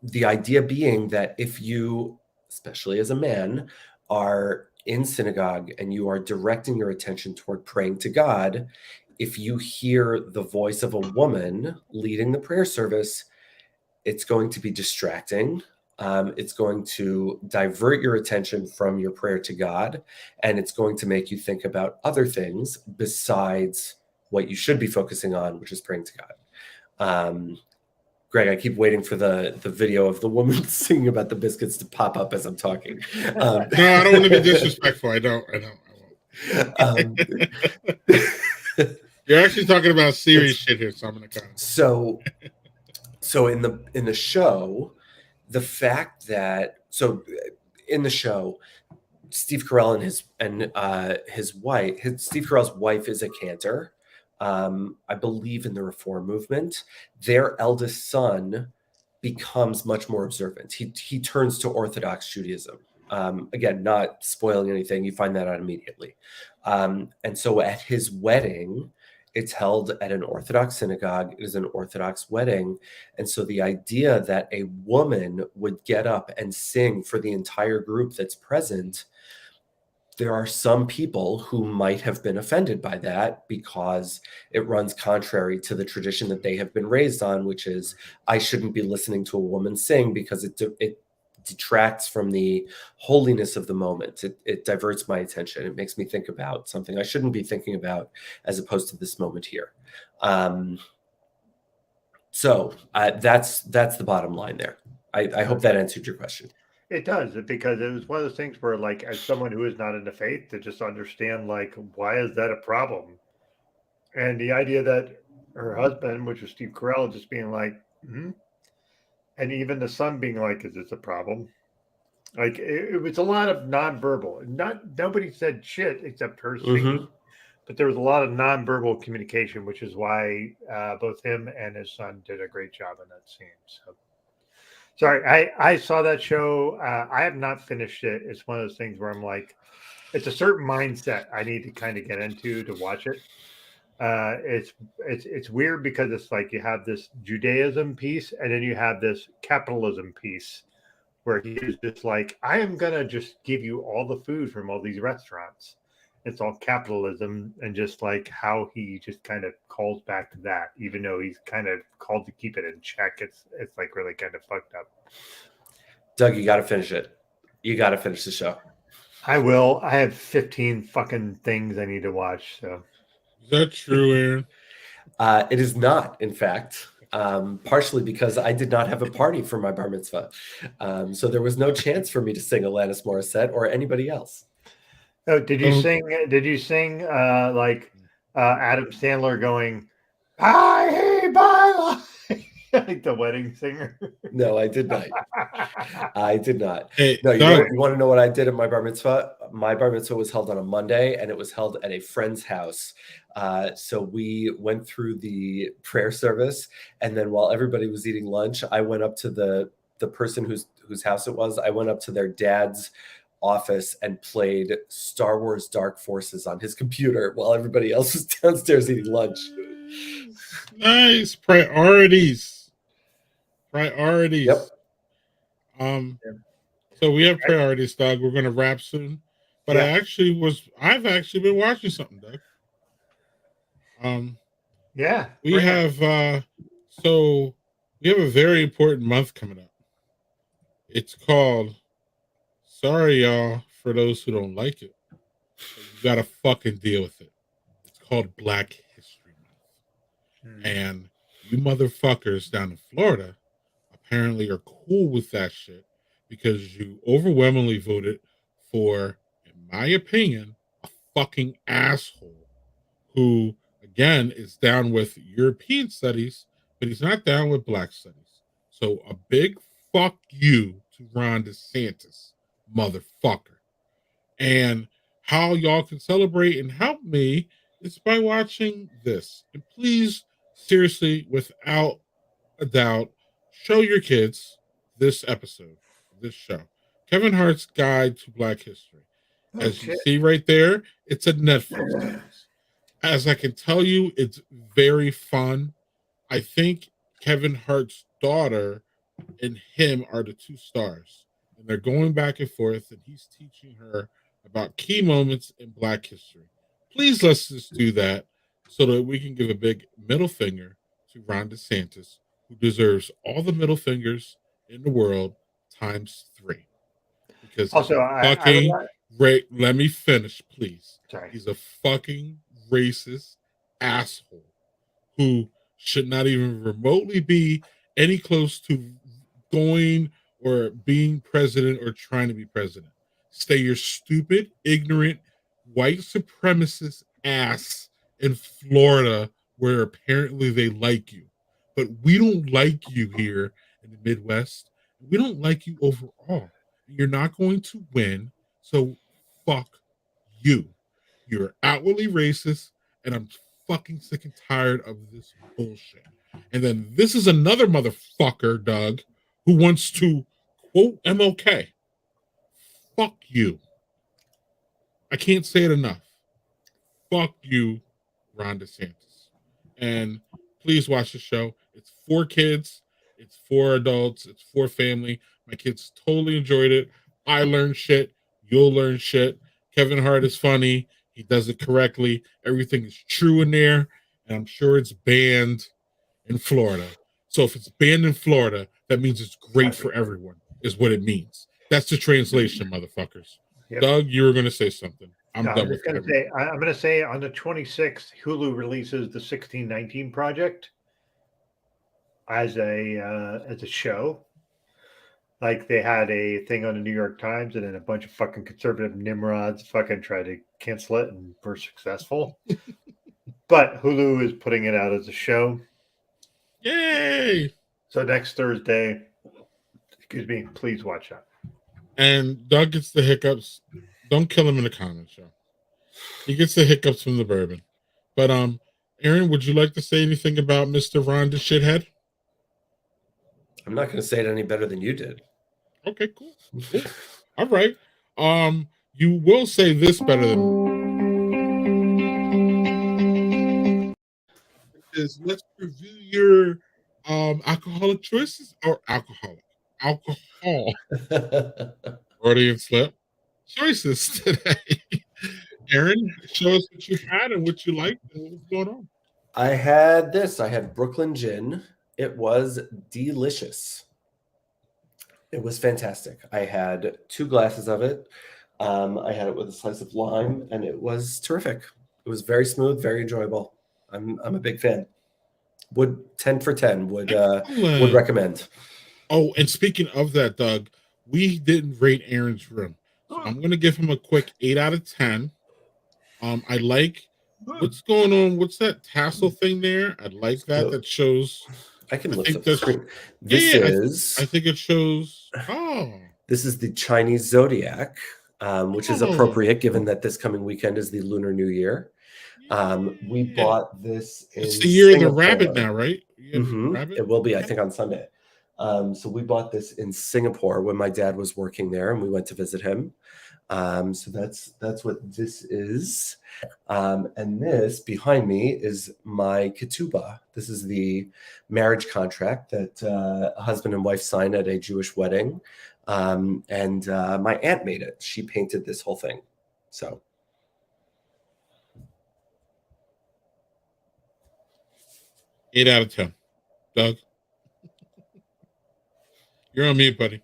The idea being that if you, especially as a man, are in synagogue and you are directing your attention toward praying to God, if you hear the voice of a woman leading the prayer service, it's going to be distracting. It's going to divert your attention from your prayer to God, and it's going to make you think about other things besides what you should be focusing on, which is praying to God. Greg, I keep waiting for the video of the woman singing about the biscuits to pop up as I'm talking. No, I don't want to be disrespectful. I won't. You're actually talking about serious shit here, so I'm gonna kind of. So in the show, the fact that in the show, Steve Carell and his wife, Steve Carell's wife is a cantor. I believe in the Reform movement. Their eldest son becomes much more observant. He turns to Orthodox Judaism. Again, not spoiling anything. You find that out immediately. And so at his wedding, it's held at an Orthodox synagogue. It is an Orthodox wedding. And so the idea that a woman would get up and sing for the entire group that's present, there are some people who might have been offended by that because it runs contrary to the tradition that they have been raised on, which is I shouldn't be listening to a woman sing because it detracts from the holiness of the moment. It diverts my attention. It makes me think about something I shouldn't be thinking about as opposed to this moment here. So that's the bottom line there. I hope that answered your question. It does, because it was one of those things where, like, as someone who is not in the faith, to just understand, like, why is that a problem? And the idea that her husband, which was Steve Carell, just being like, and even the son being like, is this a problem? Like, it was a lot of nonverbal. Nobody said shit except her singing, but there was a lot of nonverbal communication, which is why both him and his son did a great job in that scene. So. Sorry, I saw that show. I have not finished it. It's one of those things where I'm like, it's a certain mindset I need to kind of get into to watch it. It's weird because it's like you have this Judaism piece and then you have this capitalism piece where he's just like, I am gonna just give you all the food from all these restaurants. It's all capitalism, and just like how he just kind of calls back to that, even though he's kind of called to keep it in check. It's like really kind of fucked up. Doug, you got to finish it. You got to finish the show. I will. I have 15 fucking things I need to watch. So is that true, Aaron? It is not, in fact. Partially because I did not have a party for my bar mitzvah, so there was no chance for me to sing Alanis Morissette or anybody else. Oh, did you sing? Did you sing like Adam Sandler going, "I hate my life," like the wedding singer? No, I did not. I did not. Hey, no, you want to know what I did at my bar mitzvah? My bar mitzvah was held on a Monday, and it was held at a friend's house So we went through the prayer service, and then while everybody was eating lunch, I went up to the person whose house it was. I went up to their dad's office and played Star Wars Dark Forces on his computer while everybody else was downstairs eating lunch. Nice. Priorities. Yep. So we have priorities, Doug. We're gonna wrap soon. But Yeah. I've actually been watching something, Doug. Yeah. We have a very important month coming up. It's called, sorry y'all for those who don't like it, but you gotta fucking deal with it. It's called Black History Month. And you motherfuckers down in Florida apparently are cool with that shit because you overwhelmingly voted for, in my opinion, a fucking asshole who, again, is down with European studies, but he's not down with Black studies. So a big fuck you to Ron DeSantis, motherfucker. And how y'all can celebrate and help me is by watching this. And please, seriously, without a doubt, show your kids this episode, this show. Kevin Hart's Guide to Black History. As you see right there, it's a Netflix series. As I can tell you, it's very fun. I think Kevin Hart's daughter and him are the two stars. And they're going back and forth, and he's teaching her about key moments in Black history. Please let's just do that so that we can give a big middle finger to Ron DeSantis, who deserves all the middle fingers in the world times 3. Because Also, let me finish, please. Sorry. He's a fucking racist asshole who should not even remotely be any close to going or being president or trying to be president. Stay your stupid, ignorant, white supremacist ass in Florida where apparently they like you. But we don't like you here in the Midwest. We don't like you overall. You're not going to win, so fuck you. You're outwardly racist, and I'm fucking sick and tired of this bullshit. And then this is another motherfucker, Doug, who wants to quote MLK. Fuck you. I can't say it enough. Fuck you, Ron DeSantis. And please watch the show. It's for kids. It's for adults. It's for family. My kids totally enjoyed it. I learned shit. You'll learn shit. Kevin Hart is funny. He does it correctly. Everything is true in there. And I'm sure it's banned in Florida. So if it's banned in Florida, that means it's great for everyone, is what it means. That's the translation, motherfuckers. Yep. Doug, you were going to say something. I'm done with it. I'm going to say on the 26th, Hulu releases the 1619 Project as a show. Like they had a thing on the New York Times, and then a bunch of fucking conservative nimrods fucking tried to cancel it and were successful. But Hulu is putting it out as a show. Yay! So next Thursday, please watch that. And Doug gets the hiccups. Don't kill him in the comments, y'all. He gets the hiccups from the bourbon. But Aaron, would you like to say anything about Mr. Ron the Shithead? I'm not going to say it any better than you did. Okay, cool. All right. You will say this better than let's review your alcoholic choices or alcohol Freudian slip choices today. Aaron, show us what you had and what you liked and what was going on. I had Brooklyn Gin. It was delicious. It was fantastic. I had 2 glasses of it. I had it with a slice of lime, and it was terrific. It was very smooth, very enjoyable. I'm a big fan. Would 10 for 10 would recommend. Oh, and speaking of that, Doug, we didn't rate Aaron's room. So I'm going to give him a quick 8 out of 10. I like what's going on. What's that tassel thing there? I like that. That shows. I can lift up the screen. I think it shows. Oh, this is the Chinese zodiac, which is appropriate given that this coming weekend is the Lunar New Year. We bought this in It's the year of the Singapore. rabbit now, right? Mm-hmm. It will be, I think, on Sunday. So we bought this in Singapore when my dad was working there, and we went to visit him. So that's what this is. And this behind me is my ketubah. This is the marriage contract that a husband and wife signed at a Jewish wedding. And my aunt made it. She painted this whole thing. So 8 out of 10. Doug, you're on mute, buddy.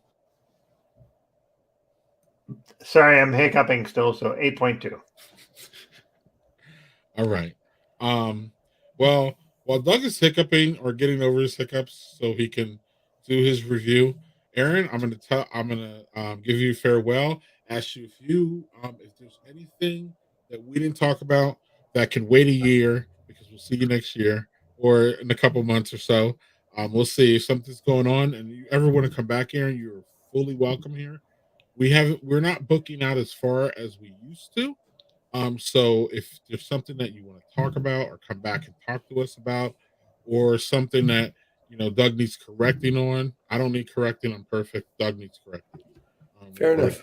Sorry, I'm hiccuping still. So 8.2. All right. Well, while Doug is hiccuping or getting over his hiccups so he can do his review, Aaron, I'm gonna give you farewell. Ask you if there's anything that we didn't talk about that can wait a year, because we'll see you next year or in a couple months or so. We'll see if something's going on and you ever want to come back, Aaron. You're fully welcome here. We're not booking out as far as we used to. So if there's something that you want to talk about or come back and talk to us about, or something that Doug needs correcting on, I don't need correcting. I'm perfect. Doug needs correcting. fair enough.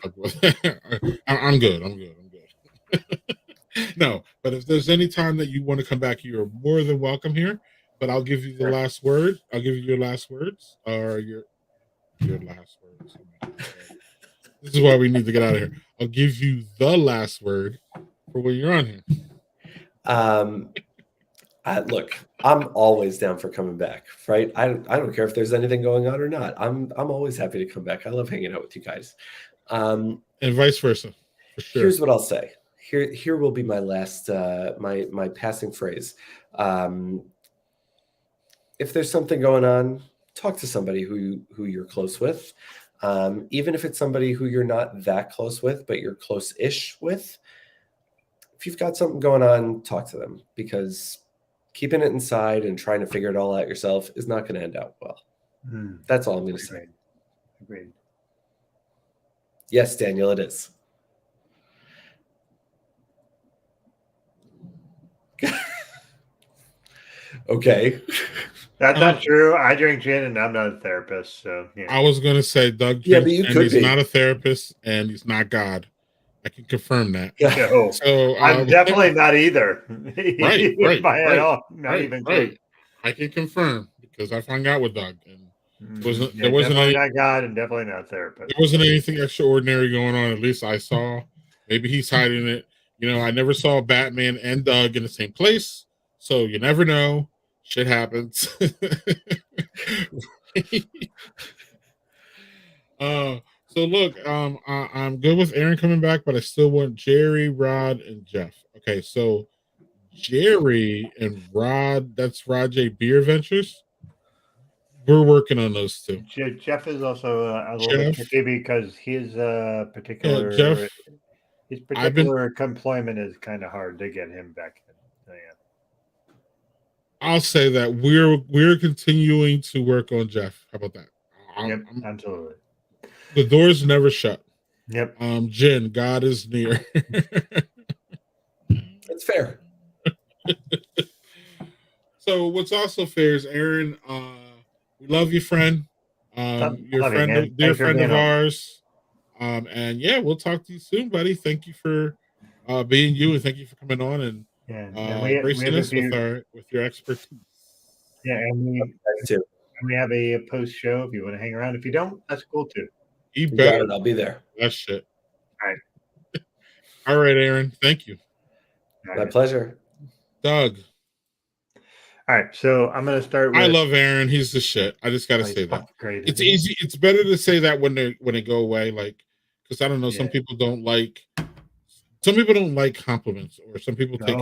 I'm good. I'm good. No, but if there's any time that you want to come back, you're more than welcome here. But I'll give you the last word. I'll give you your last words or your last words. This is why we need to get out of here. I'll give you the last word for when you're on here. Look, I'm always down for coming back, right? I don't care if there's anything going on or not. I'm always happy to come back. I love hanging out with you guys. And vice versa. For sure. Here's what I'll say. Here will be my last my passing phrase. If there's something going on, talk to somebody who you're close with. Even if it's somebody who you're not that close with, but you're close-ish with. If you've got something going on, talk to them, because keeping it inside and trying to figure it all out yourself is not going to end out well. That's all I'm going to say. Agreed. Yes, Daniel, it is. Okay. That's not true. I drink gin and I'm not a therapist. So yeah. I was going to say Doug drinks, and he's not a therapist and he's not God. I can confirm that. No, so I'm definitely not either. Right. Not even close. I can confirm because I hung out with Doug, and there wasn't definitely not God and definitely not therapist. There wasn't anything extraordinary going on. At least I saw. Maybe he's hiding it. I never saw Batman and Doug in the same place, so you never know. Shit happens. So look, I'm good with Aaron coming back, but I still want Jerry, Rod, and Jeff. Okay, so Jerry and Rod, that's Rod J Beer Ventures. We're working on those two. Jeff is also a little bit tricky because his particular his particular employment is kind of hard to get him back in. So, yeah. I'll say that we're continuing to work on Jeff. How about that? Yep, absolutely. The door's never shut. Yep. Jen, God is near. That's fair. So what's also fair is Aaron, we love you, friend. You're a dear friend of ours. And yeah, we'll talk to you soon, buddy. Thank you for being you, and thank you for coming on and gracing us with your expertise. Yeah, and we have a post show if you want to hang around. If you don't, that's cool too. You bet. I'll be there. That's shit. All right. All right, Aaron. Thank you. My pleasure. Doug. All right, so I'm going to start with... I love Aaron. He's the shit. I just got to say that. Great, it's easy. It's better to say that when they go away, because I don't know, some people don't like compliments, or some people take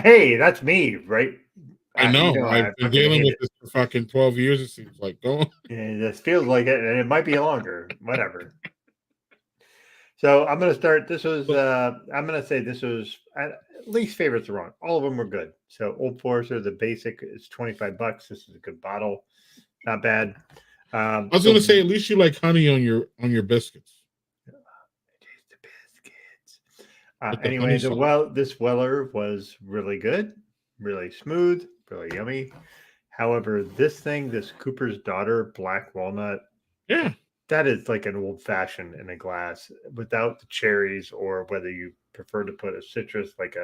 hey, that's me, right? I know. I've been dealing with this for fucking 12 years, it seems like. Go on. Yeah, this feels like it, and it might be longer. Whatever. So I'm going to start. This was, I'm going to say this was, least favorites are wrong. All of them were good. So Old Forester, the basic is $25. This is a good bottle. Not bad. I was going to say, at least you like honey on your biscuits. I taste the biscuits. Anyway, this Weller was really good, really smooth, really yummy. However, this Cooper's Daughter Black Walnut, Yeah, that is like an old fashioned in a glass without the cherries, or whether you prefer to put a citrus like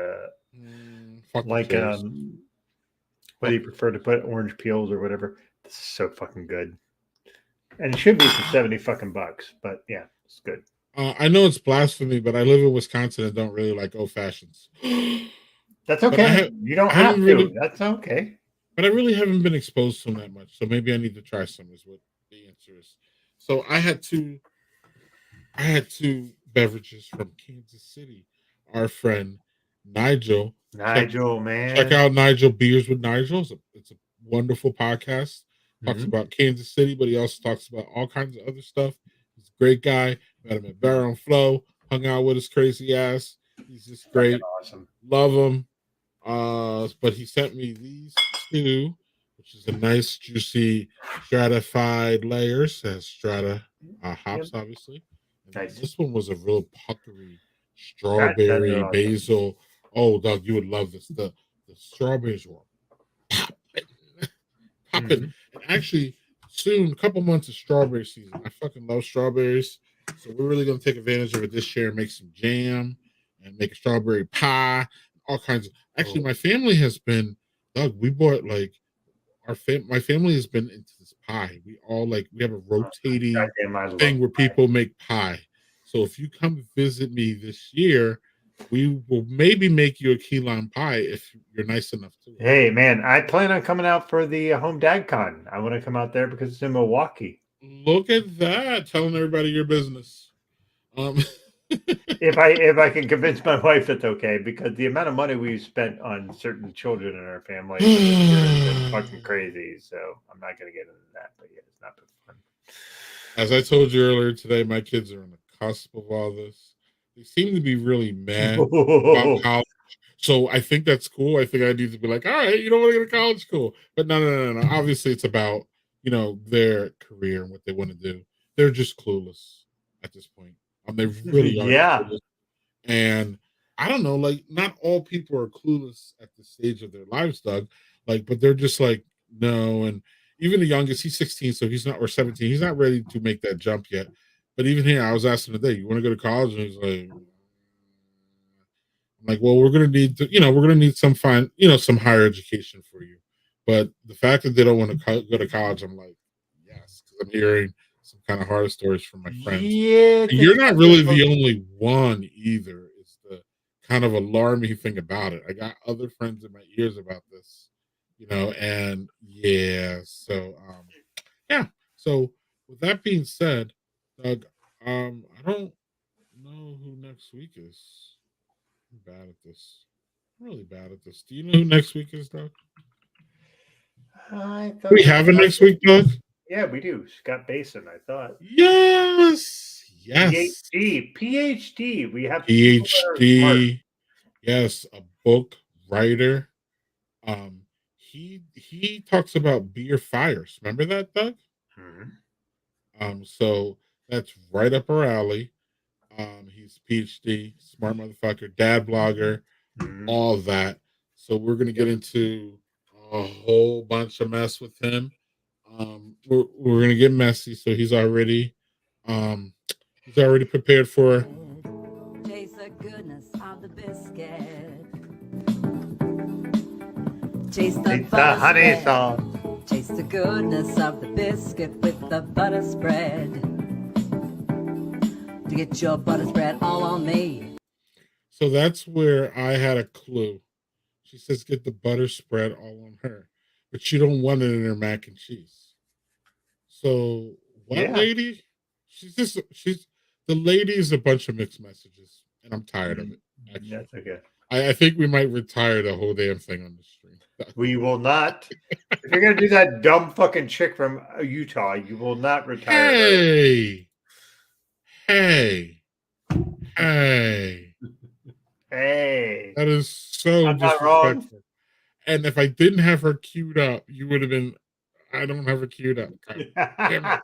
whether you prefer to put orange peels or whatever. This is so fucking good, and it should be for 70 fucking bucks. But yeah, it's good. I know it's blasphemy, but I live in Wisconsin and don't really like old fashions. That's okay. You don't have to. Really, that's okay. But I really haven't been exposed to them that much, so maybe I need to try some. Is what the answer is. So I had two beverages from Kansas City. Our friend Nigel. Check out Nigel Beers with Nigel. It's a wonderful podcast. Talks about Kansas City, but he also talks about all kinds of other stuff. He's a great guy. Met him at Barrel and Flow. Hung out with his crazy ass. He's just great. Awesome. Love him. But he sent me these two, which is a nice, juicy, stratified layers. It has strata hops, obviously. And nice. This one was a real puckery strawberry, awesome. Basil. Oh, Doug, you would love this. The strawberries were popping. And actually, soon, a couple months of strawberry season. I fucking love strawberries. So we're really going to take advantage of it this year and make some jam and make a strawberry pie, all kinds of. Actually, my family has been, Doug, we bought like my family has been into this pie. We have a rotating thing where people make pie. So if you come visit me this year, we will maybe make you a key lime pie if you're nice enough to. Hey, man, I plan on coming out for the Home Dad Con. I want to come out there because it's in Milwaukee. Look at that. Telling everybody your business. If I can convince my wife that's okay, because the amount of money we've spent on certain children in our family has been fucking crazy. So I'm not going to get into that, but yeah, it's not been fun. As I told you earlier today, my kids are on the cusp of all this. They seem to be really mad about college. So I think that's cool. I think I need to be like, all right, you don't want to go to college, cool. But no. Obviously, it's about, their career and what they want to do. They're just clueless at this point. They really are. Yeah. Clueless. And I don't know, like, not all people are clueless at the stage of their lives, Doug. Like, but they're just like, no. And even the youngest, he's 16, so he's not, or 17, he's not ready to make that jump yet. But even here, I was asking today, you want to go to college? And he's like, I'm like, well, we're going to need some some higher education for you. But the fact that they don't want to go to college, I'm like, yes, because I'm hearing some kind of horror stories from my friends. Yeah, and you're not really the only one either. It's the kind of alarming thing about it. I got other friends in my ears about this, and yeah. So, So with that being said, Doug, I don't know who next week is. I'm bad at this. I'm really bad at this. Do you know who next week is, Doug? We have a next week, Doug? Yeah, we do. Scott Basin, I thought. Yes. PhD. We have PhD. Yes, a book writer. He talks about beer fires. Remember that, Doug? So that's right up our alley. He's PhD, smart motherfucker, dad blogger, all that. So we're gonna get into a whole bunch of mess with him. We're gonna get messy, so he's already prepared for. Taste the goodness of the biscuit. Taste the honey sauce. Taste the goodness of the biscuit with the butter spread. To get your butter spread all on me. So that's where I had a clue. She says get the butter spread all on her, but she don't want it in her mac and cheese. So what lady? The lady is a bunch of mixed messages, and I'm tired of it. Actually. That's okay. I think we might retire the whole damn thing on the stream. We will not. If you're gonna do that dumb fucking chick from Utah, you will not retire. Hey. That is so disrespectful. And if I didn't have her queued up, you would have been. I don't have her queued up. Damn it.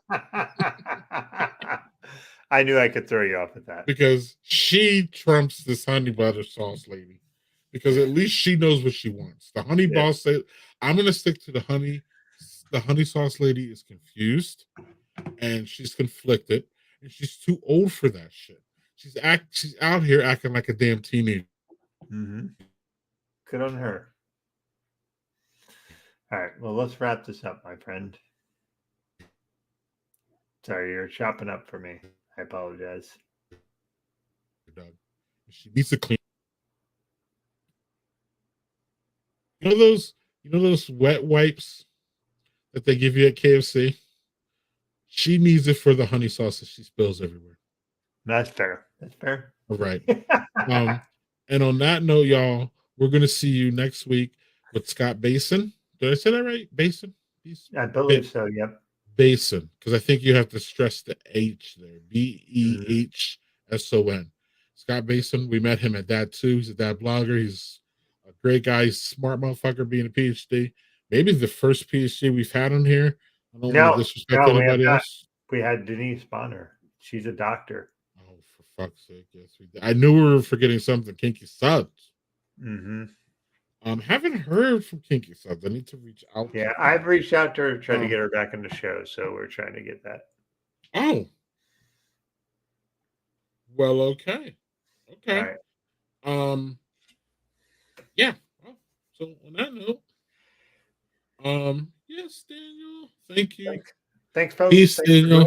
I knew I could throw you off with that. because she trumps this honey butter sauce lady. Because at least she knows what she wants. The honey boss said, "I'm gonna stick to the honey." The honey sauce lady is confused and she's conflicted, and she's too old for that shit. She's out here acting like a damn teenager. Mm-hmm. Good on her. All right, well, let's wrap this up, my friend. Sorry, you're chopping up for me. I apologize. She needs to clean. You know those wet wipes that they give you at KFC? She needs it for the honey sauce that she spills everywhere. That's fair. That's fair. All right. And on that note, y'all, we're gonna see you next week with Scott Basin. Did I say that right? Basin? I believe so. Yep. Basin, because I think you have to stress the H there. Behson. Scott Basin. We met him at that too. He's a dad blogger. He's a great guy. He's a smart motherfucker, being a PhD. Maybe the first PhD we've had on here. I don't want to disrespect anybody else. We had Denise Bonner. She's a doctor. Oh, for fuck's sake! Yes, we did. I knew we were forgetting something. Kinky Subs. Mm-hmm. Haven't heard from Kinky Subs. I need to reach out. Yeah, I've reached out to her, trying to get her back in the show. So we're trying to get that. Oh. Well, okay. Okay. All right. Yeah. Well, so on that note, yes, Daniel. Thank you. Thanks folks. Peace, Thanks Daniel.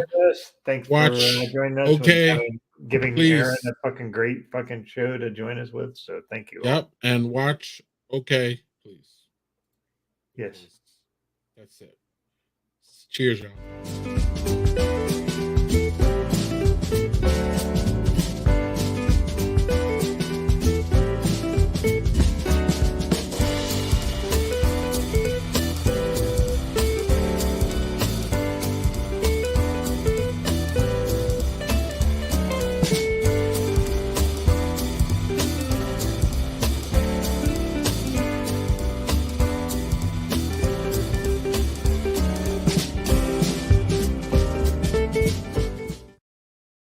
Thanks Watch. for joining us. Okay. Giving Please. Aaron a fucking great fucking show to join us with. So thank you. Yep. And watch. Okay, please. Yes. That's it. Cheers, y'all.